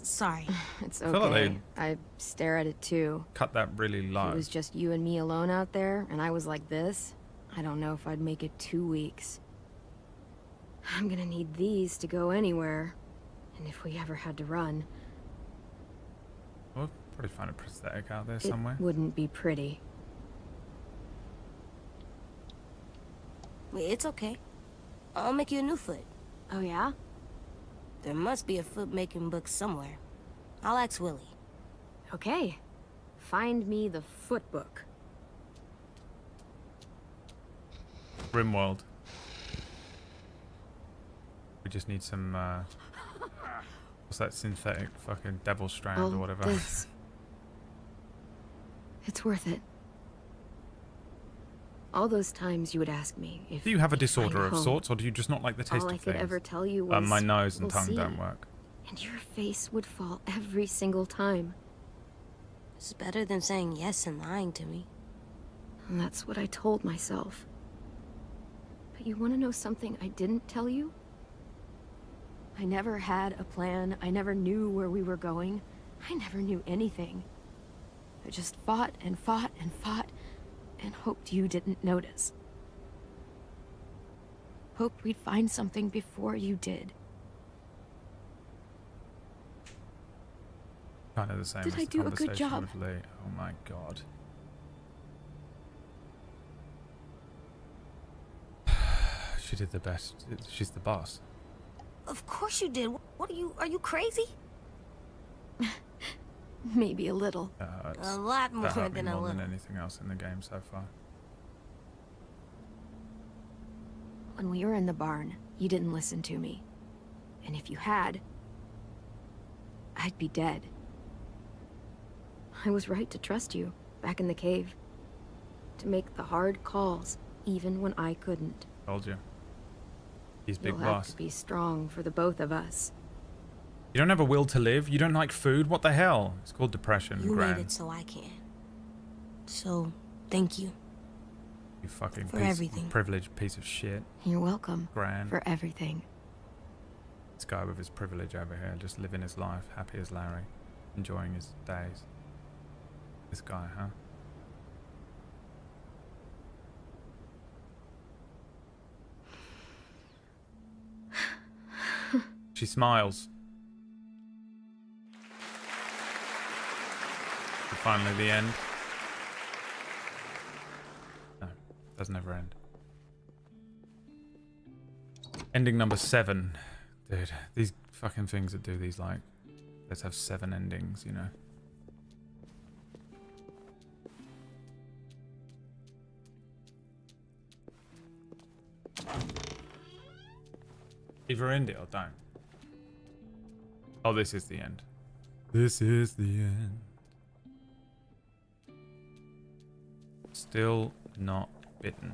Sorry. It's I feel like okay. I stare at it too. Cut that really If low. it was just you and me alone out there, and I was like this, I don't know if I'd make it 2 weeks. I'm gonna need these to go anywhere. And if we ever had to run, We'll probably find a prosthetic out there it somewhere. wouldn't be pretty. Wait, it's okay. I'll make you a new foot. Oh yeah? There must be a foot-making book somewhere. I'll ask Willie. Okay. Find me the foot book. Rimworld. We just need some, what's that synthetic fucking devil strand or whatever. This. It's worth it. All those times you would ask me if Do you have a we'd disorder find of home. sorts, or do you just not like the taste All of I could things? ever tell you was, My nose and "We'll tongue see." don't work. And your face would fall every single time. It's better than saying yes and lying to me. And that's what I told myself. But you want to know something I didn't tell you? I never had a plan. I never knew where we were going. I never knew anything. I just fought and fought and fought and hoped you didn't notice. Hoped we'd find something before you did. Kind of the same Did as I the do a good conversation job? with Lee. Oh my god. She did the best. She's the boss. Of course you did. What are you crazy? Maybe a little. A lot more that hurt me than a more than little. anything else in the game so far. When we were in the barn, you didn't listen to me. And if you had, I'd be dead. I was right to trust you, back in the cave. To make the hard calls, even when I couldn't. Told you. He's big You'll boss. have to be strong for the both of us. You don't have a will to live? You don't like food? What the hell? It's called depression, You Gran. made it so I can. So, thank you. You fucking For everything. privileged piece of shit. You're welcome. Gran. For everything. This guy with his privilege over here, just living his life, happy as Larry, enjoying his days. This guy, huh? She smiles. And finally, the end. No, doesn't ever end. Ending number 7. Dude, these fucking things that do these, like, let's have 7 endings, you know? Either end it or don't. Oh, this is the end. This is the end. Still not bitten.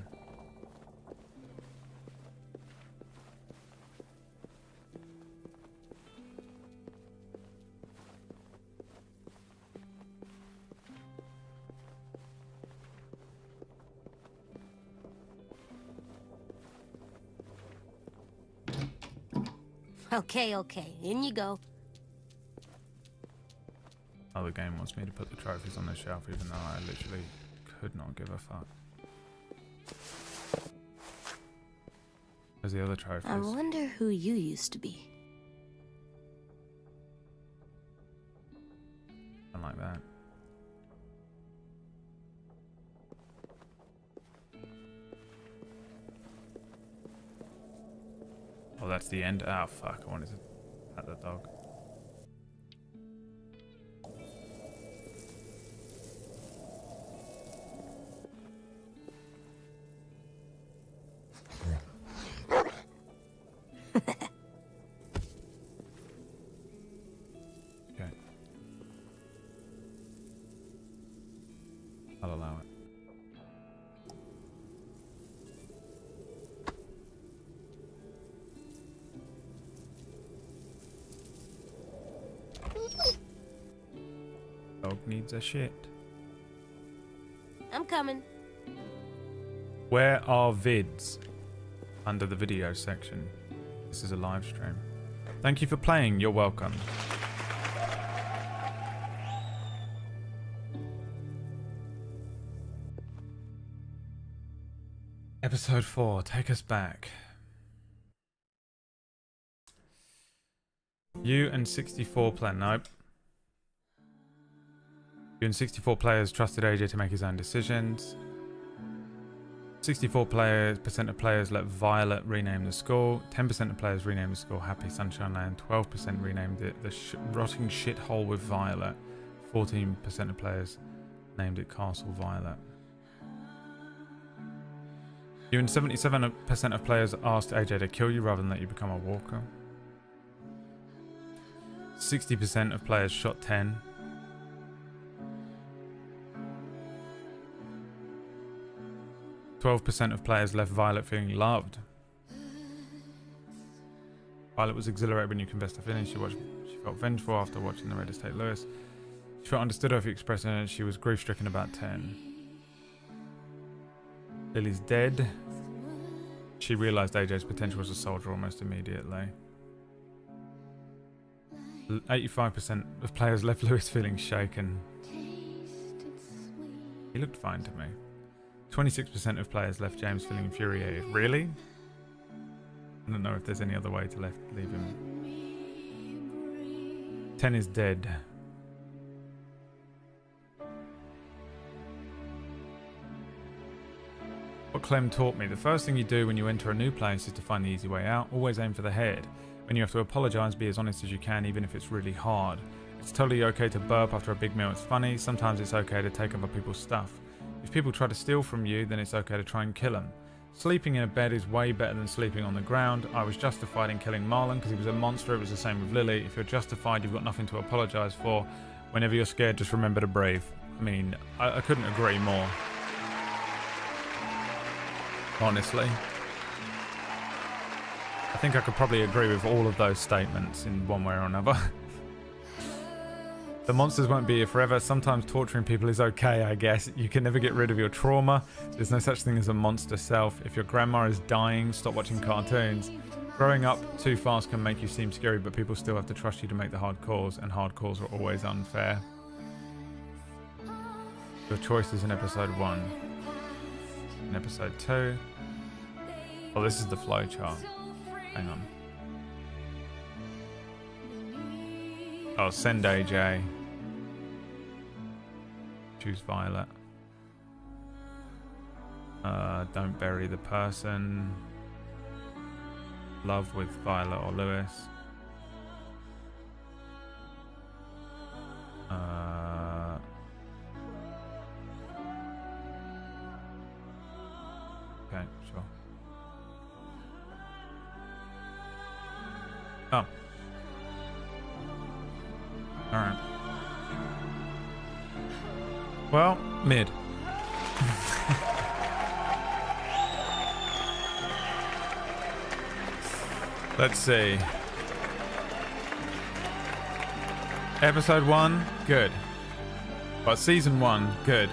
Okay, in you go. Oh, the game wants me to put the trophies on the shelf, even though I literally could not give a fuck. Where's the other trophies? I wonder who you used to be. Something like that. Oh, that's the end. Oh, fuck. I wanted to pat the dog. Okay. I'll allow it. Dog needs a shit. I'm coming. Where are vids? Under the video section. This is a live stream. Thank you for playing. You're welcome. Episode 4. Take us back. You and 64 player. Nope. You and 64 players trusted AJ to make his own decisions. 64% of players let Violet rename the school. 10% of players renamed the school Happy Sunshine Land. 12% renamed it the Rotting Shithole with Violet. 14% of players named it Castle Violet. You and 77% of players asked AJ to kill you rather than let you become a walker. 60% of players shot 10. 12% of players left Violet feeling loved. Violet was exhilarated when you confessed to feelings. She felt vengeful after watching the Red Estate Lewis. She felt understood after expressing it. She was grief-stricken about 10. Lily's dead. She realised AJ's potential as a soldier almost immediately. 85% of players left Lewis feeling shaken. He looked fine to me. 26% of players left James feeling infuriated. Really? I don't know if there's any other way to leave him. 10 is dead. What Clem taught me, the first thing you do when you enter a new place is to find the easy way out. Always aim for the head. When you have to apologise, be as honest as you can, even if it's really hard. It's totally okay to burp after a big meal, it's funny. Sometimes it's okay to take other people's stuff. If people try to steal from you, then it's okay to try and kill them. Sleeping in a bed is way better than sleeping on the ground. I was justified in killing Marlon because he was a monster. It was the same with Lily. If you're justified, you've got nothing to apologize for. Whenever you're scared, just remember to breathe. I mean, I couldn't agree more. Honestly. I think I could probably agree with all of those statements in one way or another. The monsters won't be here forever. Sometimes torturing people is okay, I guess. You can never get rid of your trauma. There's no such thing as a monster self. If your grandma is dying, stop watching cartoons. Growing up too fast can make you seem scary, but people still have to trust you to make the hard calls, and hard calls are always unfair. Your choices in episode 1. In episode 2. Oh, this is the flowchart. Hang on. Oh, send AJ. Choose Violet. Don't bury the person. Love with Violet or Lewis. Okay, sure. Oh. Alright. Well, mid. Let's see. Episode 1, good. But season 1, good.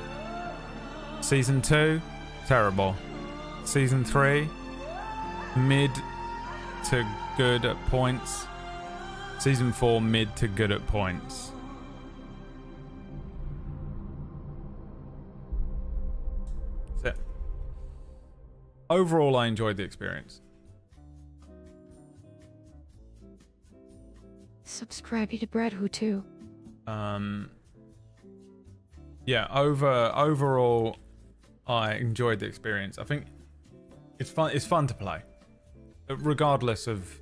Season 2, terrible. Season 3, mid to good at points. Season 4, mid to good at points. That's it. Overall, I enjoyed the experience. Subscribe to Bradhu too. Yeah, overall, I enjoyed the experience. I think it's fun. It's fun to play, regardless of,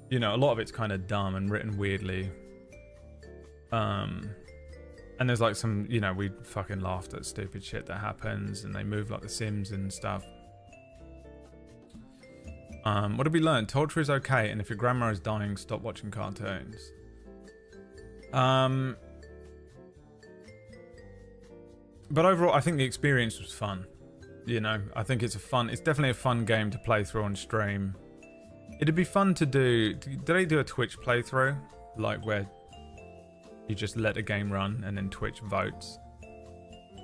you know, a lot of it's kind of dumb and written weirdly. And there's like some, you know, we fucking laughed at stupid shit that happens, and they move like The Sims and stuff. What did we learn? Torture is okay, and if your grandma is dying, stop watching cartoons. But overall, I think the experience was fun. You know, I think it's definitely a fun game to play through on stream. It'd be fun to do. Did they do a Twitch playthrough? Like where you just let a game run and then Twitch votes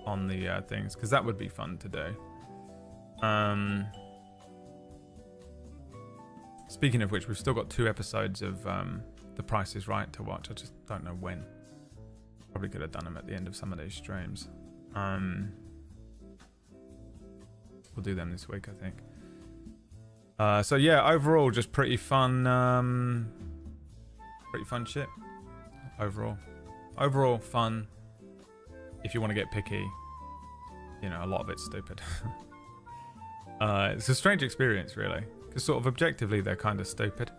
on the things? Because that would be fun to do. Speaking of which, we've still got 2 episodes of The Price is Right to watch. I just don't know when. Probably could have done them at the end of some of these streams. We'll do them this week, I think. So yeah, overall, just pretty fun shit. Overall fun. If you want to get picky, you know, a lot of it's stupid. It's a strange experience, really. Because sort of objectively, they're kind of stupid.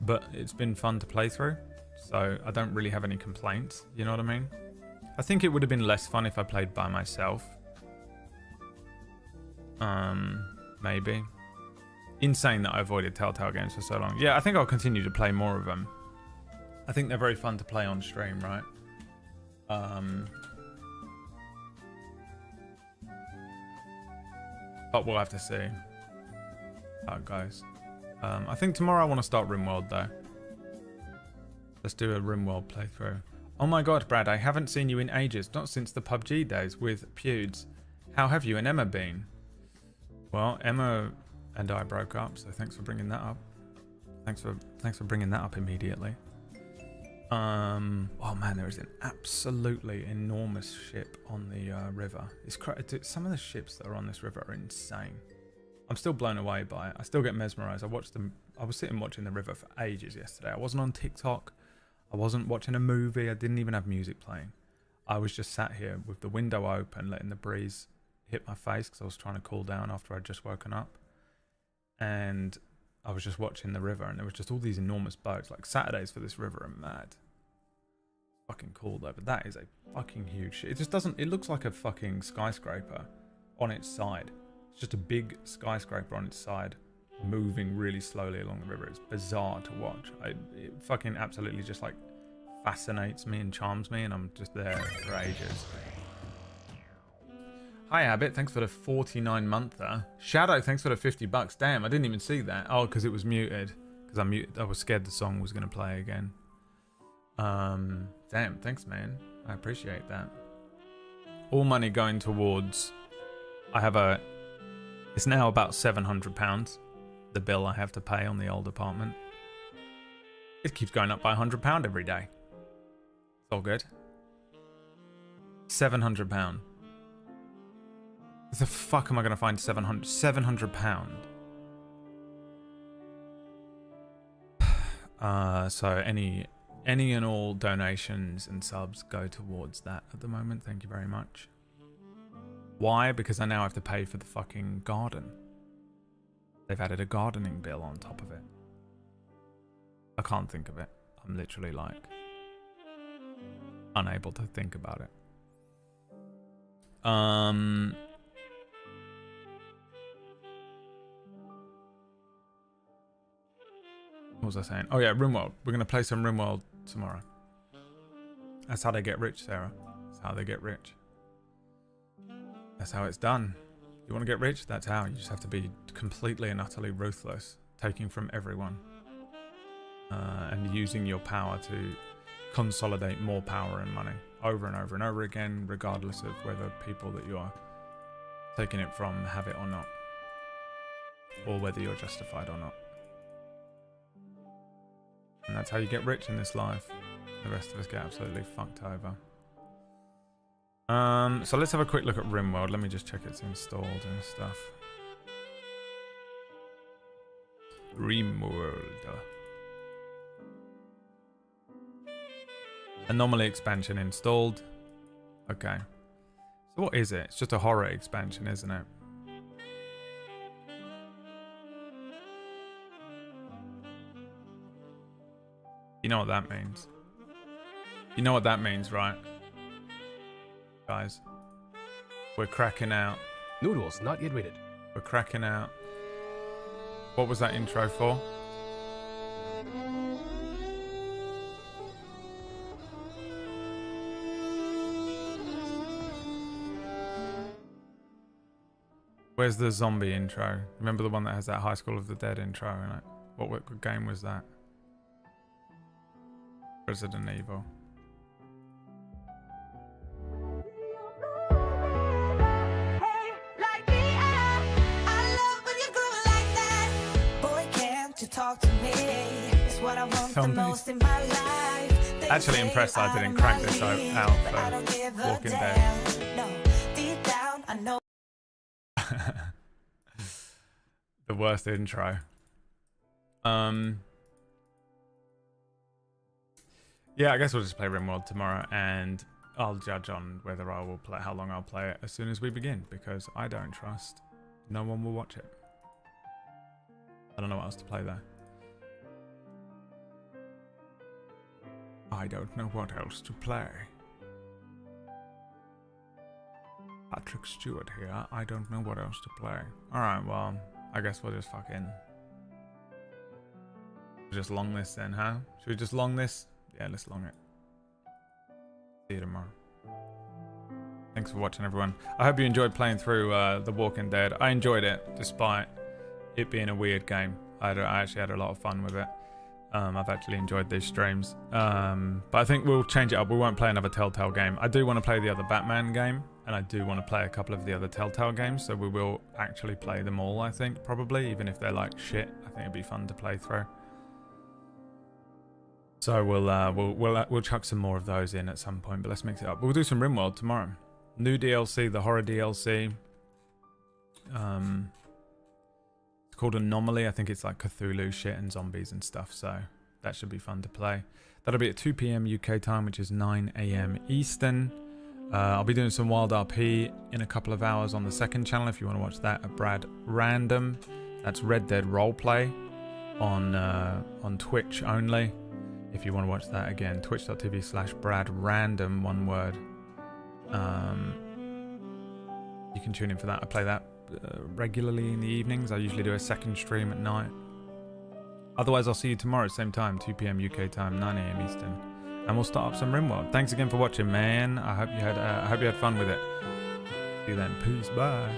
But it's been fun to play through. So I don't really have any complaints. You know what I mean? I think it would have been less fun if I played by myself. Maybe. Insane that I avoided Telltale games for so long. Yeah, I think I'll continue to play more of them. I think they're very fun to play on stream, right? But we'll have to see how it goes. I think tomorrow I want to start RimWorld though. Let's do a RimWorld playthrough. Oh my god, Brad, I haven't seen you in ages. Not since the PUBG days with Pewds. How have you and Emma been? Well, Emma and I broke up, so thanks for bringing that up. Thanks for bringing that up immediately. Oh man, there is an absolutely enormous ship on the river. Some of the ships that are on this river are insane. I'm still blown away by it. I still get mesmerized. I was sitting watching the river for ages yesterday. I wasn't on TikTok. I wasn't watching a movie. I didn't even have music playing. I was just sat here with the window open, letting the breeze hit my face because I was trying to cool down after I'd just woken up. And I was just watching the river, and there was just all these enormous boats. Like, Saturdays for this river are mad. Fucking cool though, but that is a fucking huge ship. It just doesn't, it looks like a fucking skyscraper. on its side. It's just a big skyscraper on its side, moving really slowly along the river. It's bizarre to watch. It fucking absolutely just like fascinates me and charms me, and I'm just there for ages. Hi Abbott, thanks for the 49-monther. Shadow, thanks for the $50. Damn, I didn't even see that. Oh, because it was muted. Because I was scared the song was going to play again. Damn, thanks man. I appreciate that. All money going towards... It's now about £700. The bill I have to pay on the old apartment. It keeps going up by £100 every day. It's all good. £700. Where the fuck am I going to find £700? So any and all donations and subs go towards that at the moment. Thank you very much. Why? Because I now have to pay for the fucking garden. They've added a gardening bill on top of it. I can't think of it. I'm literally like unable to think about it. What was I saying? Oh yeah, RimWorld. We're going to play some RimWorld tomorrow. That's how they get rich, Sarah. That's how they get rich. That's how it's done. You want to get rich? That's how. You just have to be completely and utterly ruthless, taking from everyone. And using your power to consolidate more power and money over and over and over again, regardless of whether people that you are taking it from have it or not. Or whether you're justified or not. And that's how you get rich in this life. The rest of us get absolutely fucked over. So let's have a quick look at RimWorld. Let me just check it's installed and stuff. RimWorld. Anomaly expansion installed. Okay. So what is it? It's just a horror expansion, isn't it? You know what that means. You know what that means, right? Guys. We're cracking out. Noodles not yet rated. We're cracking out. What was that intro for? Where's the zombie intro? Remember the one that has that High School of the Dead intro in it? What game was that? Resident Evil. Actually impressed I didn't crack this out for Walking Dead. The worst intro. Yeah, I guess we'll just play RimWorld tomorrow, and I'll judge on whether I will play, how long I'll play it as soon as we begin, because I don't trust no one will watch it. I don't know what else to play there. I don't know what else to play. Patrick Stewart here. I don't know what else to play. Alright, well, I guess we'll just fucking... just long this then, huh? Should we just long this? Yeah, let's long it. See you tomorrow. Thanks for watching, everyone. I hope you enjoyed playing through The Walking Dead. I enjoyed it, despite it being a weird game. I actually had a lot of fun with it. I've actually enjoyed these streams. But I think we'll change it up. We won't play another Telltale game. I do want to play the other Batman game, and I do want to play a couple of the other Telltale games, so we will actually play them all, I think, probably, even if they're like shit. I think it'd be fun to play through. So we'll chuck some more of those in at some point, but let's mix it up. We'll do some RimWorld tomorrow. New DLC, the horror DLC. It's called Anomaly. I think it's like Cthulhu shit and zombies and stuff, so that should be fun to play. That'll be at 2 PM UK time, which is 9 AM Eastern. I'll be doing some Wild RP in a couple of hours on the second channel if you want to watch that at Brad Random. That's Red Dead Roleplay on Twitch only. If you want to watch that again, twitch.tv/BradRandom, one word. You can tune in for that. I play that regularly in the evenings. I usually do a second stream at night. Otherwise, I'll see you tomorrow, same time, 2 p.m. UK time, 9 a.m. Eastern, and we'll start up some RimWorld. Thanks again for watching, man. I hope you had fun with it. See you then. Peace. Bye.